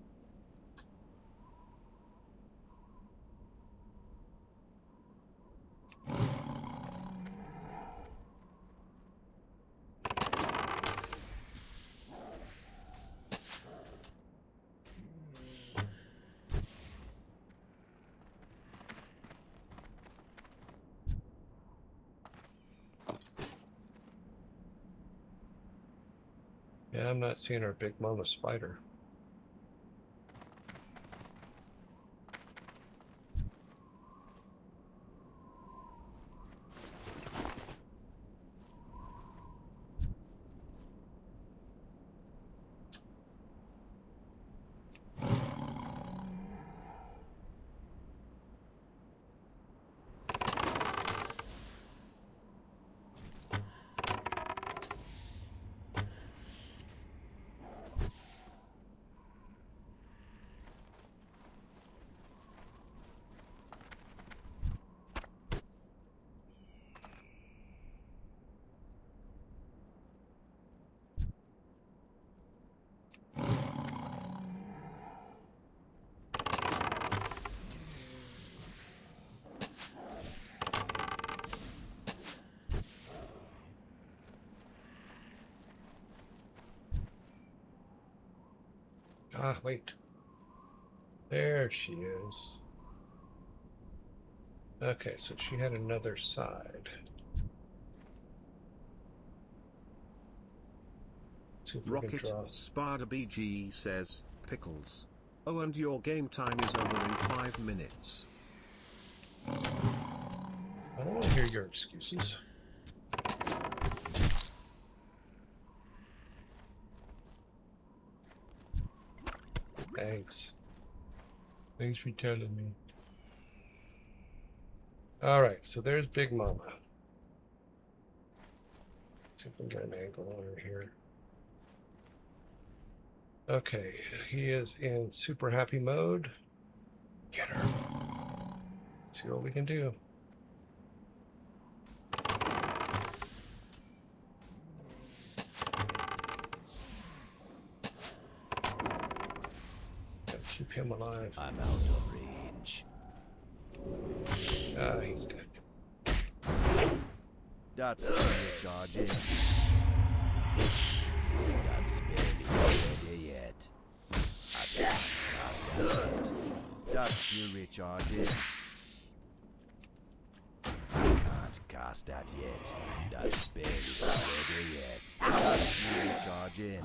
Yeah, I'm not seeing our big mama spider. Ah, wait. There she is. Okay, so she had another side. Let's see if we can Rocket draw. Spada BG says, Pickles. Oh, and your game time is over in 5 minutes. I don't want to hear your excuses. Thanks. Thanks for telling me. All right, so there's Big Mama. See if we can get an angle on her here. Okay, he is in super happy mode. Get her. See what we can do. Gotta keep him alive. I'm out of range. Ah, he's dead. That's still recharging. That's barely ready yet. I can't cast that yet. That's still recharging. I can't cast that yet. That's barely ready yet. That's still recharging.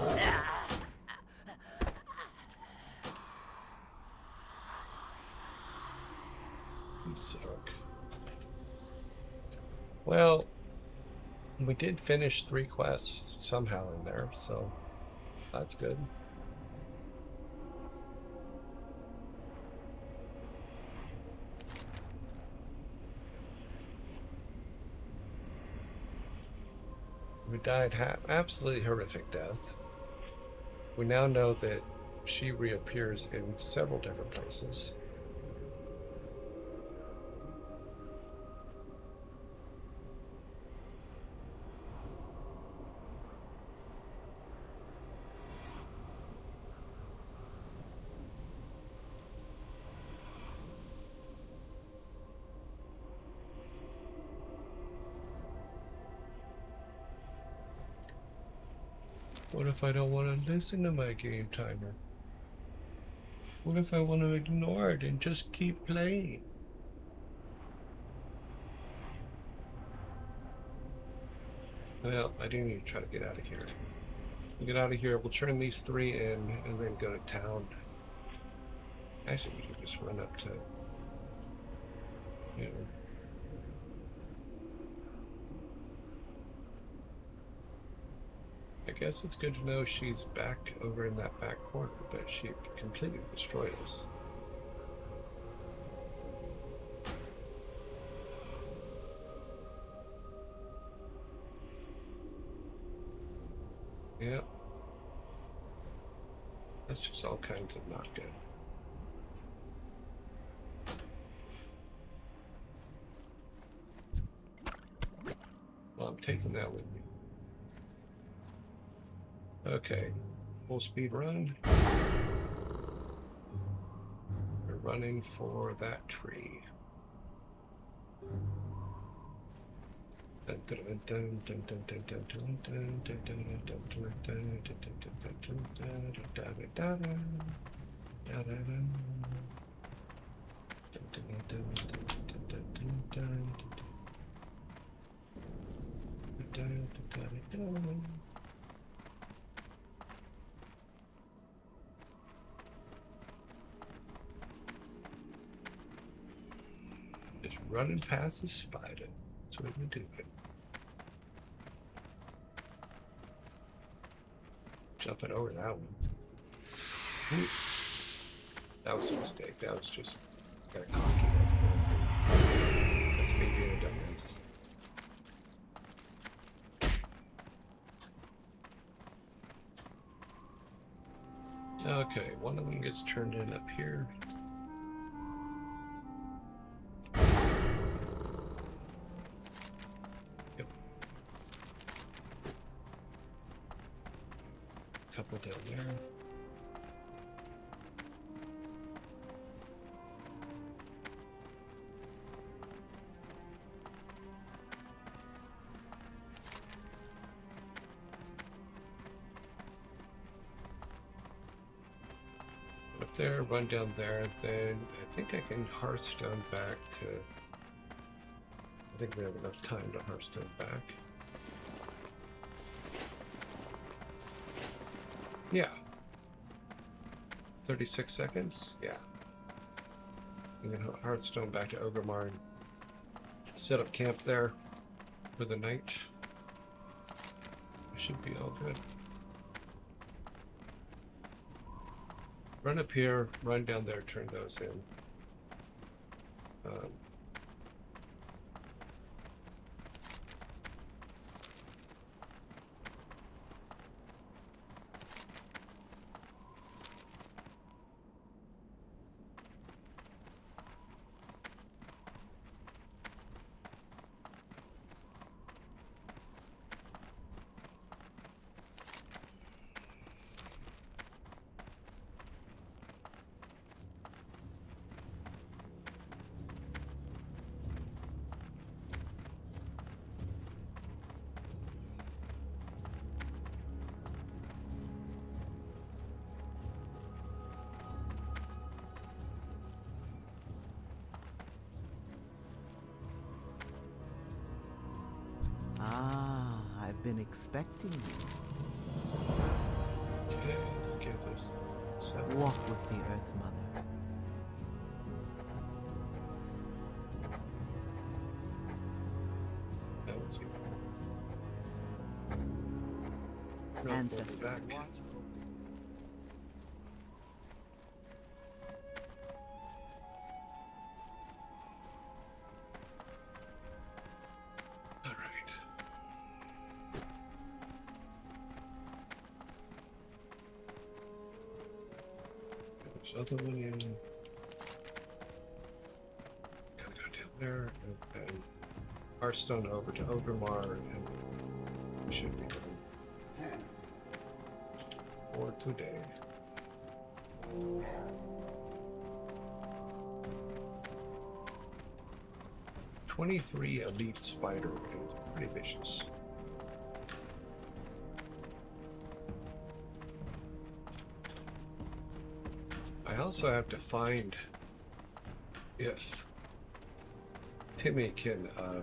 You suck. Well, we did finish 3 quests somehow in there, so that's good. We died absolutely horrific death. We now know that she reappears in several different places. What if I don't want to listen to my game timer? What if I want to ignore it and just keep playing? Well, I do need to try to get out of here. We'll get out of here. We'll turn these 3 in and then go to town. Actually, we can just run up to... You know, I guess it's good to know she's back over in that back corner, but she completely destroyed us. Yep. That's just all kinds of not good. Well, I'm taking that with me. Okay, full speed run. We're running for that tree. running past the spider. That's what we do. Jumping over that one. Ooh. That was a mistake. That was just got cocky. That's me being a dumbass. Okay, one of them gets turned in up here. Yep. Couple down there. Up there, run down there, then I think I can Hearthstone back to... I think we have enough time to Hearthstone back. Yeah. 36 seconds? Yeah. I'm gonna Hearthstone back to Ogremar and set up camp there for the night. We should be all good. Run up here, run down there, turn those in. I've been expecting you. Okay, get this. Walk with the Earth Mother. That was you. Ancestors back. watch. All right. There's other one in. Gotta go down there and Hearthstone over to Ogremar, and we should be done for today. "23 elite spider is pretty vicious." I also have to find if Timmy can, I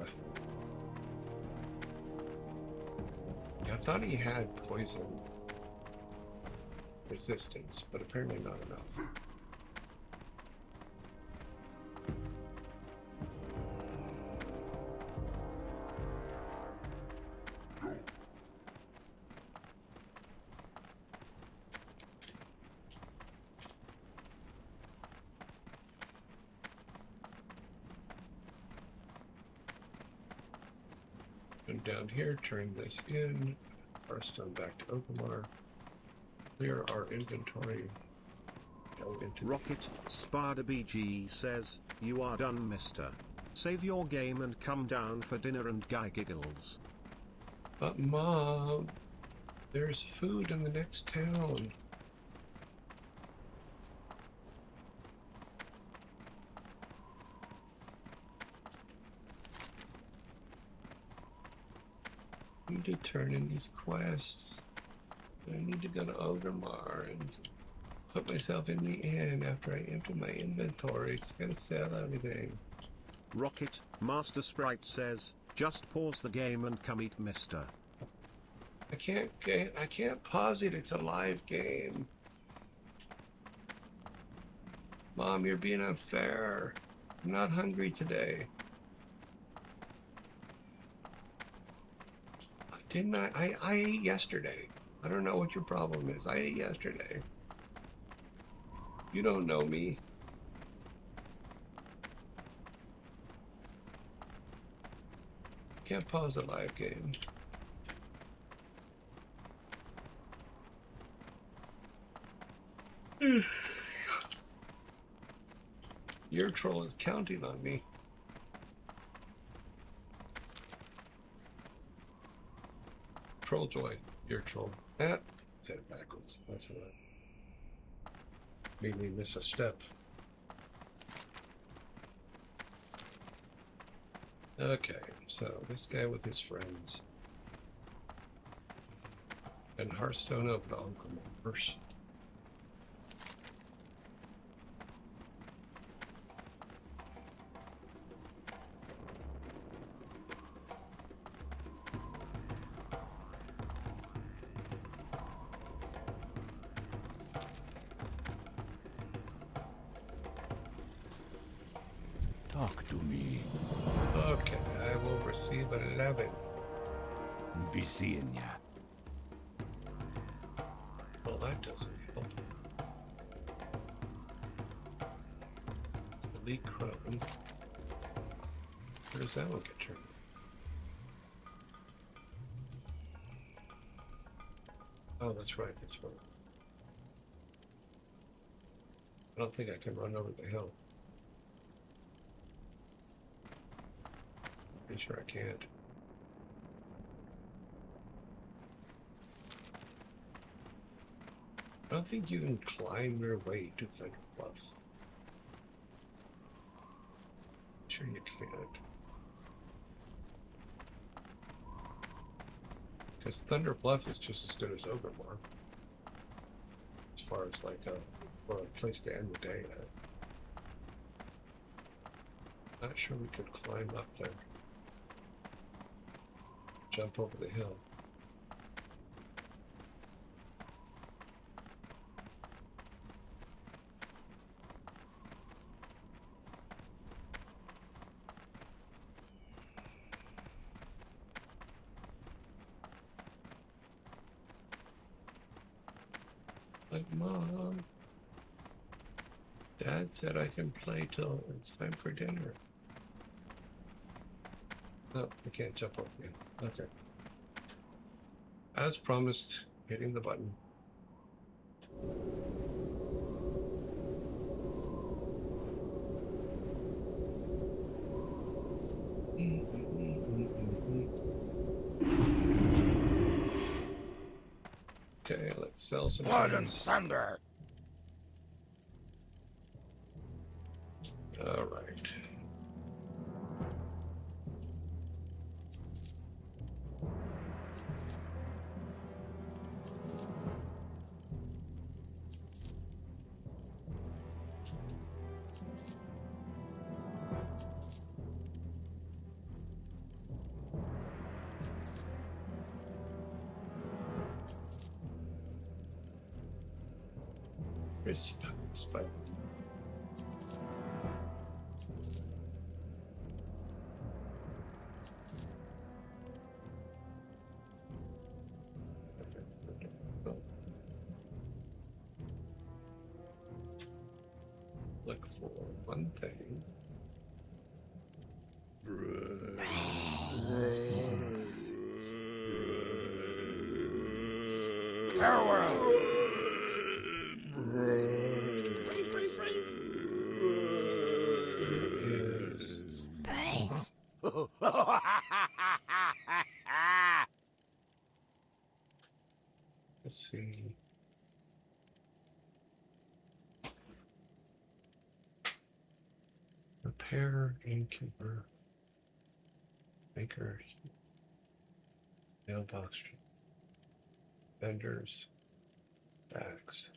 thought he had poison resistance, but apparently not enough. And down here, turn this in, Hearthstone back to Ogremar, clear our inventory, go into Rocket Spada BG says, "You are done, mister. Save your game and come down for dinner and guy giggles." But Mom, there's food in the next town. I need to turn in these quests. I need to go to Ogremar and put myself in the inn after I empty my inventory. It's gonna sell everything. Rocket Master Sprite says, "Just pause the game and come eat, mister." I can't pause it. It's a live game. Mom, you're being unfair. I'm not hungry today. Didn't I? I ate yesterday. I don't know what your problem is. I ate yesterday. You don't know me. Can't pause a live game. Your troll is counting on me. Troll joy. Your troll. Ah, said it backwards. That's what made me miss a step. Okay, so this guy with his friends. And Hearthstone of the Alchemist. Talk to me. Okay, I will receive 11. Be seeing ya. Well, that doesn't help. Elite Crone. Where does that one get turned? Oh, that's right, that's right. I don't think I can run over the hill. Pretty sure I can't. I don't think you can climb your way to Thunder Bluff. Sure you can't. Because Thunder Bluff is just as good as Overmore. As far as like a place to end the day at. Not sure we could climb up there. Jump over the hill. Like, Mom, Dad said I can play till it's time for dinner. No, I can't jump over there. Okay. As promised, hitting the button. Okay, let's sell some Blood and things. thunder. All right. Crisp. Spike. Look for one thing. Farewell. Yes. Let's see. Repair, innkeeper, maker, mailbox, vendors, bags.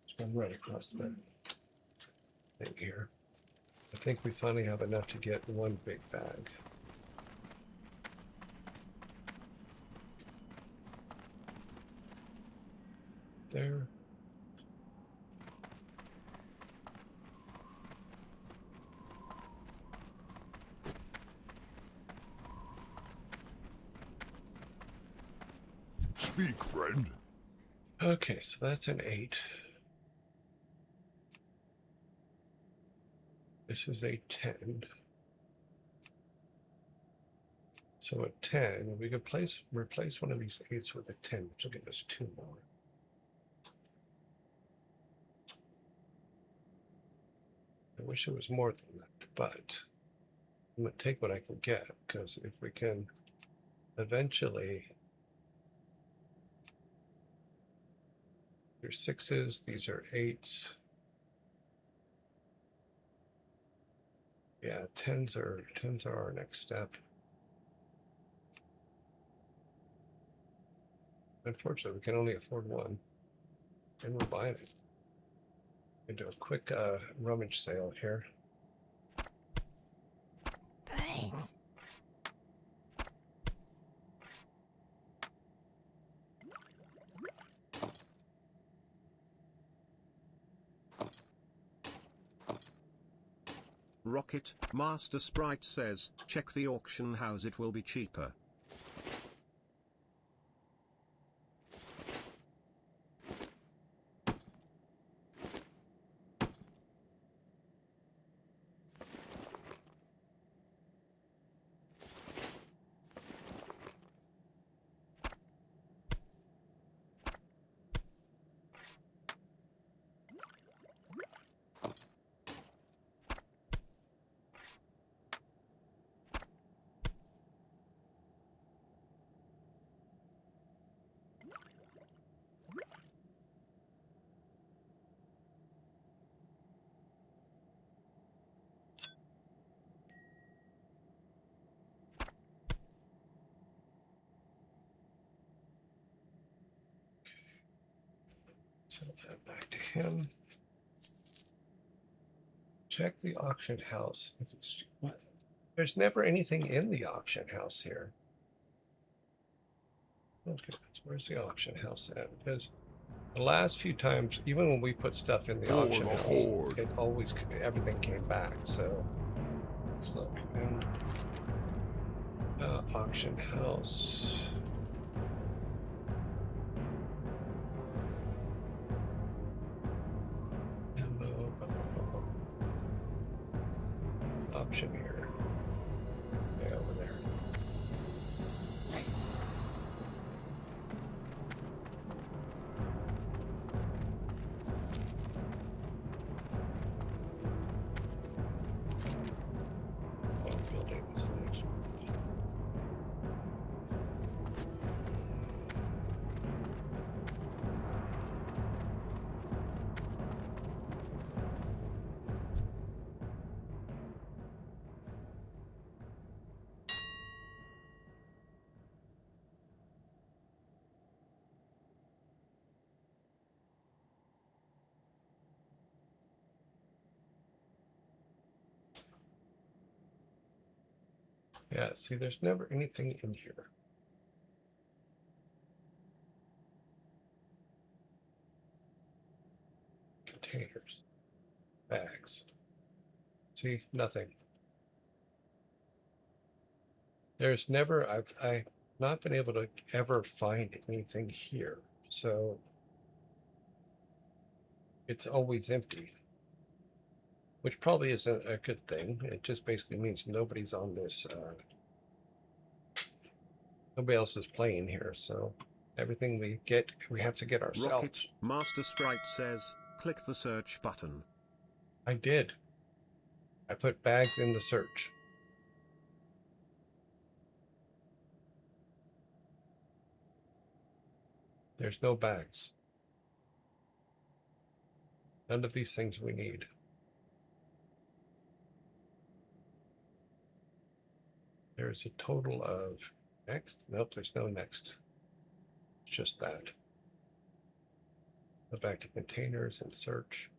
Just one right across the thing here. I think we finally have enough to get one big bag. There. Speak, friend. Okay, so that's an 8. This is a 10. So at 10, we could replace one of these 8s with a 10, which will give us 2 more. I wish it was more than that, but I'm going to take what I can get, because if we can eventually... These are 6s, these are 8s. Yeah, 10s are our next step. Unfortunately, we can only afford one, and we're buying it. We do a quick rummage sale here. Brains. Rocket, Master Sprite says, check the auction house, it will be cheaper. Send that back to him. Check the auction house. If it's, there's never anything in the auction house here. Okay, where's the auction house at? Because the last few times, even when we put stuff in the For auction the house, horde. it always, everything came back. So let's look in auction house. Auction here. Yeah, over there. Buildings. Yeah, see, there's never anything in here. Containers, bags. See, nothing. There's never, I've not been able to ever find anything here. So it's always empty, which probably isn't a good thing. It just basically means nobody's on this, nobody else is playing here. So everything we get, we have to get ourselves. Rocket, Master Sprite says, click the search button. I did. I put bags in the search. There's no bags. None of these things we need. There's a total of next. Nope, there's no next. It's just that. Go back to containers and search.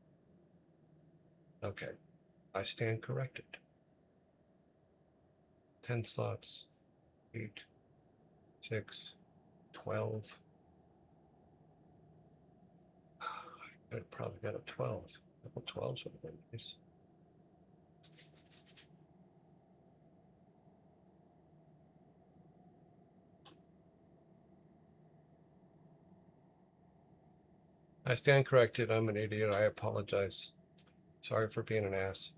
Okay, I stand corrected. 10 slots, 8, 6, 12. I could have probably got a 12. A couple 12s would have been nice. I stand corrected. I'm an idiot. I apologize. Sorry for being an ass.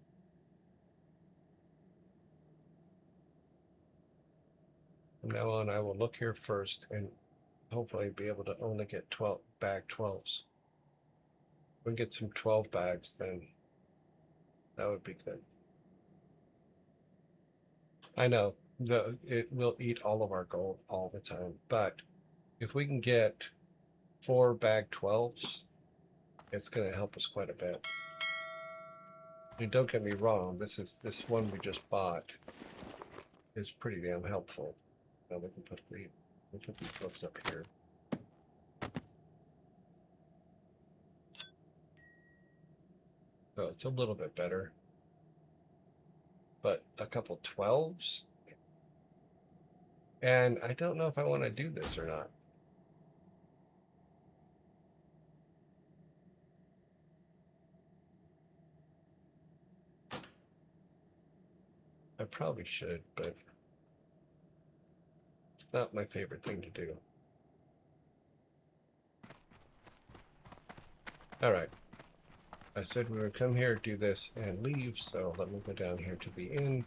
From now on, I will look here first and hopefully be able to only get 12 bag 12s. If we get some 12 bags, then that would be good. I know it will eat all of our gold all the time, but if we can get 4 bag 12s, it's going to help us quite a bit. And don't get me wrong, this one we just bought is pretty damn helpful. Now we can put these books up here. So it's a little bit better. But a couple 12s? And I don't know if I want to do this or not. I probably should, but it's not my favorite thing to do. All right. I said we would come here, do this, and leave, so let me go down here to the inn.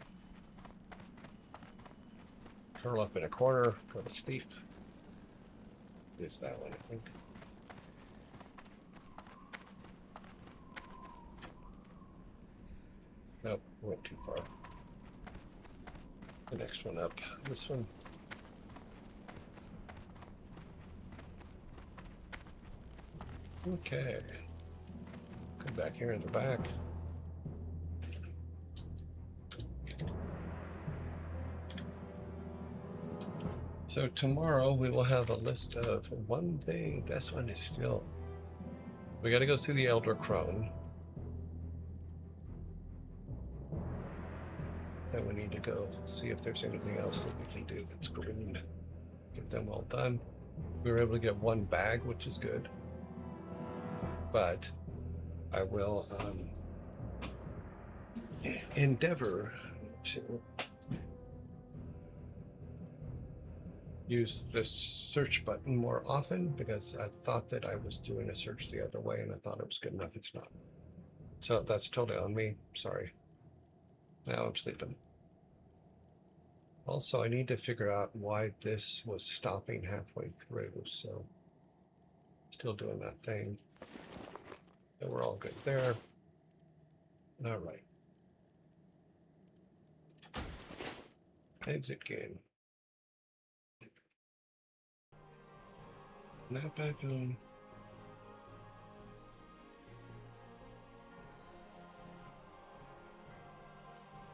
Curl up in a corner, go to sleep. It's that one, I think. Nope, went too far. The next one up, this one. Okay. Come back here in the back. So tomorrow we will have a list of one thing. This one is still. We got to go see the Elder Crone. Then we need to go see if there's anything else that we can do that's green. Get them all done. We were able to get 1 bag, which is good. But I will endeavor to use this search button more often, because I thought that I was doing a search the other way and I thought it was good enough. It's not. So that's totally on me. Sorry. Now I'm sleeping. Also, I need to figure out why this was stopping halfway through. So still doing that thing. And we're all good there. All right. Exit game. Now back on.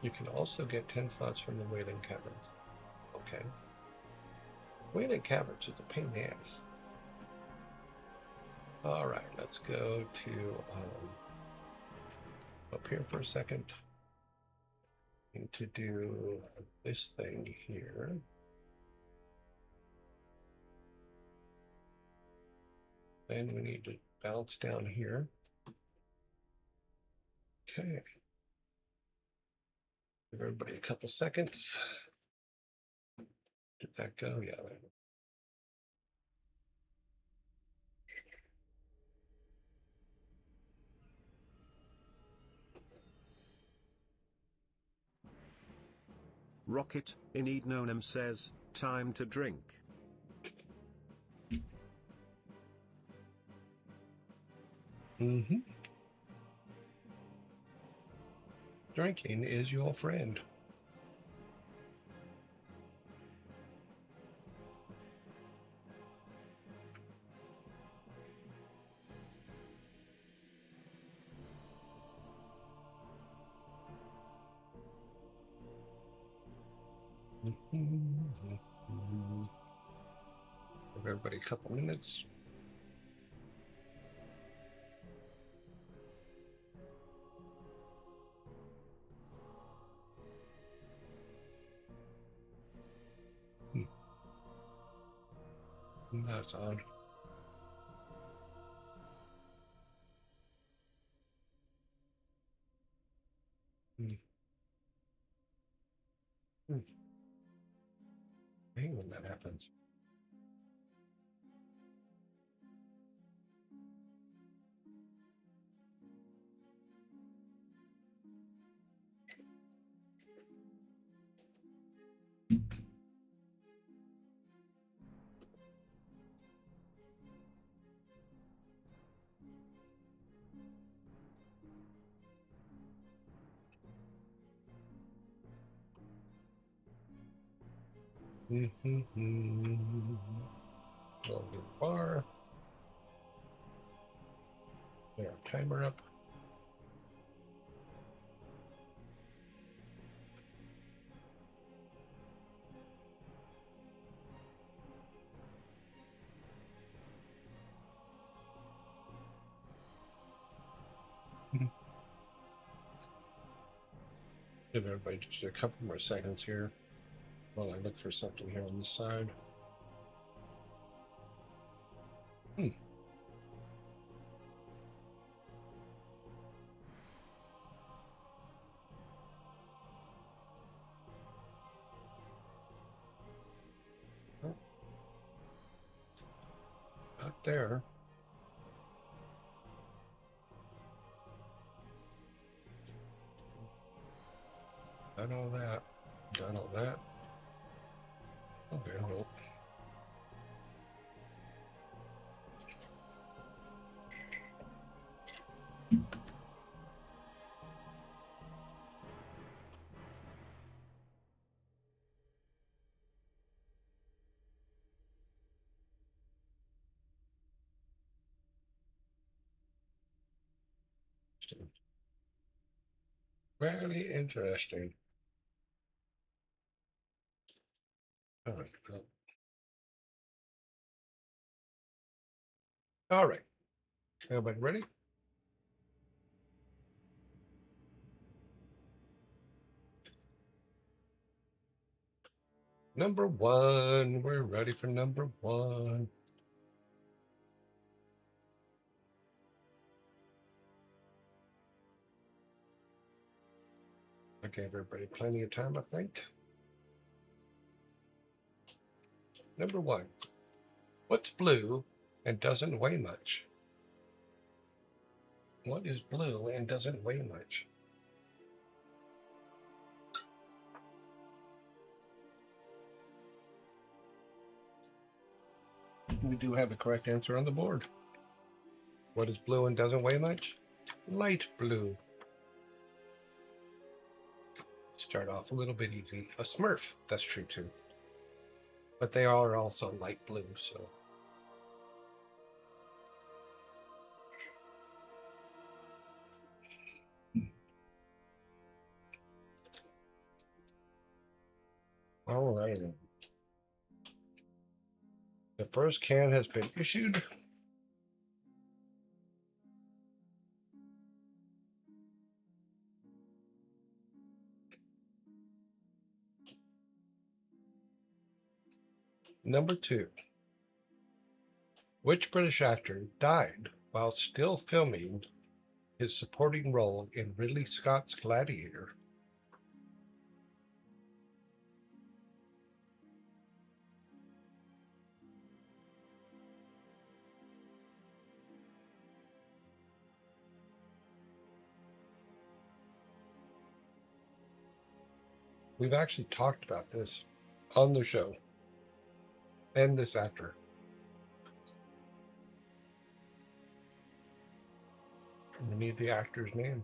You can also get 10 slots from the Wailing Caverns. Okay. Wailing Caverns is a pain in the ass. All right, let's go to up here for a second. Need to do this thing here. Then we need to bounce down here. Okay. Give everybody a couple seconds. Did that go? Yeah. Rocket, in Ednonum says, time to drink. Mm-hmm. Drinking is your friend. Give everybody a couple minutes. That's odd. I hate when that happens. Go to the bar. Get our timer up. Give everybody just a couple more seconds here while I look for something here on the side. Oh, not there. Got all that. Got all that. Okay, well. Very interesting. All right. All right. Everybody ready? Number one. We're ready for number one. I gave everybody plenty of time, I think. Number one. What's blue and doesn't weigh much? What is blue and doesn't weigh much? We do have a correct answer on the board. What is blue and doesn't weigh much? Light blue. Start off a little bit easy. A Smurf, that's true too. But they are also light blue, so. All right. The first can has been issued. Number two. Which British actor died while still filming his supporting role in Ridley Scott's Gladiator? We've actually talked about this on the show and this actor. We need the actor's name.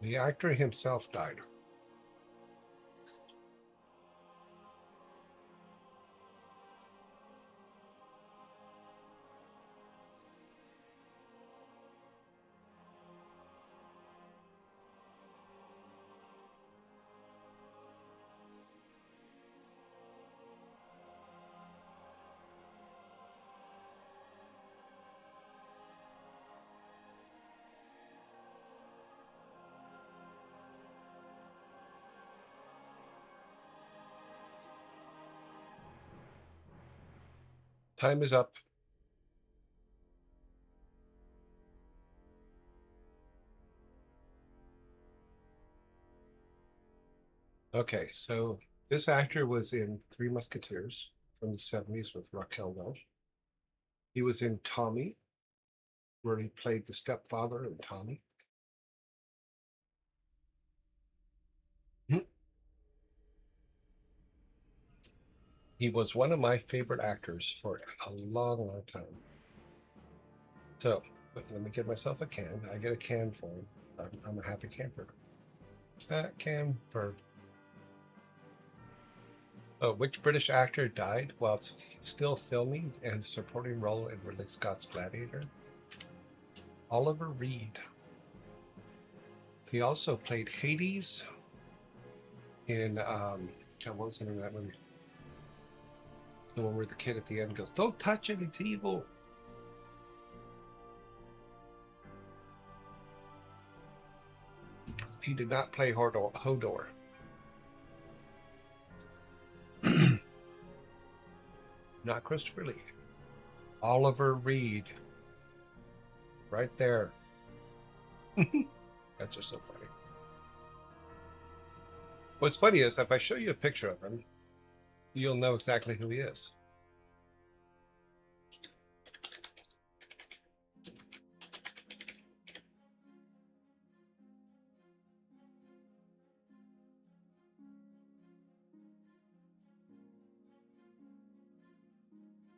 The actor himself died. Time is up. Okay, so this actor was in Three Musketeers from the 70s with Raquel Welch. He was in Tommy, where he played the stepfather in Tommy. He was one of my favorite actors for a long, long time. So let me get myself a can. I get a can for him. I'm a happy camper. Camper. Oh, which British actor died while still filming and supporting role in Ridley Scott's Gladiator? Oliver Reed. He also played Hades in what was the name of that movie? The one where the kid at the end goes, "Don't touch it, it's evil." He did not play Hodor. Not Christopher Lee. Oliver Reed. Right there. That's just so funny. What's funny is if I show you a picture of him, you'll know exactly who he is.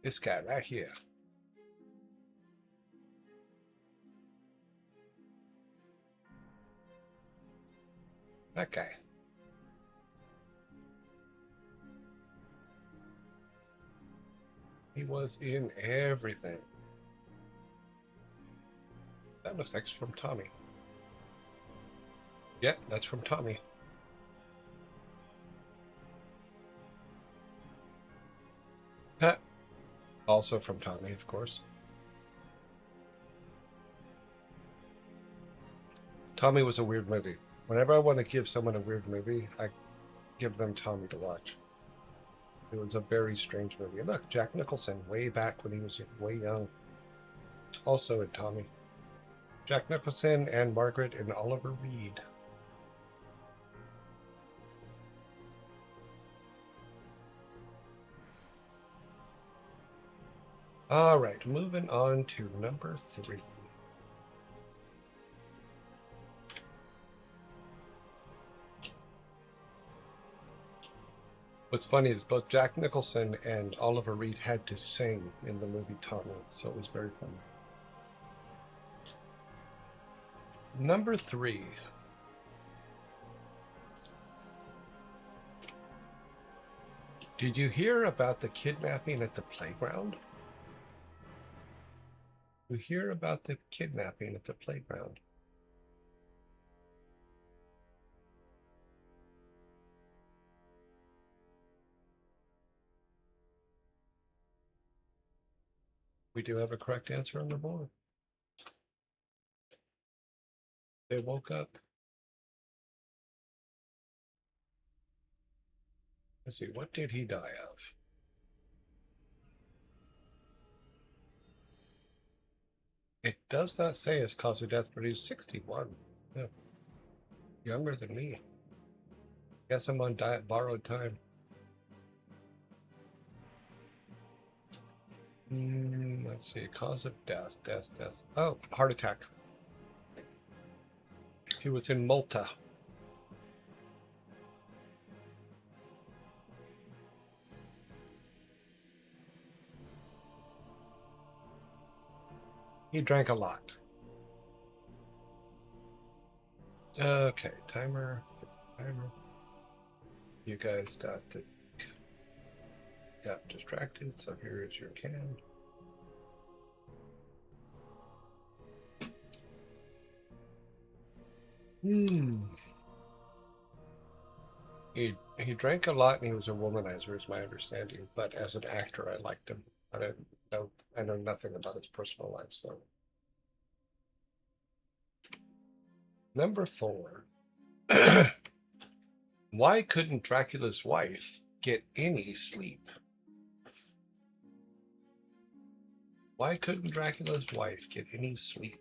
This guy right here. That guy. He was in everything. That looks like it's from Tommy. Yep, that's from Tommy. Also from Tommy, of course. Tommy was a weird movie. Whenever I want to give someone a weird movie, I give them Tommy to watch. It was a very strange movie. And look, Jack Nicholson, way back when he was way young. Also in Tommy. Jack Nicholson and Margaret and Oliver Reed. All right, moving on to number 3. What's funny is both Jack Nicholson and Oliver Reed had to sing in the movie Tommy, so it was very funny. Number 3. Did you hear about the kidnapping at the playground? You hear about the kidnapping at the playground? We do have a correct answer on the board. They woke up. Let's see, what did he die of? It does not say his cause of death, but he's 61. Yeah. Younger than me. Guess I'm on borrowed time. Let's see, cause of death. Oh, heart attack. He was in Malta. He drank a lot. Okay, timer. You guys got distracted, so here is your can. He drank a lot and he was a womanizer, is my understanding. But as an actor, I liked him. I know nothing about his personal life. So, number 4. Why couldn't Dracula's wife get any sleep? Why couldn't Dracula's wife get any sleep?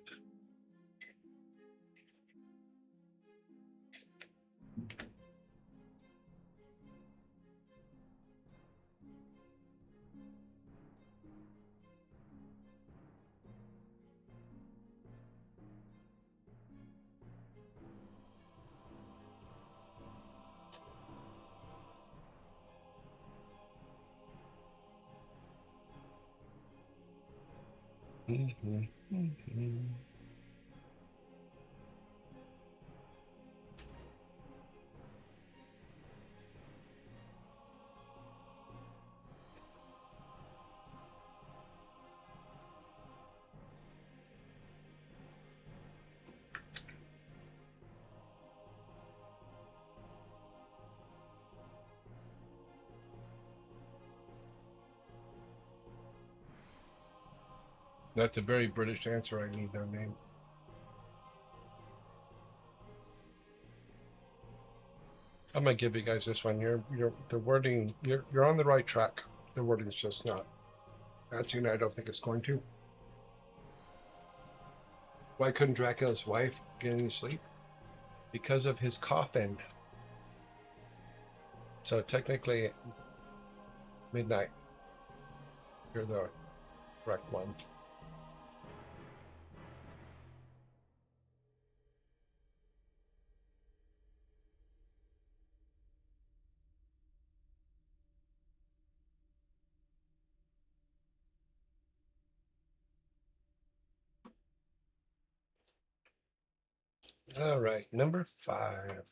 Mhm, mhm. That's a very British answer. I need no name. I'm gonna give you guys this one. You're the wording. You're on the right track. The wording's just not. Actually, I don't think it's going to. Why couldn't Dracula's wife get any sleep? Because of his coffin. So technically, midnight. You're the correct one. All right, number 5.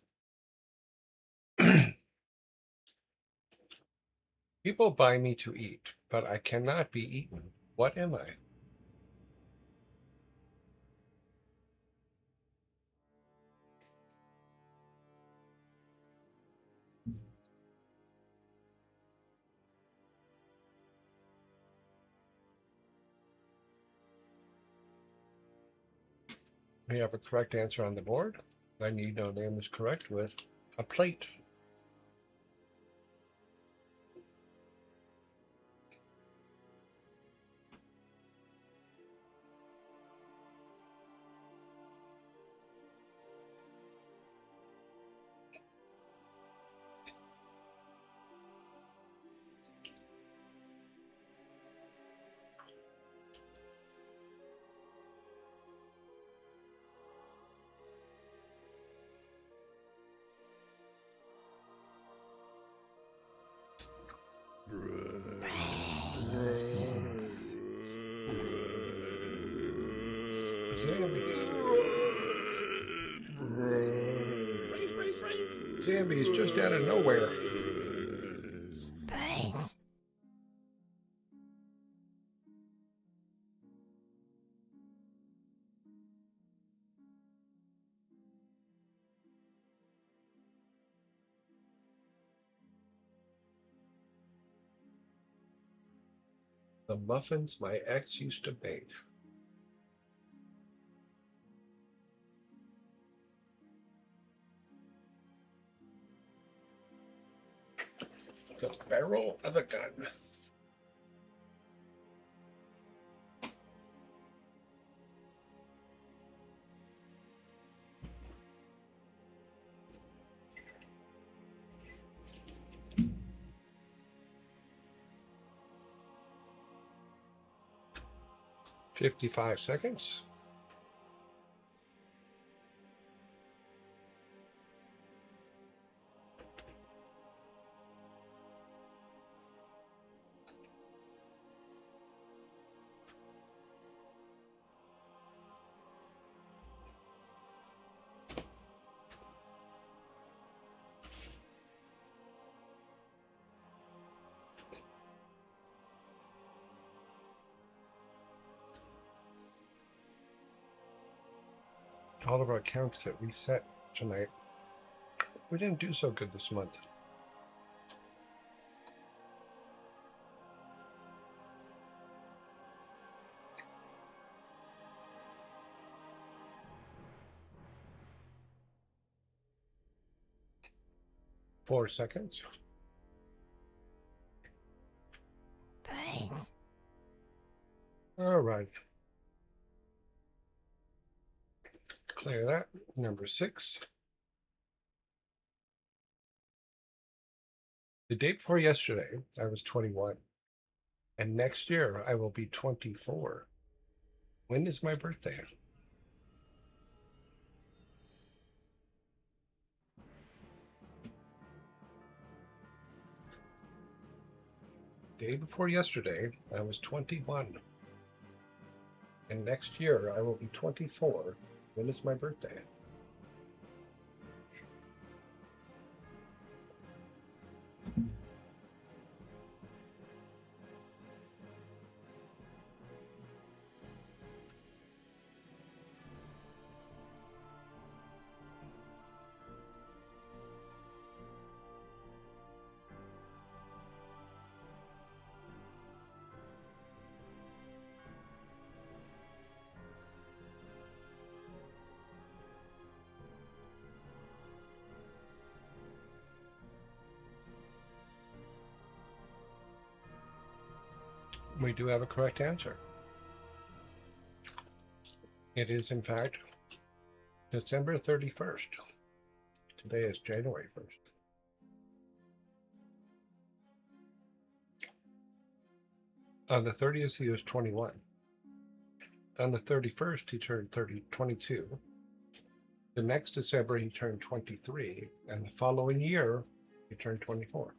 People buy me to eat, but I cannot be eaten. What am I? We have a correct answer on the board. I need no name is correct with a plate. Zambies just out of nowhere. Brains. The muffins my ex used to bake. The barrel of a gun. $55 seconds. All of our accounts get reset tonight. We didn't do so good this month. Four seconds. Brains. All right. Clear that. Number 6. The day before yesterday, I was 21. And next year, I will be 24. When is my birthday? Day before yesterday, I was 21. And next year I will be 24. When is my birthday? We do have a correct answer. It is, in fact, December 31st. Today is January 1st. On the 30th, he was 21. On the 31st, he turned 22. The next December, he turned 23. And the following year, he turned 24.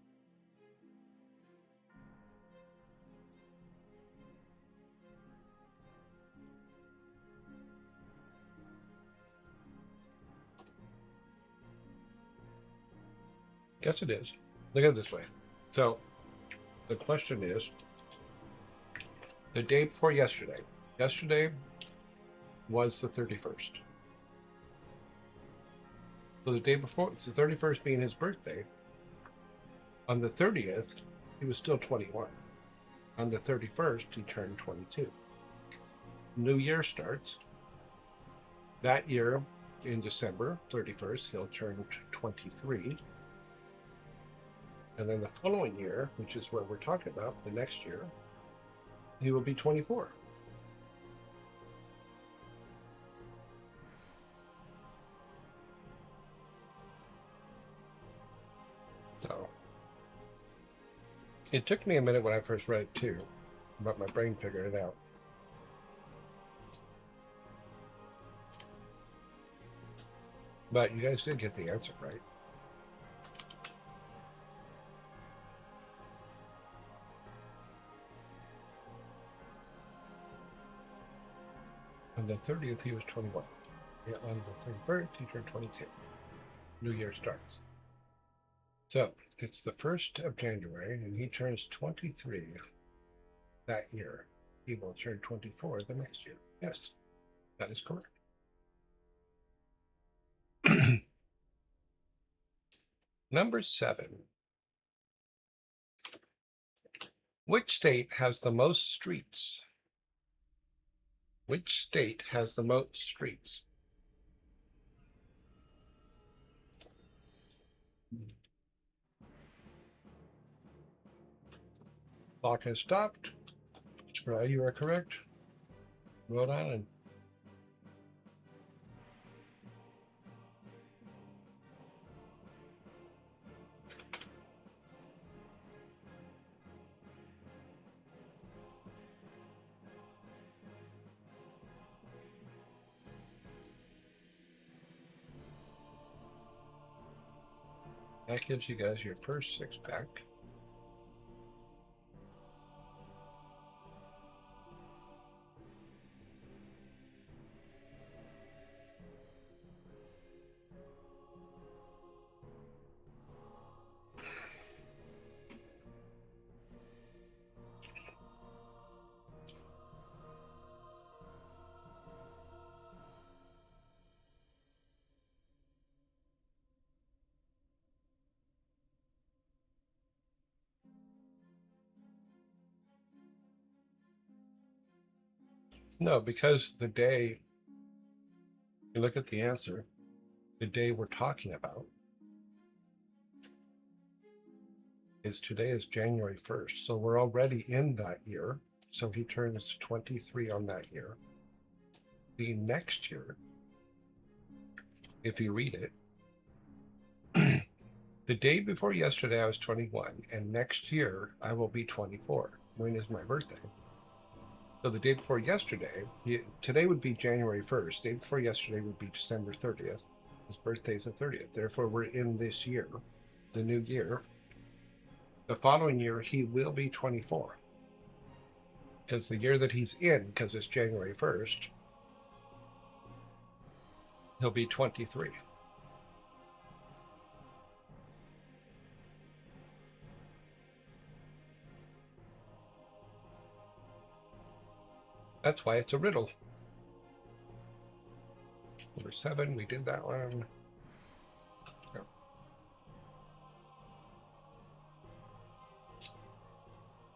Yes, it is. Look at it this way. So the question is, the day before yesterday. Yesterday was the 31st. So the day before, it's the 31st being his birthday. On the 30th, he was still 21. On the 31st, he turned 22. New Year starts. That year, in December 31st, he'll turn 23. And then the following year, which is what we're talking about, the next year, he will be 24. So it took me a minute when I first read it too, but my brain figured it out. But you guys did get the answer right. On the 30th, he was 21. Yeah, on the 31st, he turned 22. New Year starts. So it's the 1st of January, and he turns 23 that year. He will turn 24 the next year. Yes, that is correct. Number 7. Which state has the most streets? Which state has the most streets? Clock has stopped. Spry, you are correct. Rhode Island. That gives you guys your first 6-pack. No, because the day, you look at the answer, the day we're talking about is today is January 1st. So we're already in that year. So he turns 23 on that year. The next year, if you read it, the day before yesterday I was 21, and next year I will be 24. When is my birthday? So the day before yesterday, today would be January 1st. The day before yesterday would be December 30th. His birthday is the 30th. Therefore, we're in this year, the new year. The following year, he will be 24. because the year that he's in, because it's January 1st, he'll be 23. That's why it's a riddle. Number 7, we did that one. Yep.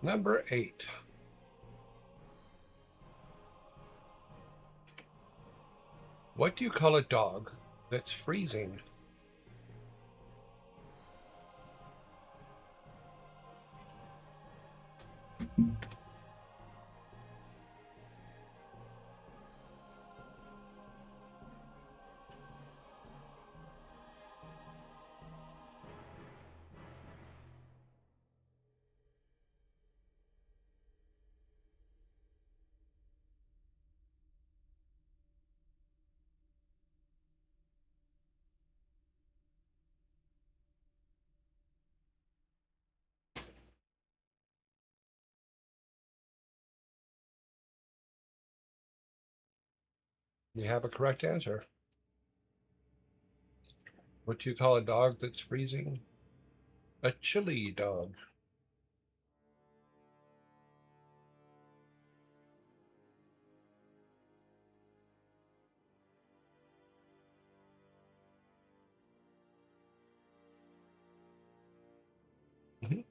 Number 8. What do you call a dog that's freezing? You have a correct answer. What do you call a dog that's freezing? A chili dog. Mhm.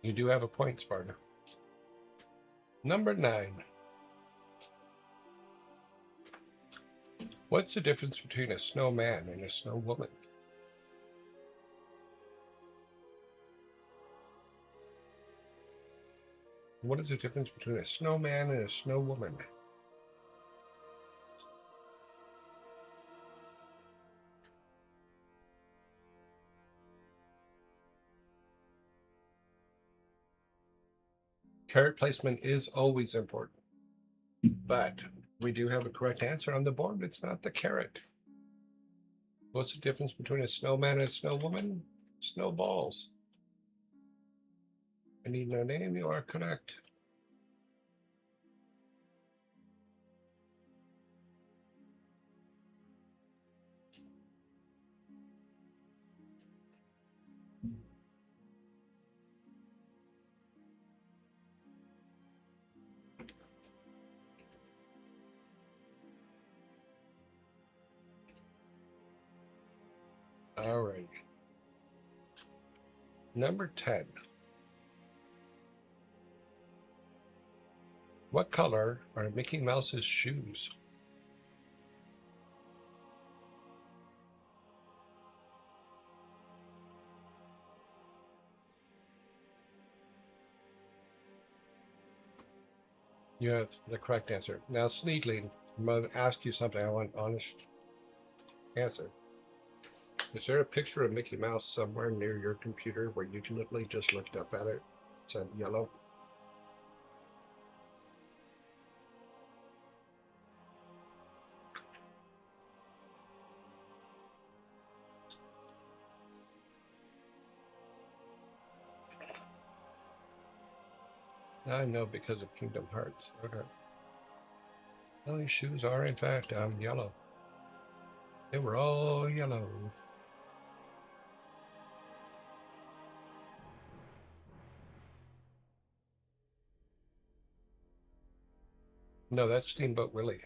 You do have a point, Sparta. Number 9. What's the difference between a snowman and a snow woman? What is the difference between a snowman and a snow woman? Carrot placement is always important, but we do have a correct answer on the board. It's not the carrot. What's the difference between a snowman and a snow woman? Snowballs. I need no name. You are correct. All right. Number 10. What color are Mickey Mouse's shoes? You have the correct answer. Now, Sneedling, I'm going to ask you something. I want an honest answer. Is there a picture of Mickey Mouse somewhere near your computer where you literally just looked up at it? It said yellow. I know because of Kingdom Hearts. Okay. Well, these shoes are, in fact, yellow. They were all yellow. No, that's Steamboat Willie.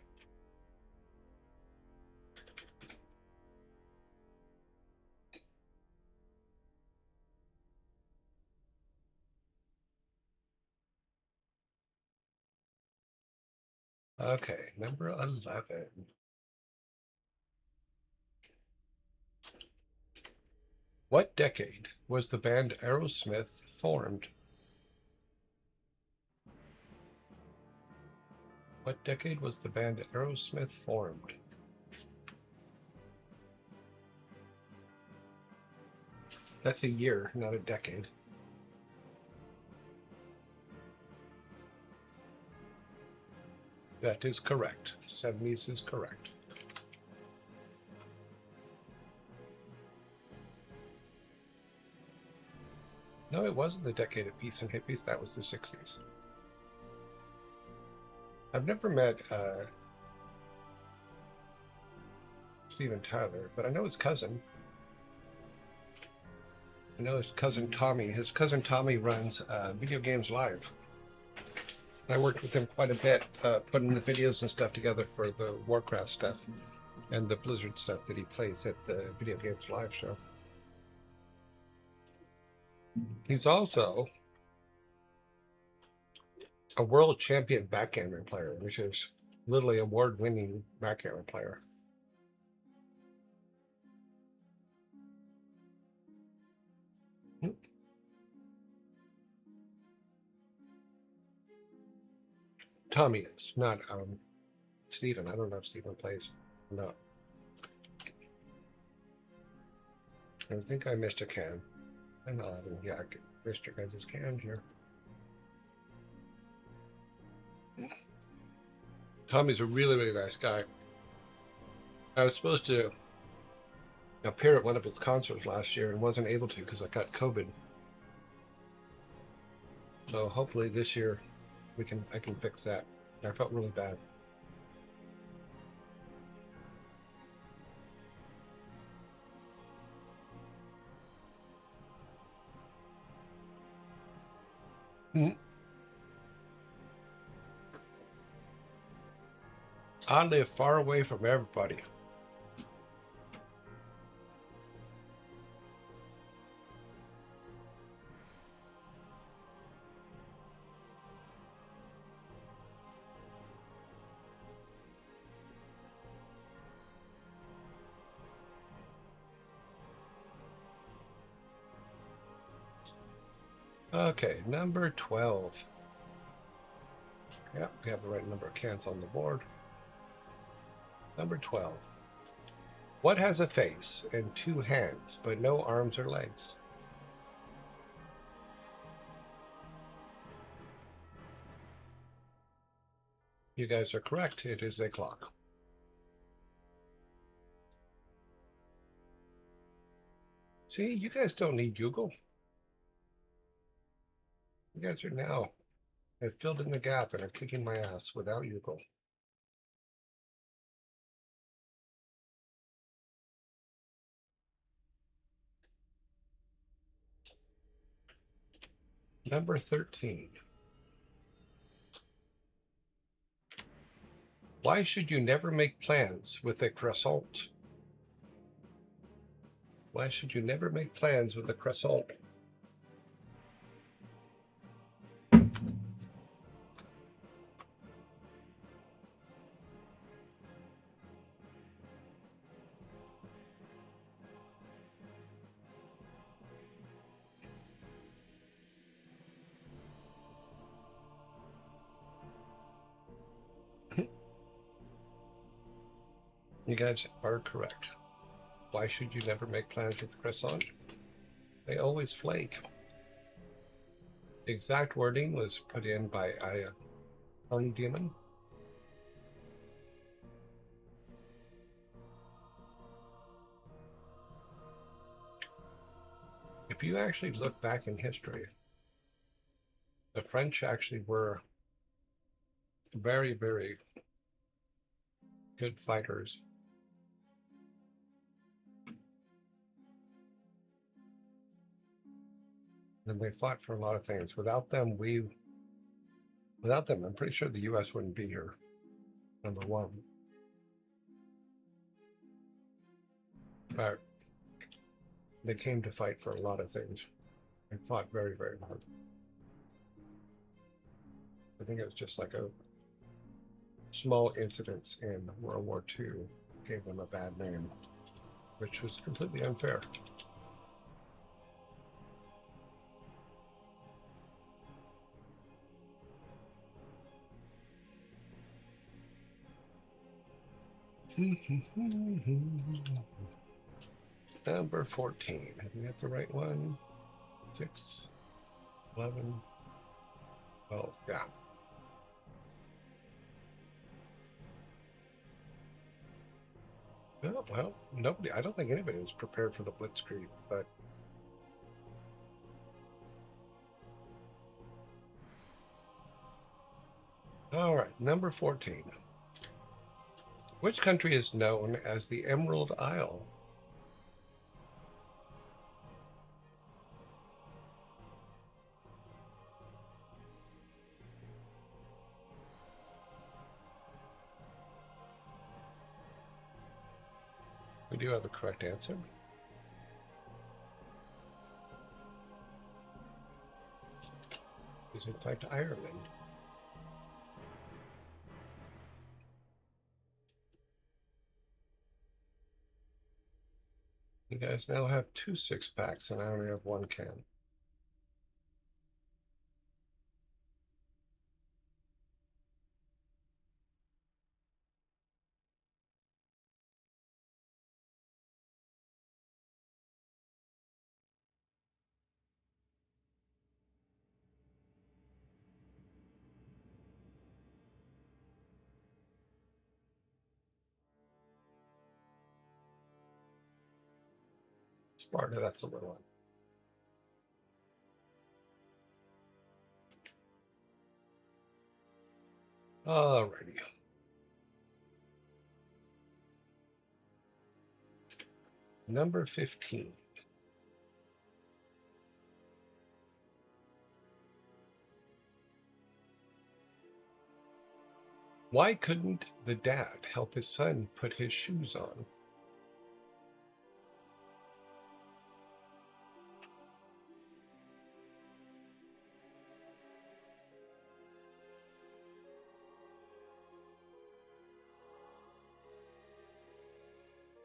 Okay, number 11. What decade was the band Aerosmith formed? What decade was the band Aerosmith formed? That's a year, not a decade. That is correct. 70s is correct. No, it wasn't the decade of peace and hippies. That was the 60s. I've never met Steven Tyler, but I know his cousin. I know his cousin Tommy. His cousin Tommy runs Video Games Live. I worked with him quite a bit, putting the videos and stuff together for the Warcraft stuff and the Blizzard stuff that he plays at the Video Games Live show. He's also a world champion backgammon player, which is literally award-winning backgammon player. Tommy is not Stephen. I don't know if Stephen plays. No. I think I missed a can. I know. Yeah, I missed your guys' cans here. Tommy's a really, really nice guy. I was supposed to appear at one of his concerts last year and wasn't able to because I got COVID. So hopefully this year I can fix that. I felt really bad. I live far away from everybody. Okay, number 12. Yep, we have the right number of cans on the board. Number 12. What has a face and two hands, but no arms or legs? You guys are correct. It is a clock. See, you guys don't need Google. You guys are now have filled in the gap and are kicking my ass without Google. Number 13. Why should you never make plans with a croissant? Why should you never make plans with a croissant? You guys are correct. Why should you never make plans with a croissant? They always flake. The exact wording was put in by Tony Demon. If you actually look back in history, the French actually were very, very good fighters. And they fought for a lot of things. Without them, I'm pretty sure the U.S. wouldn't be here. Number one. But they came to fight for a lot of things and fought very, very hard. I think it was just like a small incidents in World War II gave them a bad name, which was completely unfair. Number 14. Have we got the right one? 6, 11, 12. Yeah. Oh, well, nobody, I don't think anybody was prepared for the Blitzkrieg, but all right, number 14. Which country is known as the Emerald Isle? We do have a correct answer. It is in fact Ireland. You guys now have 2 6-packs, and I only have 1 can. Sparta, that's a little one. Alrighty. Number 15. Why couldn't the dad help his son put his shoes on?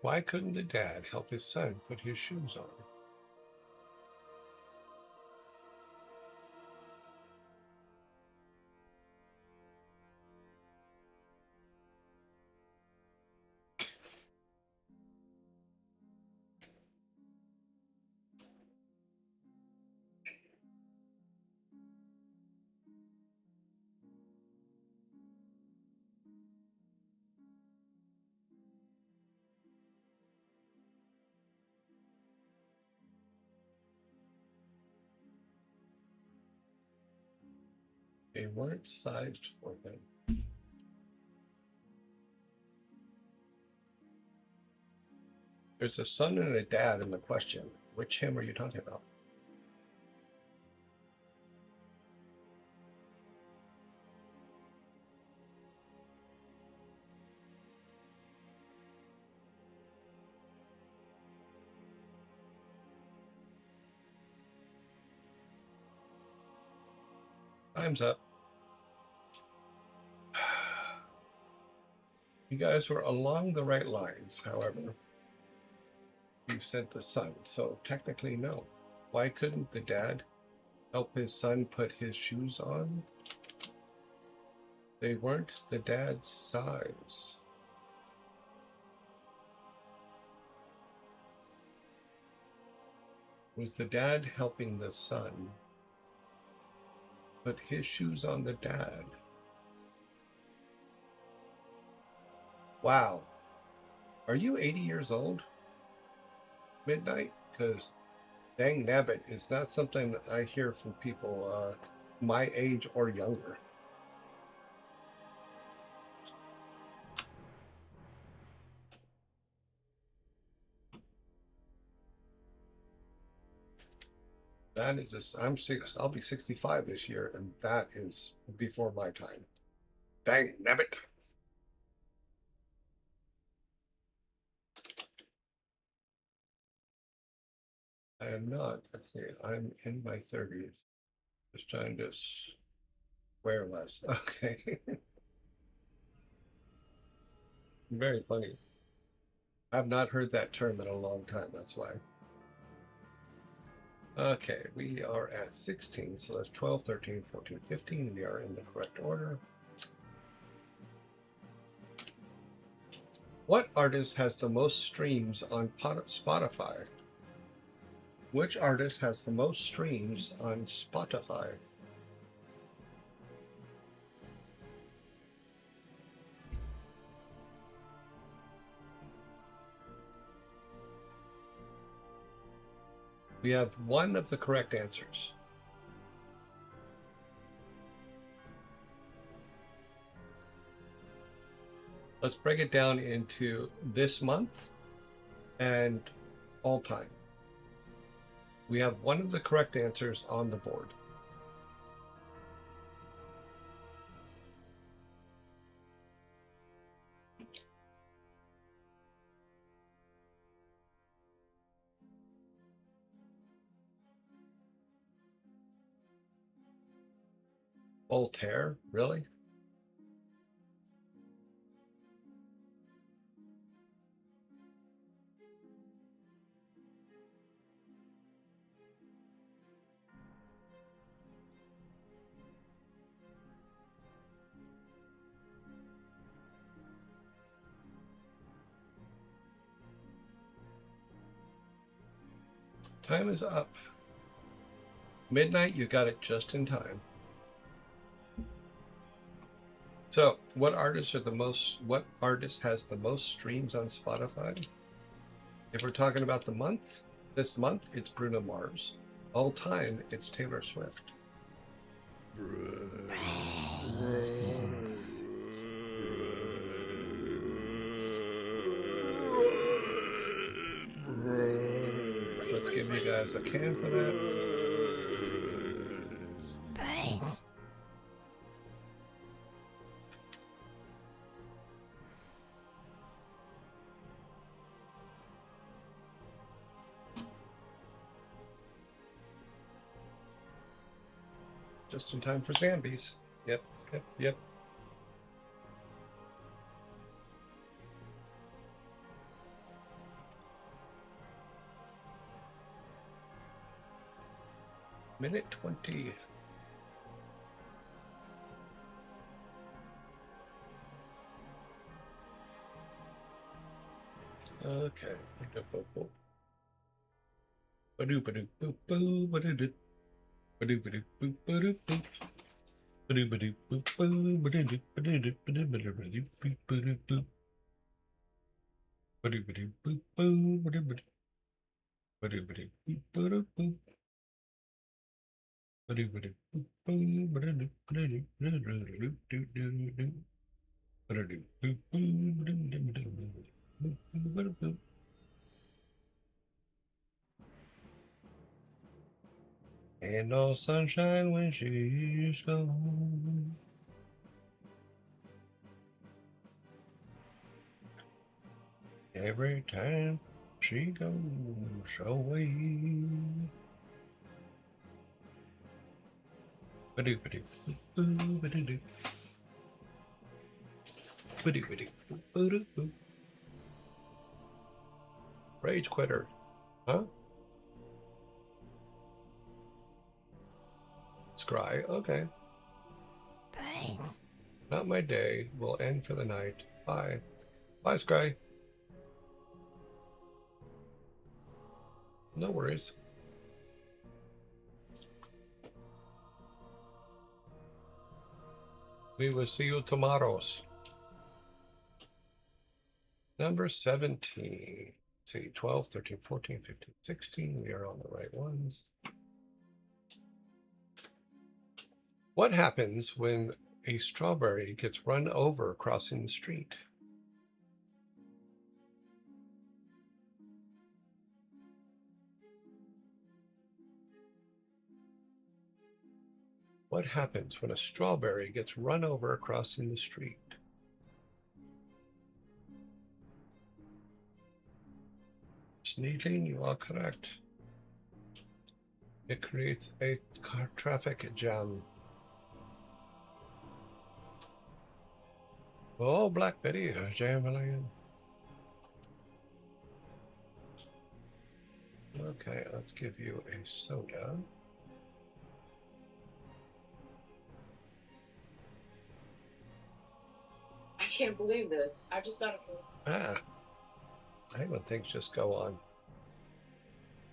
Why couldn't the dad help his son put his shoes on? They weren't sized for him. There's a son and a dad in the question. Which him are you talking about? Time's up. You guys were along the right lines, however. You said the son, so technically no. Why couldn't the dad help his son put his shoes on? They weren't the dad's size. Was the dad helping the son put his shoes on the dad? Wow. Are you 80 years old? Midnight? Because dang nabbit is not something that I hear from people my age or younger. That is I'm 6. I'll be 65 this year, and that is before my time. Dang nabbit. I am not. Okay, I'm in my 30s. Just trying to swear less. Okay. Very funny. I've not heard that term in a long time. That's why. Okay, we are at 16, so that's 12, 13, 14, 15. We are in the correct order. What artist has the most streams on Spotify? Which artist has the most streams on Spotify? We have one of the correct answers. Let's break it down into this month and all time. We have one of the correct answers on the board. Voltaire, really? Time is up. Midnight, you got it just in time. So, what artist has the most streams on Spotify? If we're talking about the month, this month it's Bruno Mars. All time it's Taylor Swift. Let's give you guys a can for that. Brains. Just in time for Zambies. Yep. Minute 20. Okay. Ain't no sunshine when she's gone. Every time she goes away. Rage quitter, huh? Scry, okay. Brains. Not my day. Will end for the night. Bye. Bye, Scry. No worries. We will see you tomorrows. Number 17. Let's see, 12, 13, 14, 15, 16. We are on the right ones. What happens when a strawberry gets run over crossing the street? What happens when a strawberry gets run over crossing the street? Sneezing, you are correct. It creates a car traffic jam. Oh, Black Betty, Jambalaya. Okay, let's give you a soda. I can't believe this. I just got a. Ah, I hate when things just go on.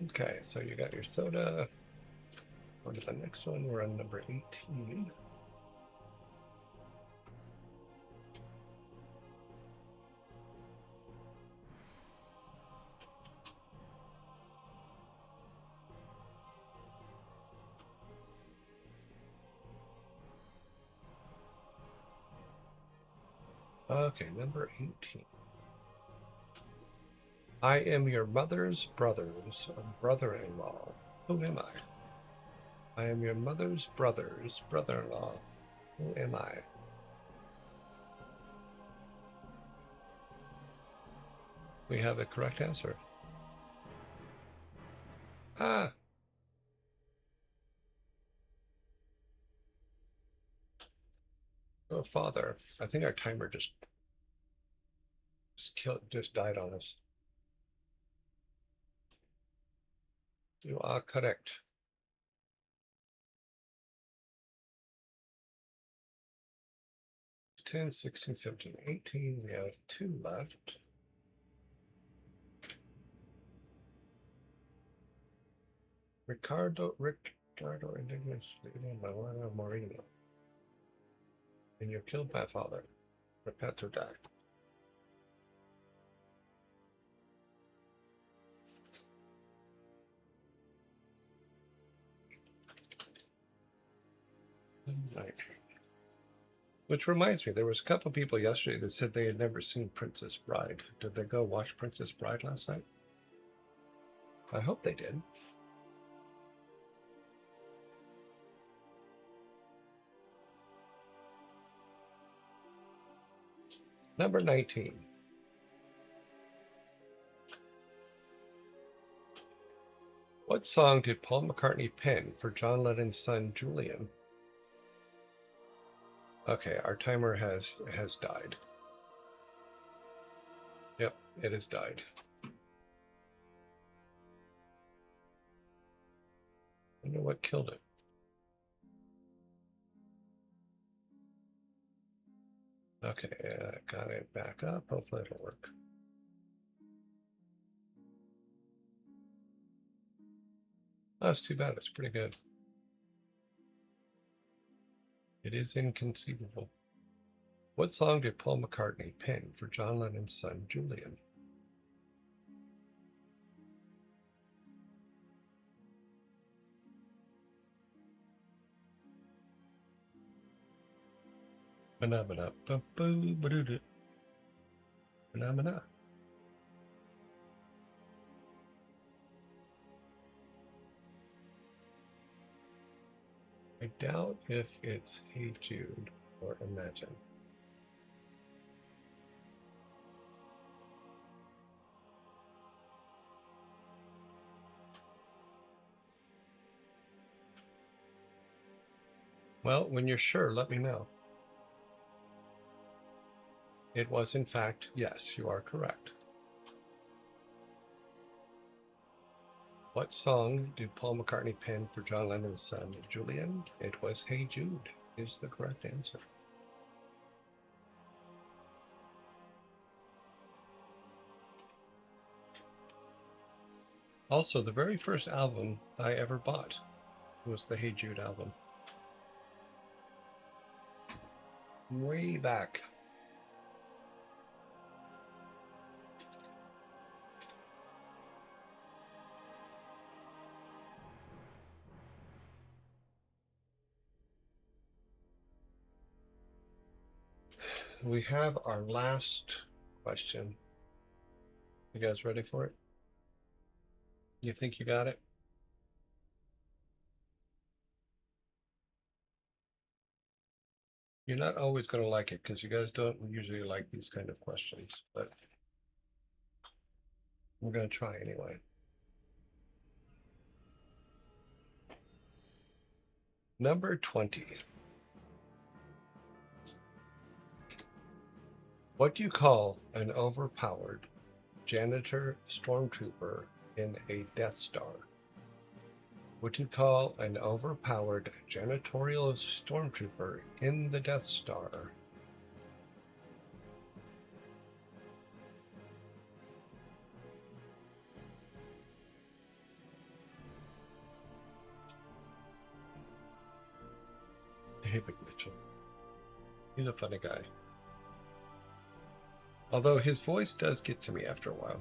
Okay, so you got your soda. On to the next one. We're on number 18. Okay, number 18. I am your mother's brother's brother-in-law. Who am I? I am your mother's brother's brother-in-law. Who am I? We have a correct answer. Ah! Oh, father. I think our timer just died on us. You are correct. 10, 16, 17, 18. We have 2 left. Ricardo Indignus Moreno. And you killed my father. Prepare to die. Right. Which reminds me, there was a couple people yesterday that said they had never seen Princess Bride. Did they go watch Princess Bride last night? I hope they did. Number 19. What song did Paul McCartney pen for John Lennon's son Julian? Okay, our timer has died. Yep, it has died. I wonder what killed it. Okay, got it back up. Hopefully it'll work. Oh, that's too bad. It's pretty good. It is inconceivable. What song did Paul McCartney pen for John Lennon's son Julian? Phenomena. Phenomena. I doubt if it's Hey Jude or Imagine. Well, when you're sure, let me know. It was, in fact, yes, you are correct. What song did Paul McCartney pen for John Lennon's son, Julian? It was Hey Jude, is the correct answer. Also, the very first album I ever bought was the Hey Jude album. Way back. We have our last question. You guys ready for it? You think you got it? You're not always going to like it because you guys don't usually like these kind of questions, but we're going to try anyway. Number 20. What do you call an overpowered janitor stormtrooper in a Death Star? What do you call an overpowered janitorial stormtrooper in the Death Star? David Mitchell. He's a funny guy. Although his voice does get to me after a while.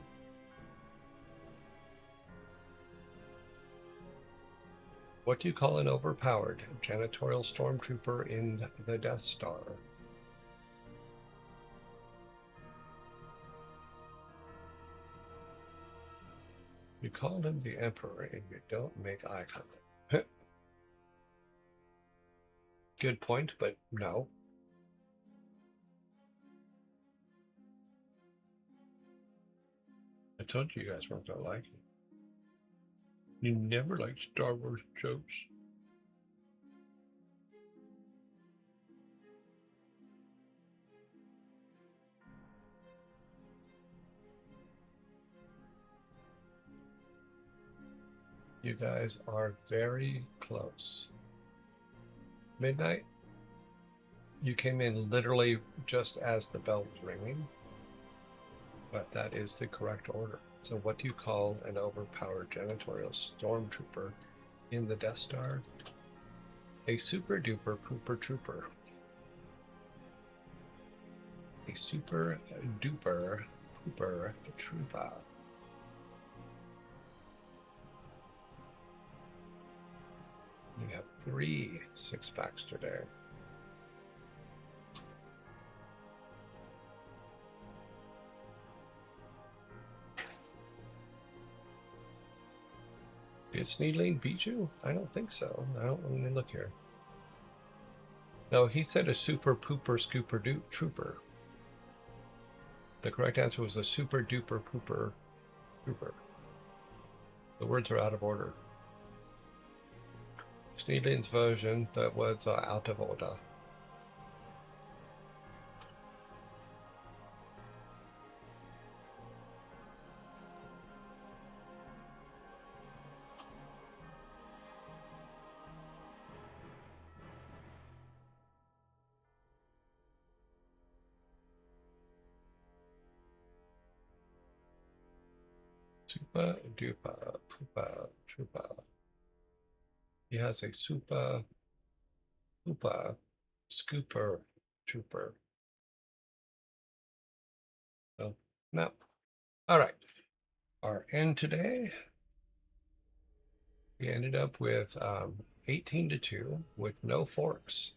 What do you call an overpowered janitorial stormtrooper in the Death Star? You called him the Emperor and you don't make eye contact. Good point, but no. I told you guys weren't gonna like it. You never liked Star Wars jokes. You guys are very close. Midnight, you came in literally just as the bell was ringing, but that is the correct order. So what do you call an overpowered janitorial stormtrooper in the Death Star? A super duper pooper trooper. A super duper pooper trooper. We have 3 six-packs today. Did Sneedling beat you? I don't think so. Let me look here. No, he said a super pooper scooper trooper. The correct answer was a super duper pooper trooper. The words are out of order. Sneedling's version, that was out of order. Super duper pooper trooper. He has a super pooper scooper trooper. So, no. All right. Our end today, we ended up with 18-2 with no forks.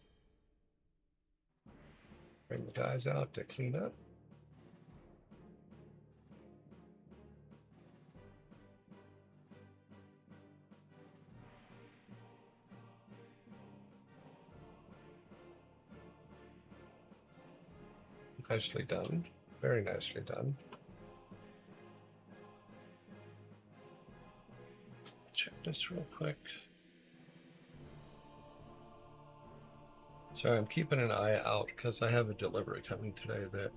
Bring the guys out to clean up. Nicely done. Very nicely done. Check this real quick. So I'm keeping an eye out because I have a delivery coming today that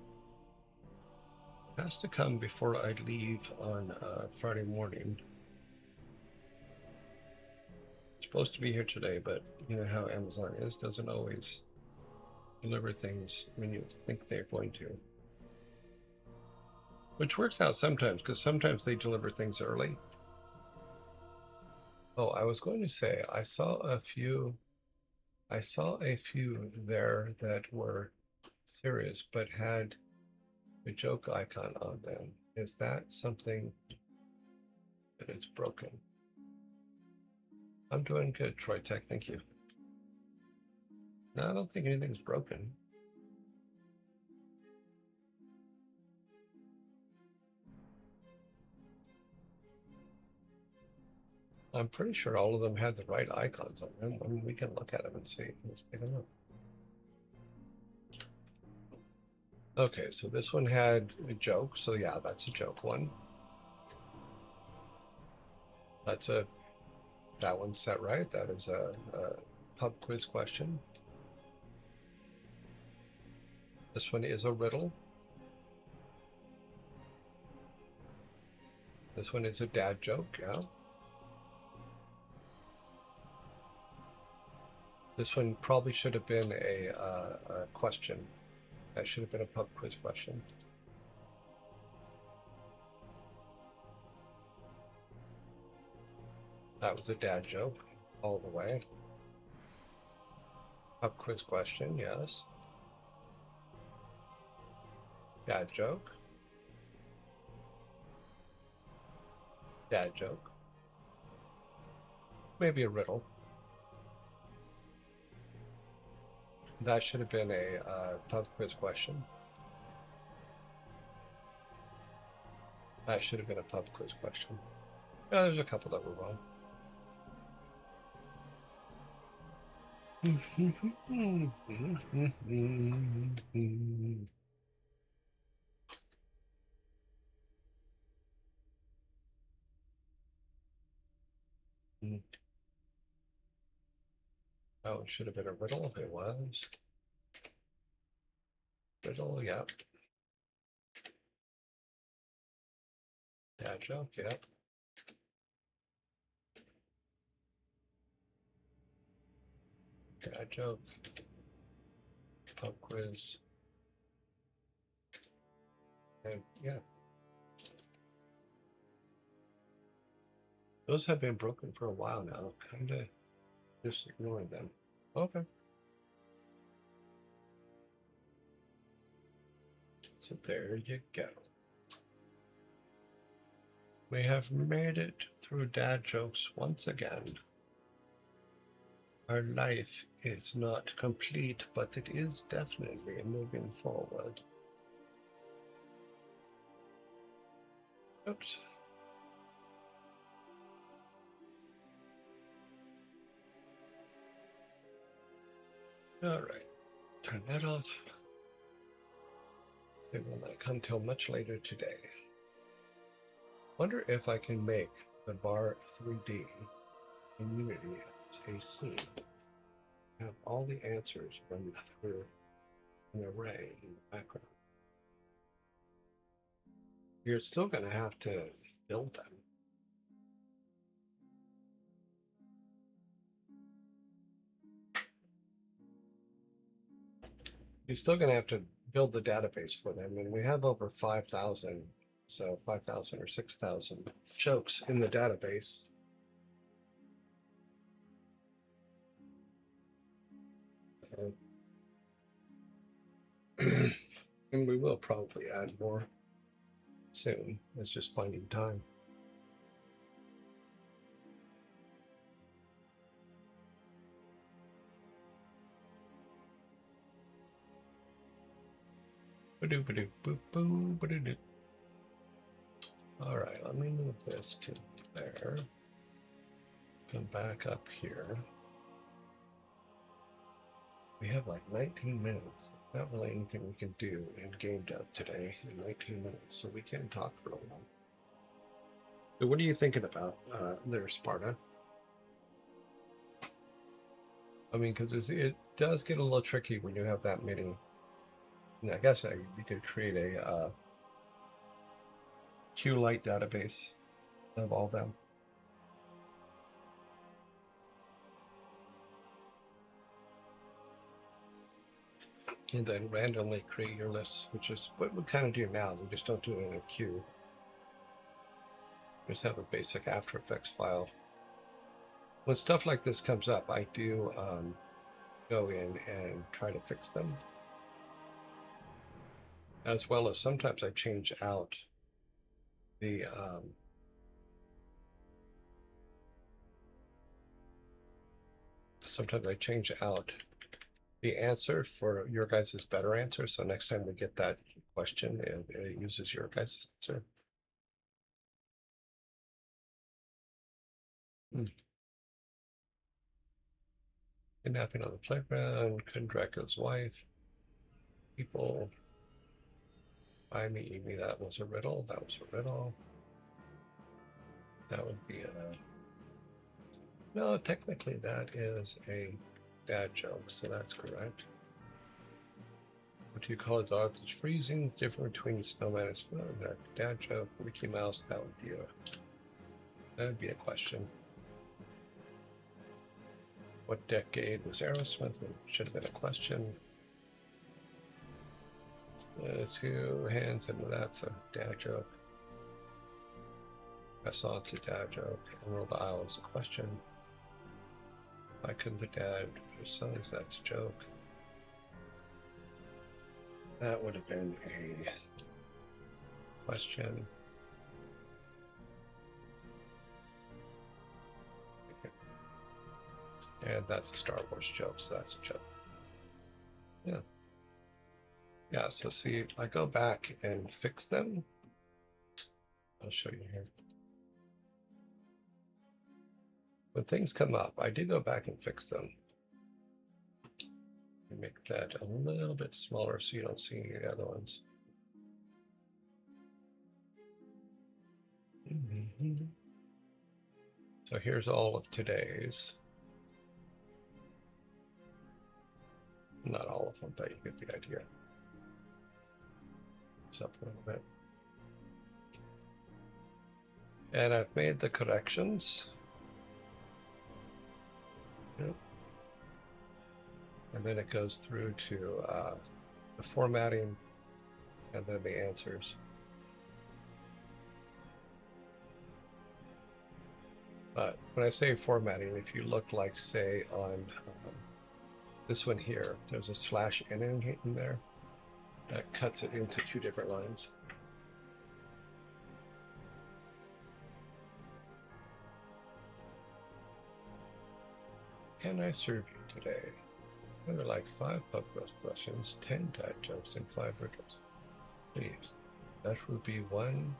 has to come before I leave on Friday morning. It's supposed to be here today, but you know how Amazon is, doesn't always deliver things when you think they're going to. Which works out sometimes, because sometimes they deliver things early. Oh, I was going to say, I saw a few there that were serious, but had a joke icon on them. Is that something that is broken? I'm doing good, Troy Tech, thank you. No, I don't think anything's broken. I'm pretty sure all of them had the right icons on them. I mean, we can look at them and see. Let's take a look. Okay, so this one had a joke. So yeah, that's a joke one. That one's set right. That is a pub quiz question. This one is a riddle. This one is a dad joke, yeah. This one probably should have been a question. That should have been a pub quiz question. That was a dad joke all the way. Pub quiz question, yes. Dad joke. Dad joke. Maybe a riddle. That should have been a pub quiz question. That should have been a pub quiz question. Yeah, there's a couple that were wrong. Oh, it should have been a riddle. It was. Riddle, yep. Dad joke, yep. Dad joke. Pub quiz. And yeah. Those have been broken for a while now. Kind of just ignoring them. Okay. So there you go. We have made it through dad jokes once again. Our life is not complete, but it is definitely moving forward. Oops. All right. Turn that off. It will not come till much later today. Wonder if I can make the bar 3D in Unity as a scene. Have all the answers run through an array in the background. You're still going to have to build them. You're still going to have to build the database for them, and we have over 5,000, so 5,000 or 6,000 jokes in the database. And we will probably add more soon. It's just finding time. All right, let me move this to there. Come back up here. We have like 19 minutes. Not really anything we can do in game dev today in 19 minutes, so we can talk for a while. So what are you thinking about there, Sparta? I mean, because it does get a little tricky when you have that many. And I guess you could create a QLite database of all them. And then randomly create your list, which is what we kind of do now. We just don't do it in a queue. We just have a basic After Effects file. When stuff like this comes up, I do go in and try to fix them. As well as sometimes I change out the the answer for your guys' better answer. So next time we get that question, it uses your guys' answer. Kidnapping on the playground, Kondrako's wife. People buy me, eat me. That was a riddle. That was a riddle. That would be a... No, technically that is a dad joke, so that's correct. What do you call a dog that's freezing? It's different between snowman and snow. That dad joke, Mickey Mouse, that would be a question. What decade was Aerosmith? Should have been a question. 2 hands into that's a dad joke. Croissant's a dad joke. Emerald Isle is a question. Why couldn't the dad produce songs? That's a joke. That would have been a question. And that's a Star Wars joke, so that's a joke. Yeah. Yeah, so see, if I go back and fix them, I'll show you here. when things come up, I do go back and fix them. Make that a little bit smaller so you don't see any of the other ones. So here's all of today's. Not all of them, but you get the idea. It's up a little bit. And I've made the corrections. Yep. And then it goes through to the formatting and then the answers. But when I say formatting, if you look like, say, on this one here, there's a /n in there that cuts it into 2 different lines. Can I serve you today? There were like 5 pub questions, 10 dad jokes, and 5 riddles. Please, that will be 1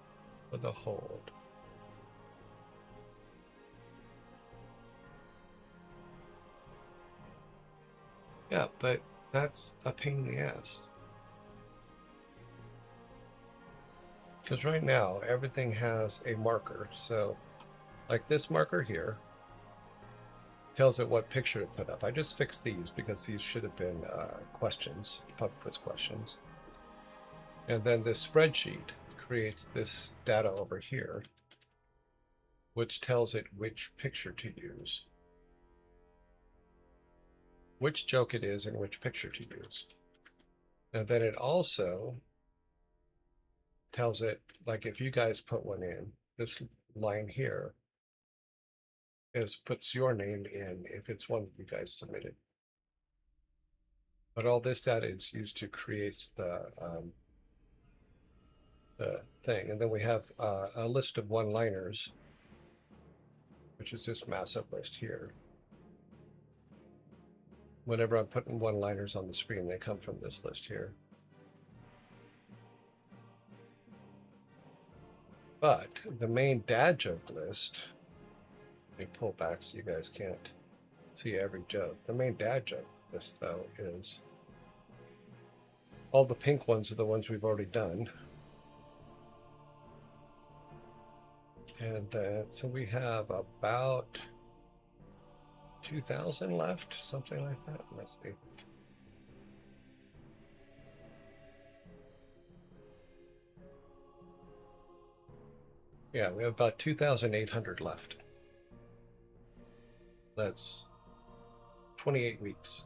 for the hold. Yeah, but that's a pain in the ass. Because right now, everything has a marker. So, like this marker here tells it what picture to put up. I just fixed these because these should have been questions, pub quiz questions. And then this spreadsheet creates this data over here, which tells it which picture to use, which joke it is, and which picture to use. And then it also tells it, like if you guys put one in, this line here puts your name in if it's one that you guys submitted. But all this data is used to create the thing. And then we have a list of one-liners, which is this massive list here. Whenever I'm putting one-liners on the screen, they come from this list here. But the main dad joke list, let me pull back so you guys can't see every joke. The main dad joke list, though, is all the pink ones are the ones we've already done. And so we have about 2,000 left, something like that. Let's see. Yeah, we have about 2,800 left. That's 28 weeks.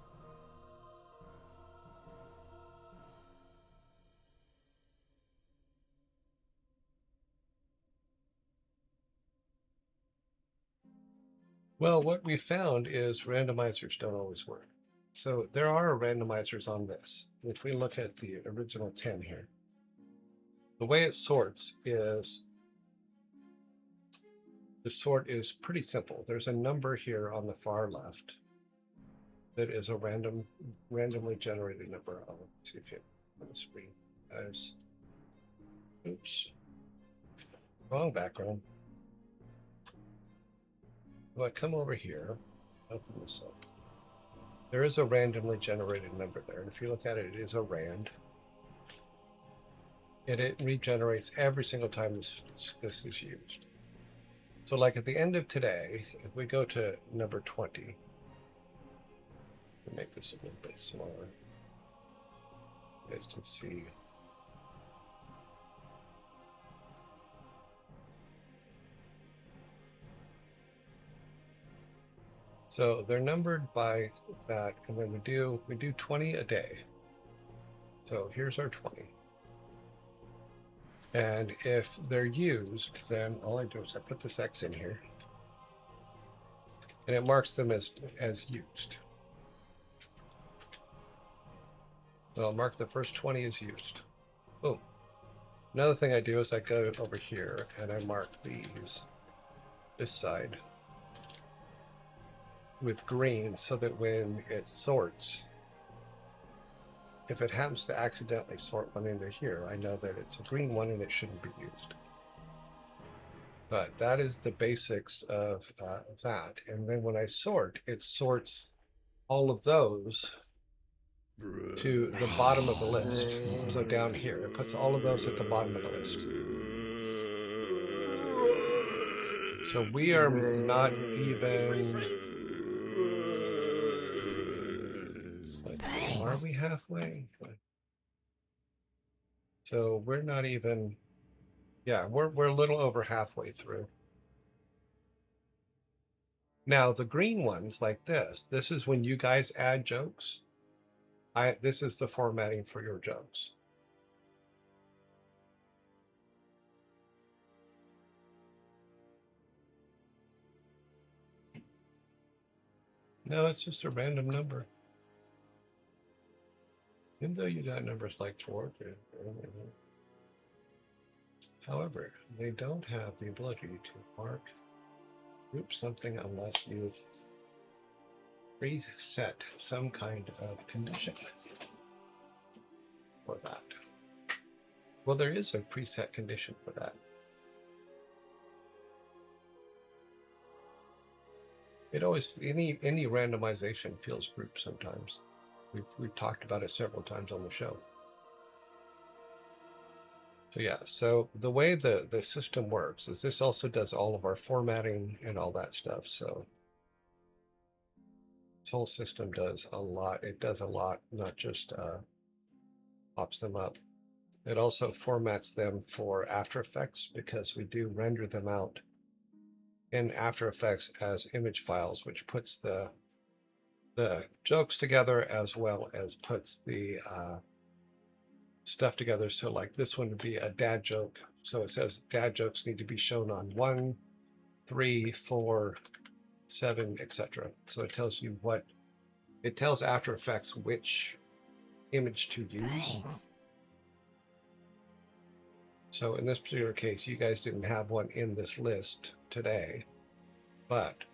Well, what we found is randomizers don't always work. So there are randomizers on this. If we look at the original 10 here, the way it sorts is, the sort is pretty simple. There's a number here on the far left that is a randomly generated number. I'll see if you on the screen, guys. Oops, wrong background. Well, I come over here, open this up. There is a randomly generated number there. And if you look at it, it is a rand. And it regenerates every single time this is used. So like at the end of today, if we go to number 20, make this a little bit smaller. You guys can see. So they're numbered by that, and then we do 20 a day. So here's our 20. And if they're used, then all I do is I put this X in here, and it marks them as used. So I'll mark the first 20 as used. Boom. Another thing I do is I go over here and I mark this side with green so that when it sorts, if it happens to accidentally sort one into here, I know that it's a green one and it shouldn't be used. But that is the basics of that. And then when I sort, it sorts all of those to the bottom of the list. So down here, it puts all of those at the bottom of the list. So we are not even. Let's see, are we halfway? So we're not even. Yeah, we're a little over halfway through. Now the green ones like this is when you guys add jokes. This is the formatting for your jokes. No, it's just a random number. Even though you got numbers like 4. However, they don't have the ability to mark group something unless you've preset some kind of condition for that. Well, there is a preset condition for that. It always, any randomization feels grouped sometimes. We've talked about it several times on the show. So yeah, so the way the system works is this also does all of our formatting and all that stuff. So this whole system does a lot. It does a lot, not just pops them up. It also formats them for After Effects because we do render them out in After Effects as image files, which puts the jokes together as well as puts the stuff together. So like this one would be a dad joke. So it says dad jokes need to be shown on 1, 3, 4, 7, etc. So it tells you what, it tells After Effects which image to use. So in this particular case, you guys didn't have one in this list today, but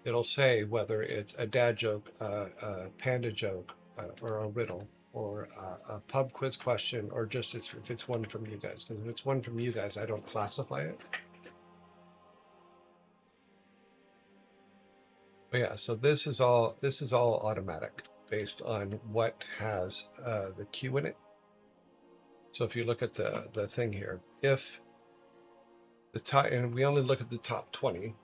it'll say whether it's a dad joke, a panda joke, or a riddle, or a pub quiz question, or just if it's one from you guys. Because if it's one from you guys, I don't classify it. But yeah, so this is all automatic based on what has the Q in it. So if you look at the thing here, if the top, and we only look at the top 20,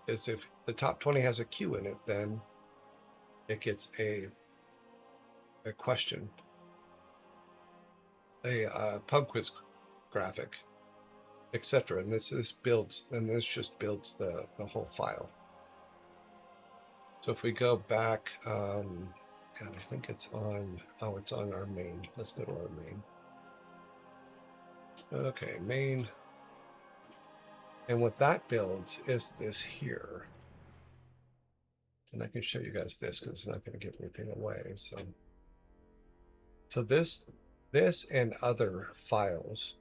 is if the top 20 has a Q in it, then it gets a question, a pub quiz graphic, etc. And this builds, and this just builds the whole file. So if we go back, and I think it's on, oh, it's on our main. Let's go to our main. Okay, main. And what that builds is this here. And I can show you guys this because it's not going to give anything away. So this and other files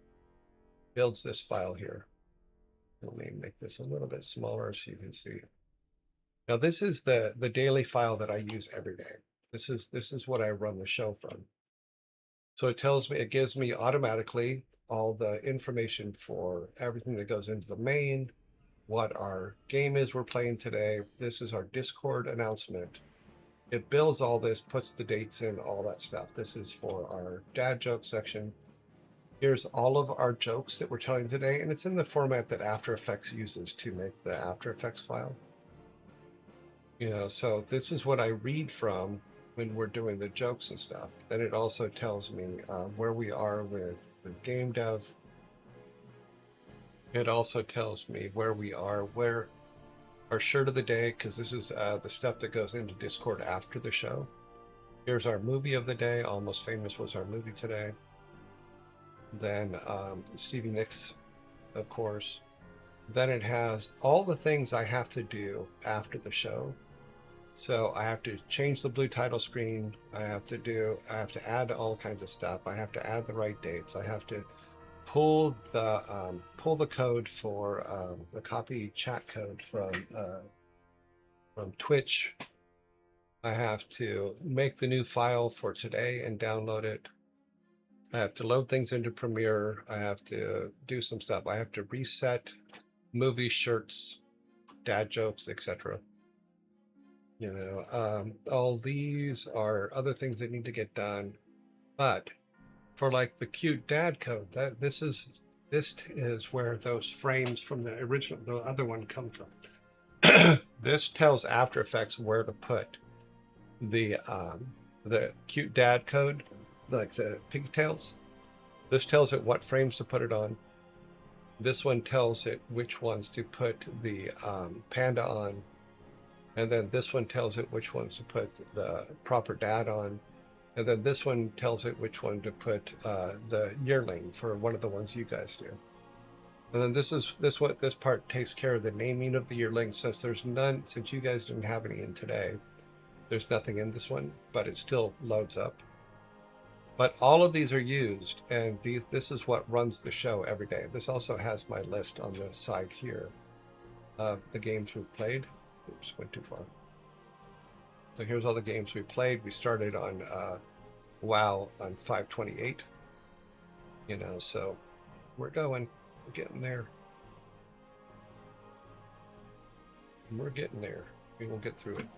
builds this file here. Let me make this a little bit smaller so you can see. Now this is the daily file that I use every day. This is what I run the show from. So it tells me, it gives me automatically all the information for everything that goes into the main, what our game is we're playing today. This is our Discord announcement. It builds all this, puts the dates in, all that stuff. This is for our dad joke section. Here's all of our jokes that we're telling today, and it's in the format that After Effects uses to make the After Effects file. You know, so this is what I read from when we're doing the jokes and stuff. Then it also tells me where we are with game dev. It also tells me where we are, where our shirt of the day, because this is the stuff that goes into Discord after the show. Here's our movie of the day. Almost Famous was our movie today. Then Stevie Nicks, of course. Then it has all the things I have to do after the show. So I have to change the blue title screen. I have to add all kinds of stuff. I have to add the right dates. I have to pull the code for the copy chat code from Twitch. I have to make the new file for today and download it. I have to load things into Premiere. I have to do some stuff. I have to reset movies, shirts, dad jokes, etc. You know, all these are other things that need to get done. But for like the cute dad code, this is where those frames from the original, the other one, come from. This tells After Effects where to put the cute dad code, like the pigtails. This tells it what frames to put it on. This one tells it which ones to put the panda on. And then this one tells it which ones to put the proper dad on. And then this one tells it which one to put the yearling for one of the ones you guys do. And then this part takes care of the naming of the yearling, since there's none, since you guys didn't have any in today. There's nothing in this one, but it still loads up. But all of these are used, and this is what runs the show every day. This also has my list on the side here of the games we've played. Oops, went too far. So here's all the games we played. We started on WoW on 528. You know, so we're going. We're getting there. We're getting there. We will get through it.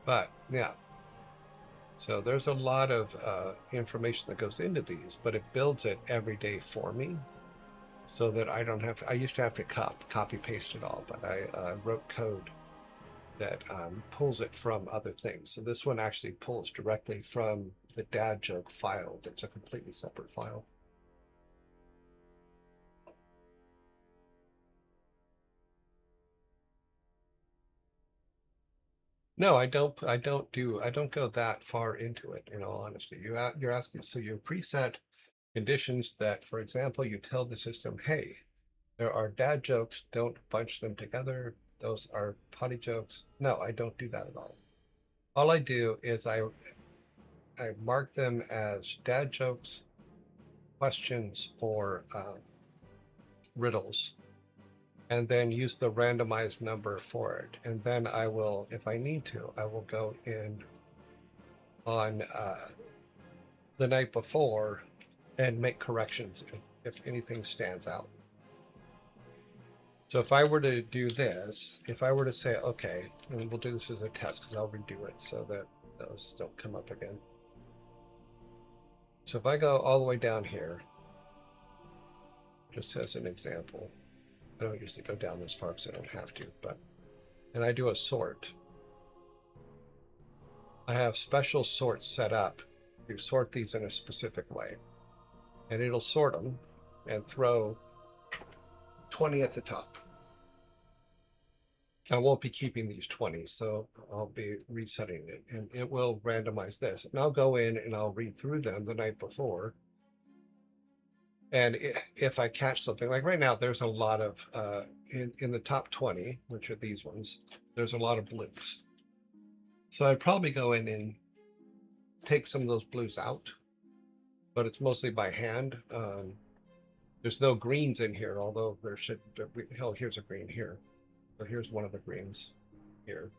But yeah. So there's a lot of information that goes into these, but it builds it every day for me, so that I don't have to. I used to have to copy paste it all, but I wrote code that pulls it from other things. So this one actually pulls directly from the dad joke file. That's a completely separate file. No, I don't go that far into it, in all honesty. You're asking, so you preset conditions that, for example, you tell the system, hey, there are dad jokes, don't bunch them together. Those are potty jokes. No, I don't do that at all. All I do is I mark them as dad jokes, questions, or riddles, and then use the randomized number for it. And then I will, if I need to, I will go in on the night before and make corrections if anything stands out. So if I were to do this, if I were to say, okay, and we'll do this as a test because I'll redo it so that those don't come up again. So if I go all the way down here, just as an example, I don't usually go down this far because I don't have to, but, and I do a sort. I have special sorts set up to sort these in a specific way. And it'll sort them and throw 20 at the top. I won't be keeping these 20, so I'll be resetting it, and it will randomize this. And I'll go in and I'll read through them the night before. And if I catch something, like right now, there's a lot of, in the top 20, which are these ones, there's a lot of blues. So I'd probably go in and take some of those blues out, but it's mostly by hand. There's no greens in here, although there should, hell, here's a green here. So here's one of the greens here,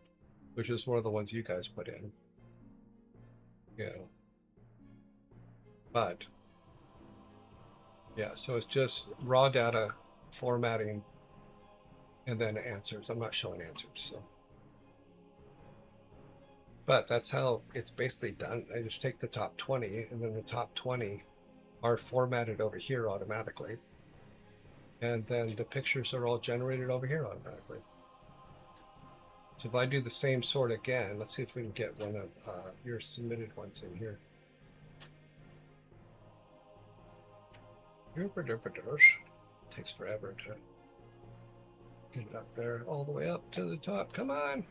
which is one of the ones you guys put in. You know. But yeah, so it's just raw data, formatting, and then answers. I'm not showing answers, so. But that's how it's basically done. I just take the top 20, and then the top 20 are formatted over here automatically. And then the pictures are all generated over here automatically. So if I do the same sort again, let's see if we can get one of your submitted ones in here. Takes forever to get it up there, all the way up to the top. Come on.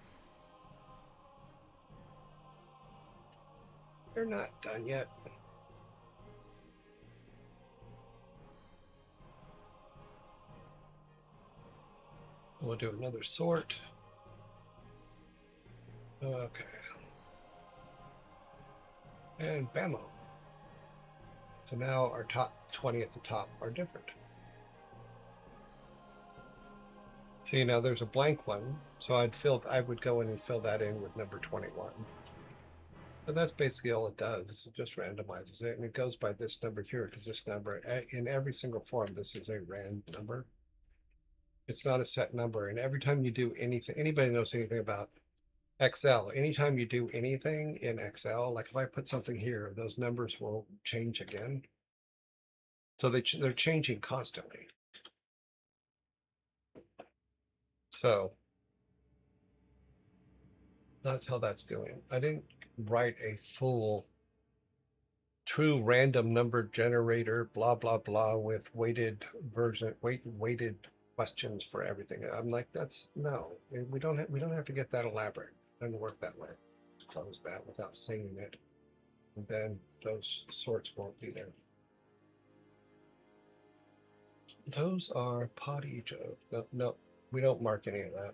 You're not done yet. We'll do another sort. Okay. And bammo. So now our top 20 at the top are different. See, now there's a blank one, so I would go in and fill that in with number 21. But that's basically all it does. It just randomizes it, and it goes by this number here, because this number, in every single form, this is a rand number. It's not a set number. And every time you do anything, anybody knows anything about Excel, anytime you do anything in Excel, like if I put something here, those numbers will change again. So they're changing constantly. So that's how that's doing. I didn't write a full true random number generator, blah, blah, blah, with weighted questions for everything. I'm like, that's no, we don't have to get that elaborate. It doesn't work that way. Just close that without saying it. And then those sorts won't be there. Those are potty jokes. No, we don't mark any of that.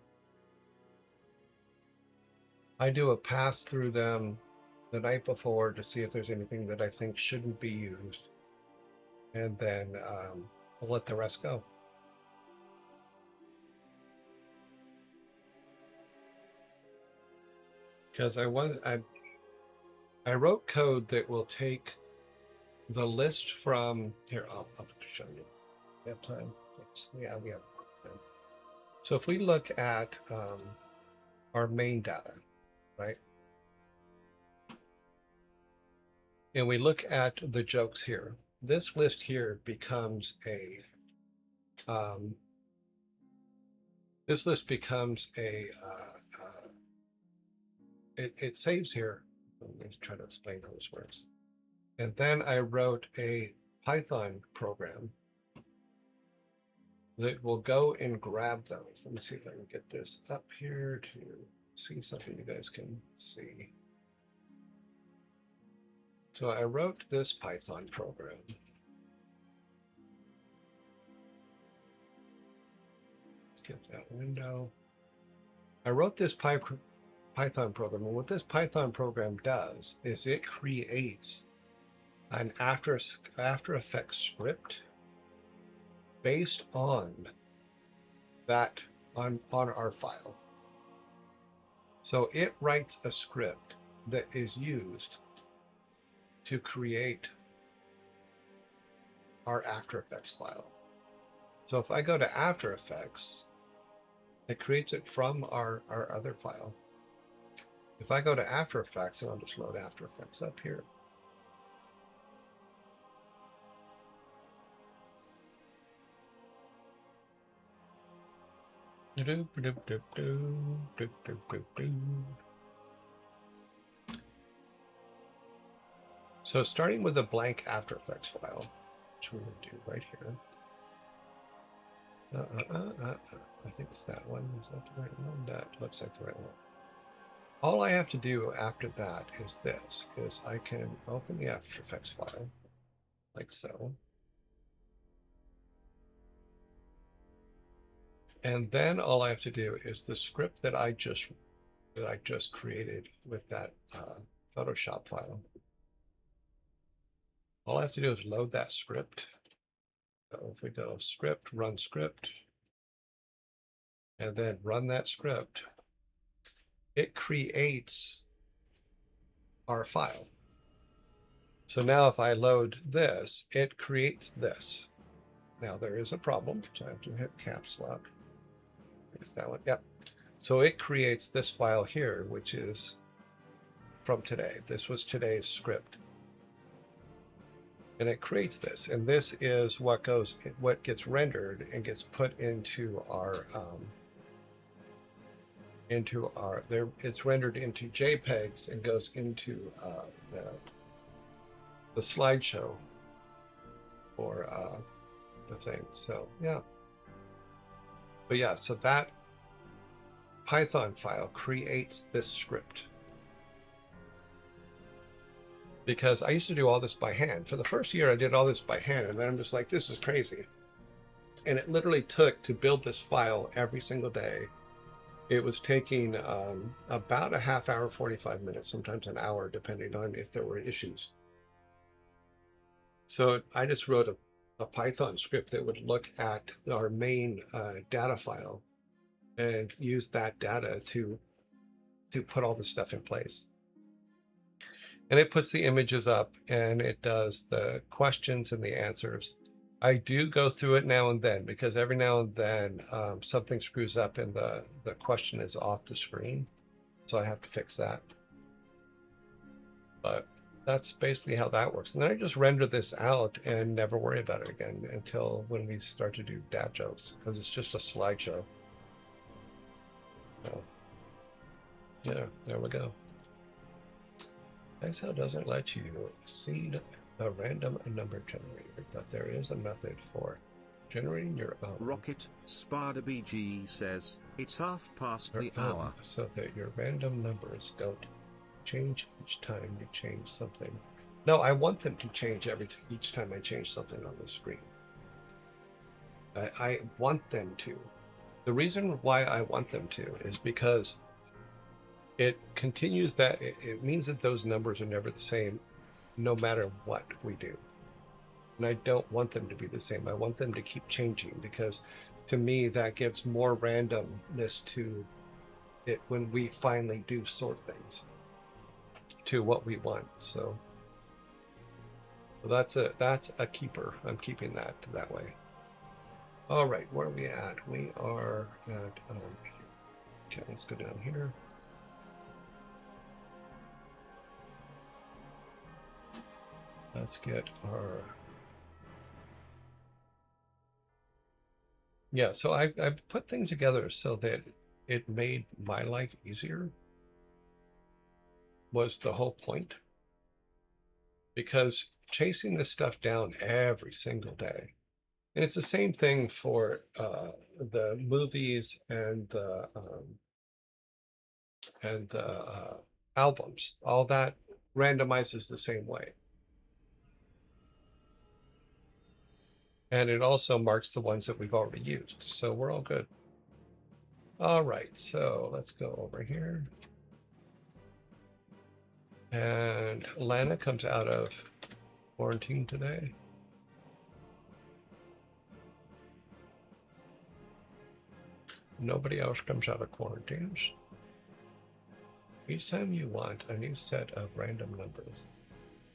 I do a pass through them the night before to see if there's anything that I think shouldn't be used. And then I'll let the rest go. Because I wrote code that will take the list from here. I'll show you. We have time. Yeah, we have time. So if we look at our main data, right? And we look at the jokes here. This list here becomes a it saves here. Let me try to explain how this works. And then I wrote a Python program that will go and grab those. Let me see if I can get this up here to see something you guys can see. So I wrote this Python program. Skip that window. I wrote this Python program, and what this Python program does is it creates an After Effects script based on that on our file. So it writes a script that is used to create our After Effects file. So if I go to After Effects, it creates it from our other file. If I go to After Effects, and I'll just load After Effects up here. So starting with a blank After Effects file, which we're going to do right here. I think it's that one. Is that the right one? That looks like the right one. All I have to do after that is this, is I can open the After Effects file, like so. And then all I have to do is the script that I just created with that Photoshop file. All I have to do is load that script. So if we go script, run script, and then run that script, it creates our file. So now if I load this, it creates this. Now there is a problem, so I have to hit caps lock. Is that one? Yep. So it creates this file here, which is from today. This was today's script. And it creates this, and this is what gets rendered and gets put into our it's rendered into JPEGs and goes into the slideshow for the thing. So yeah, but yeah, so that Python file creates this script. Because I used to do all this by hand. For the first year, I did all this by hand, and then I'm just like, this is crazy. And it literally took to build this file every single day. It was taking about a half hour, 45 minutes, sometimes an hour, depending on if there were issues. So I just wrote a Python script that would look at our main data file and use that data to put all this stuff in place. And it puts the images up, and it does the questions and the answers. I do go through it now and then because every now and then something screws up and the question is off the screen. So I have to fix that. But that's basically how that works. And then I just render this out and never worry about it again until when we start to do dad jokes, because it's just a slideshow. So, yeah, there we go. Excel doesn't let you seed a random number generator, but there is a method for generating your own. Rocket Spada BG says, it's half past the hour. So that your random numbers don't change each time you change something. No, I want them to change each time I change something on the screen. I want them to. The reason why I want them to is because it continues that it means that those numbers are never the same no matter what we do. And I don't want them to be the same. I want them to keep changing because to me that gives more randomness to it when we finally do sort things to what we want. So that's a keeper. I'm keeping that way. All right, where are we at? We are at okay, let's go down here. Let's get our so I put things together so that it made my life easier, was the whole point. Because chasing this stuff down every single day, and it's the same thing for the movies and the albums. All that randomizes the same way. And it also marks the ones that we've already used. So we're all good. All right, so let's go over here. And Lana comes out of quarantine today. Nobody else comes out of quarantines. Each time you want a new set of random numbers,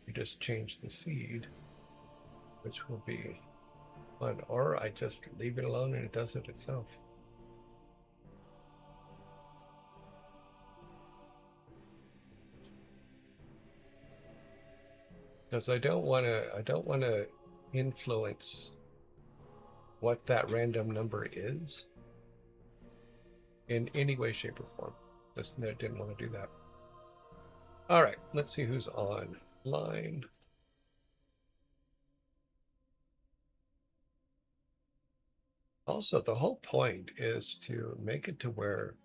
you just change the seed, which will be fun, or I just leave it alone and it does it itself. Because I don't want to influence what that random number is in any way, shape, or form. Just didn't want to do that. All right, let's see who's online. Also, the whole point is to make it to where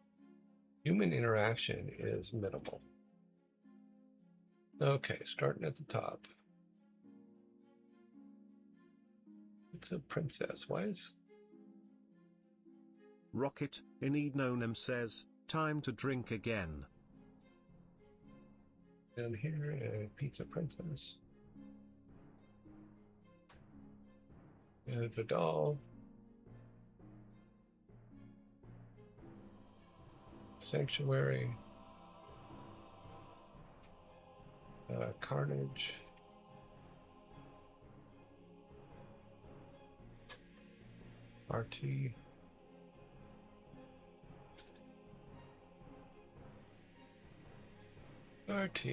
human interaction is minimal. Okay, starting at the top. It's a princess. Why is... Rocket Inednonem says, time to drink again. Down here, a pizza princess. And Vidal. Sanctuary. Carnage. RT. RT.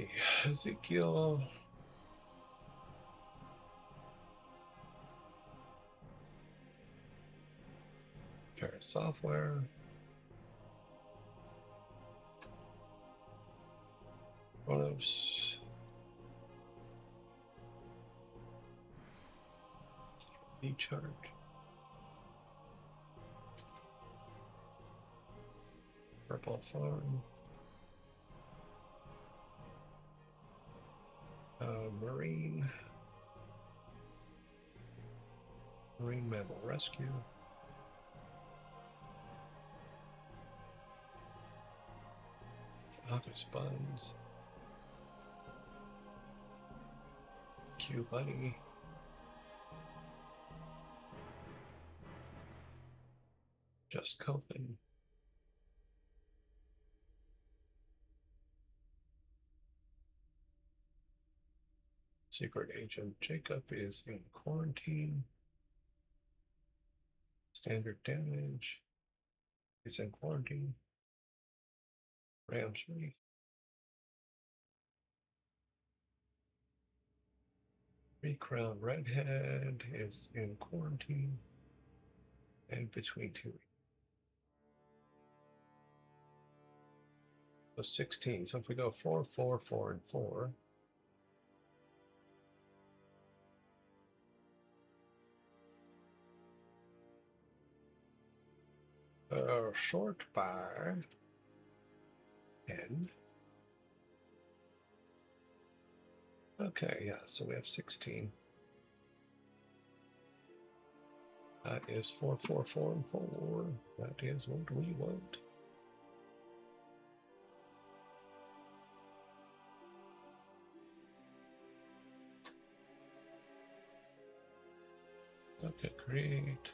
Ezekiel. Fair software. Photos. E-chart. Purple Farm. Marine Mammal Rescue. August Buns. Q Bunny. Just Coven. Secret Agent Jacob is in quarantine. Standard damage. He's in quarantine. Ram's Reef. Three-crown redhead is in quarantine and between two. So 16. So if we go 4, 4, 4, and 4. Short by 10. Okay, yeah, so we have 16. That is 4, 4, 4, and 4. That is what we want. Okay, great.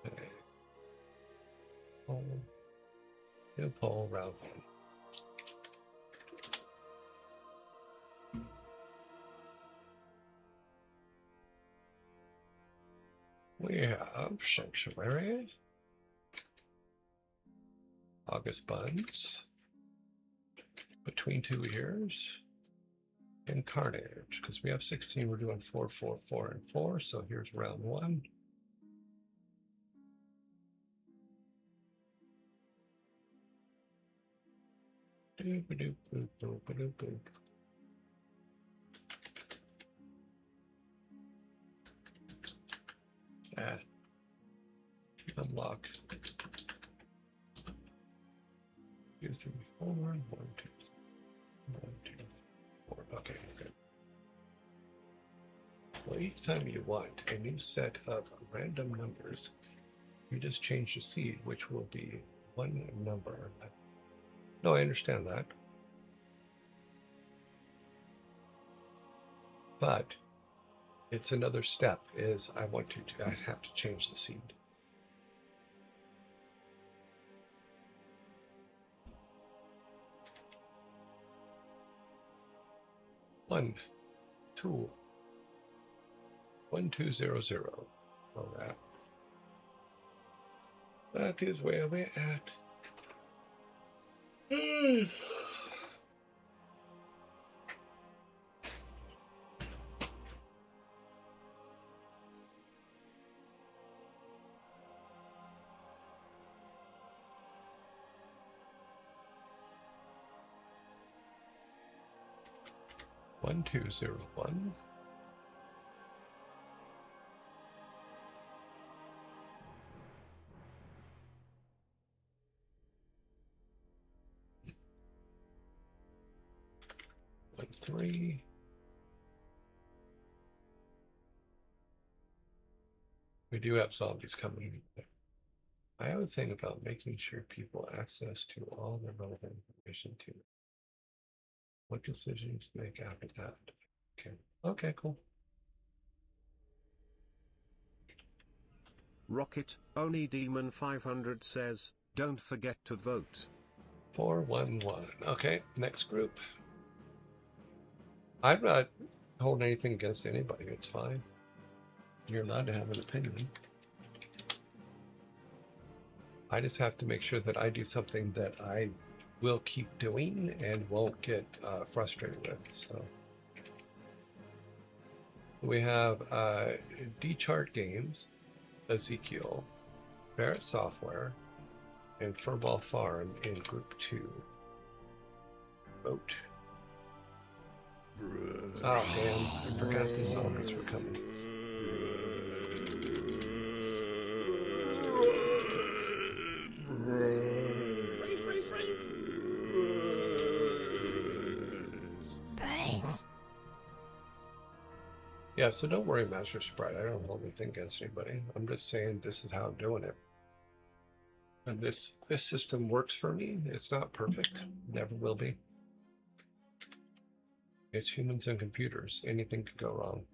Okay. Poll. New poll round 1. We have Sanctuary, August Buns, Between Two Ears, and Carnage. Because we have 16, we're doing 4, 4, 4, and 4. So here's round 1. Unlock. 2, 3, 4, 1, 2, 1, 2, 4. Okay, good. Well, each time you want a new set of random numbers, you just change the seed, which will be one number. No, I understand that. But it's another step is I have to change the seed. One, 2, 1, 2, 0, 0. All right. That is where we're at. 1, 2, 0, 1. One, 3. We do have zombies coming in. I have a thing about making sure people access to all the relevant information to what decisions to make after that. Okay. Okay, cool. Rocket, Oni Demon 500 says, don't forget to vote. 411. Okay, next group. I'm not holding anything against anybody. It's fine. You're allowed to have an opinion. I just have to make sure that I do something that I will keep doing and won't get frustrated with. So we have D-Chart Games, Ezekiel, Barrett Software, and Furball Farm in Group 2. Vote. Oh, damn. I forgot the zombies were coming. Brains. Yeah, so don't worry, Master Sprite. I don't hold anything against anybody. I'm just saying this is how I'm doing it. And this system works for me. It's not perfect. Never will be. It's humans and computers. Anything could go wrong.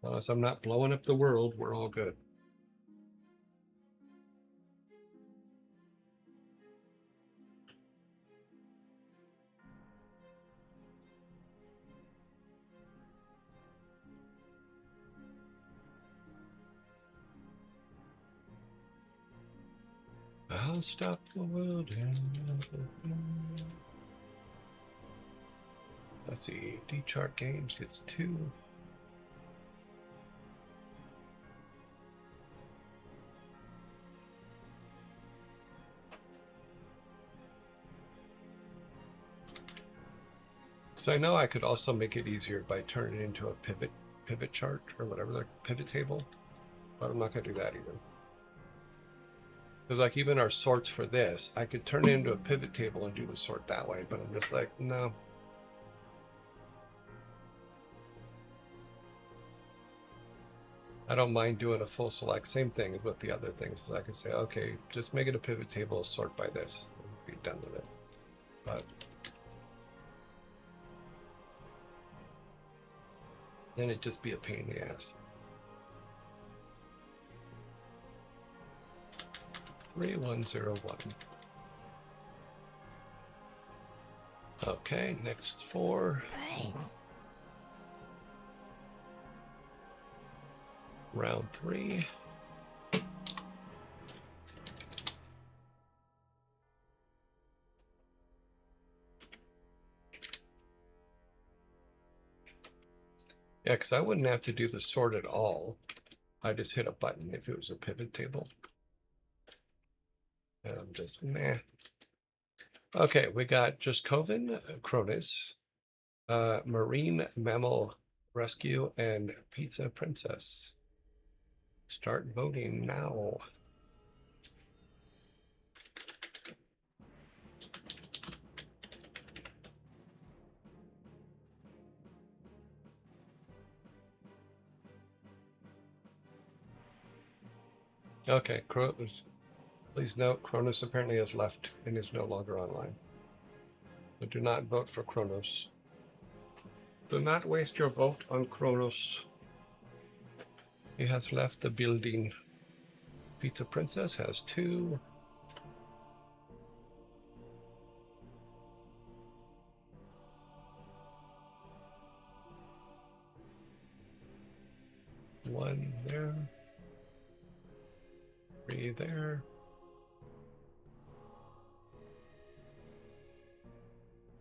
As long as I'm not blowing up the world, we're all good. I'll stop the world and let's see. D-Chart Games gets 2. So I know I could also make it easier by turning it into a pivot chart or whatever, the pivot table, but I'm not going to do that either. Because like even our sorts for this, I could turn it into a pivot table and do the sort that way, but I'm just like, no. I don't mind doing a full select. Same thing with the other things. I can say, okay, just make it a pivot table, sort by this, and be done with it. But then it'd just be a pain in the ass. 3101. Okay, next 4. Round 3. Yeah, because I wouldn't have to do the sort at all. I just hit a button if it was a pivot table. And I'm just, meh. Okay, we got just Coven, Cronus, Marine Mammal Rescue, and Pizza Princess. Start voting now. Okay, Cronus. Please note, Cronus apparently has left and is no longer online. So do not vote for Cronus. Do not waste your vote on Cronus. He has left the building. Pizza Princess has 2. One there. 3 there.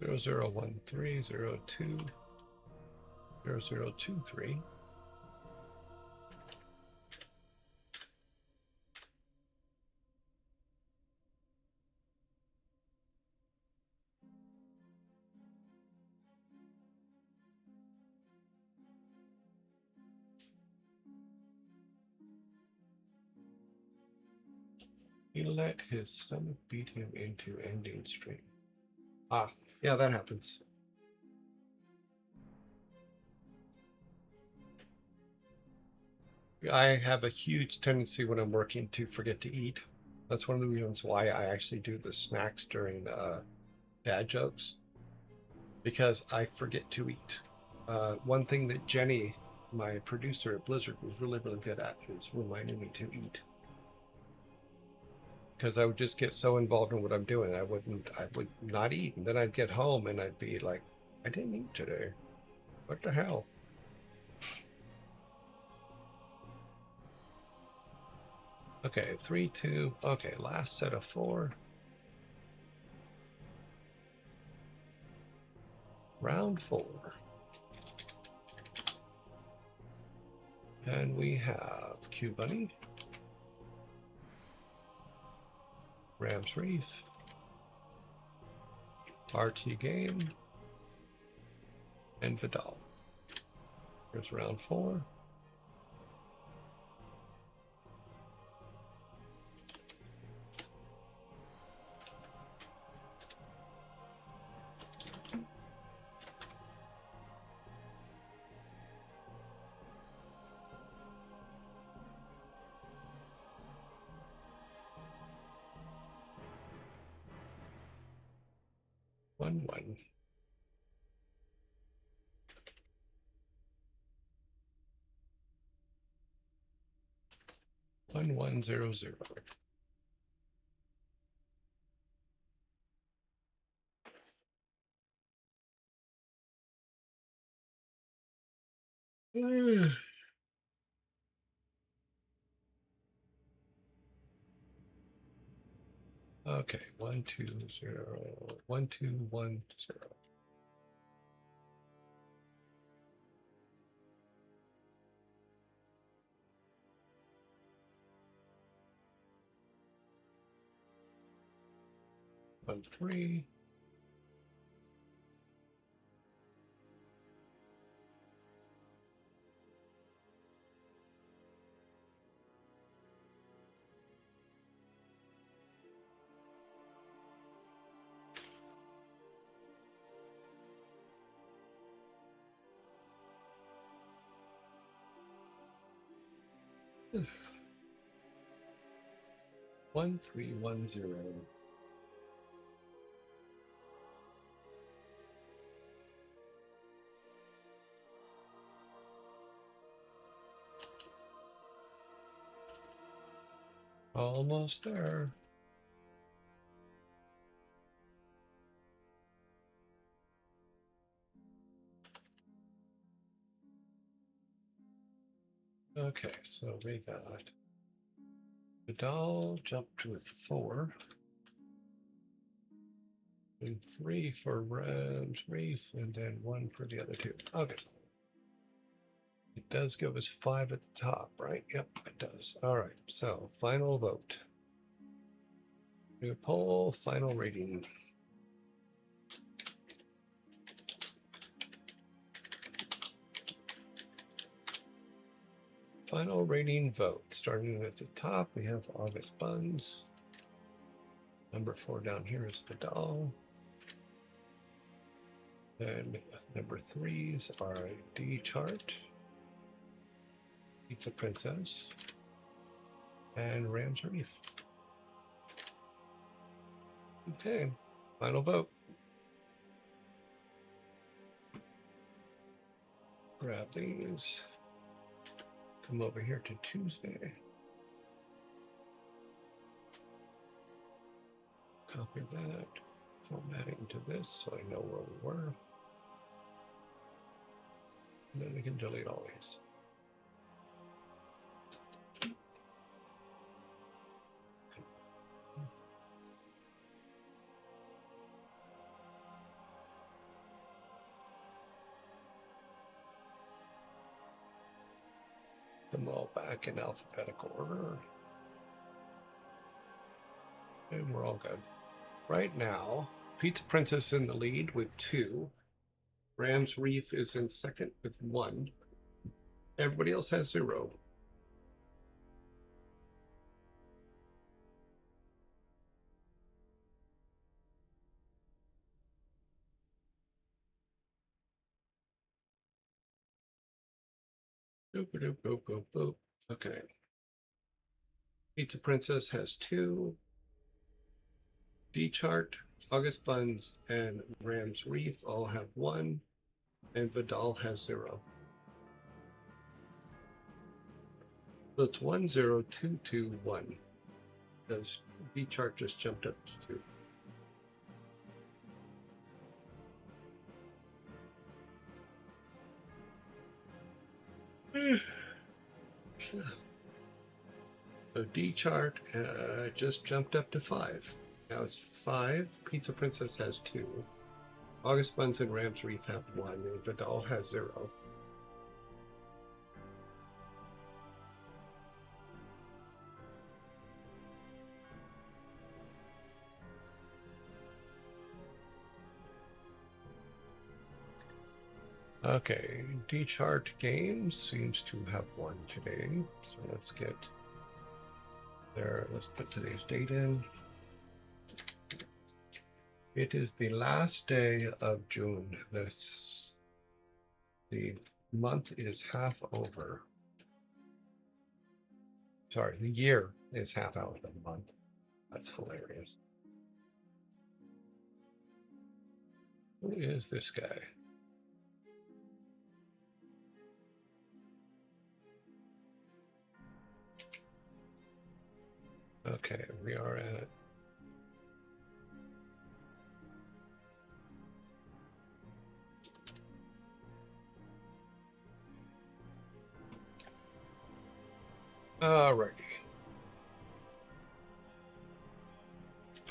0013, 02, 0023. He let his stomach beat him into ending stream. Ah, yeah, that happens. I have a huge tendency when I'm working to forget to eat. That's one of the reasons why I actually do the snacks during dad jokes, because I forget to eat. One thing that Jenny, my producer at Blizzard, was really, really good at is reminding me to eat. Because I would just get so involved in what I'm doing, I would not eat, and then I'd get home and I'd be like, I didn't eat today. What the hell? Okay, 3, 2. Okay, last set of 4. Round 4. And we have Q Bunny, Rams Reef, RT Game, and Vidal. Here's round 4. One. 1100. Okay, 120 1210. One three. One three 1 0. Almost there. Okay, so we got the doll jumped with 4. And 3 for Rams Reef, and then 1 for the other 2. Okay. It does give us 5 at the top, right? Yep, it does. All right, so final vote. New poll, final rating. Final rating vote. Starting at the top, we have August Buns. Number 4 down here is the doll. Then number 3s are D Chart, Pizza Princess, and Rams Reef. Okay, final vote. Grab these. Come over here to Tuesday. Copy that. Formatting to this so I know where we were. And then we can delete all these. Them all back in alphabetical order. And we're all good. Right now, Pizza Princess in the lead with 2. Rams Reef is in second with 1. Everybody else has 0. Boop, boop, boop, boop, boop. Okay. Pizza Princess has 2. D Chart, August Buns, and Rams Reef all have 1. And Vidal has 0. So it's 10221. Because D Chart just jumped up to 2. So D Chart just jumped up to 5. Now it's 5. Pizza Princess has 2. August Buns and Rams Reef have 1. And Vidal has 0. Okay, D Chart Games seems to have 1 today. So let's get there. Let's put today's date in. It is the last day of June. The month is half over. Sorry, the year is half out of the month. That's hilarious. Who is this guy? Okay, we are at alrighty.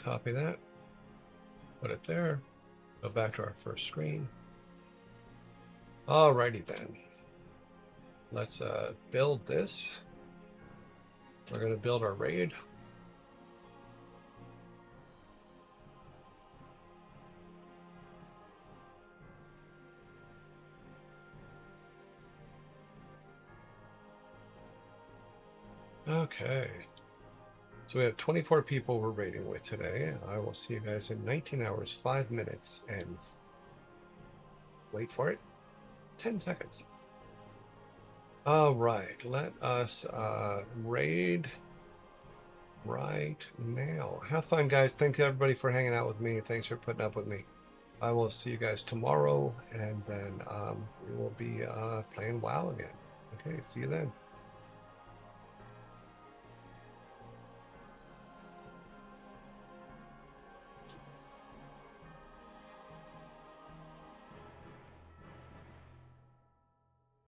copy that. Put it there. Go back to our first screen. Alrighty then. Let's build this. We're going to build our raid. Okay. So we have 24 people we're raiding with today. I will see you guys in 19 hours, 5 minutes, and wait for it, 10 seconds. All right, let us raid right now. Have fun, guys. Thank you, everybody, for hanging out with me. Thanks for putting up with me. I will see you guys tomorrow, and then we will be playing WoW again. Okay, see you then.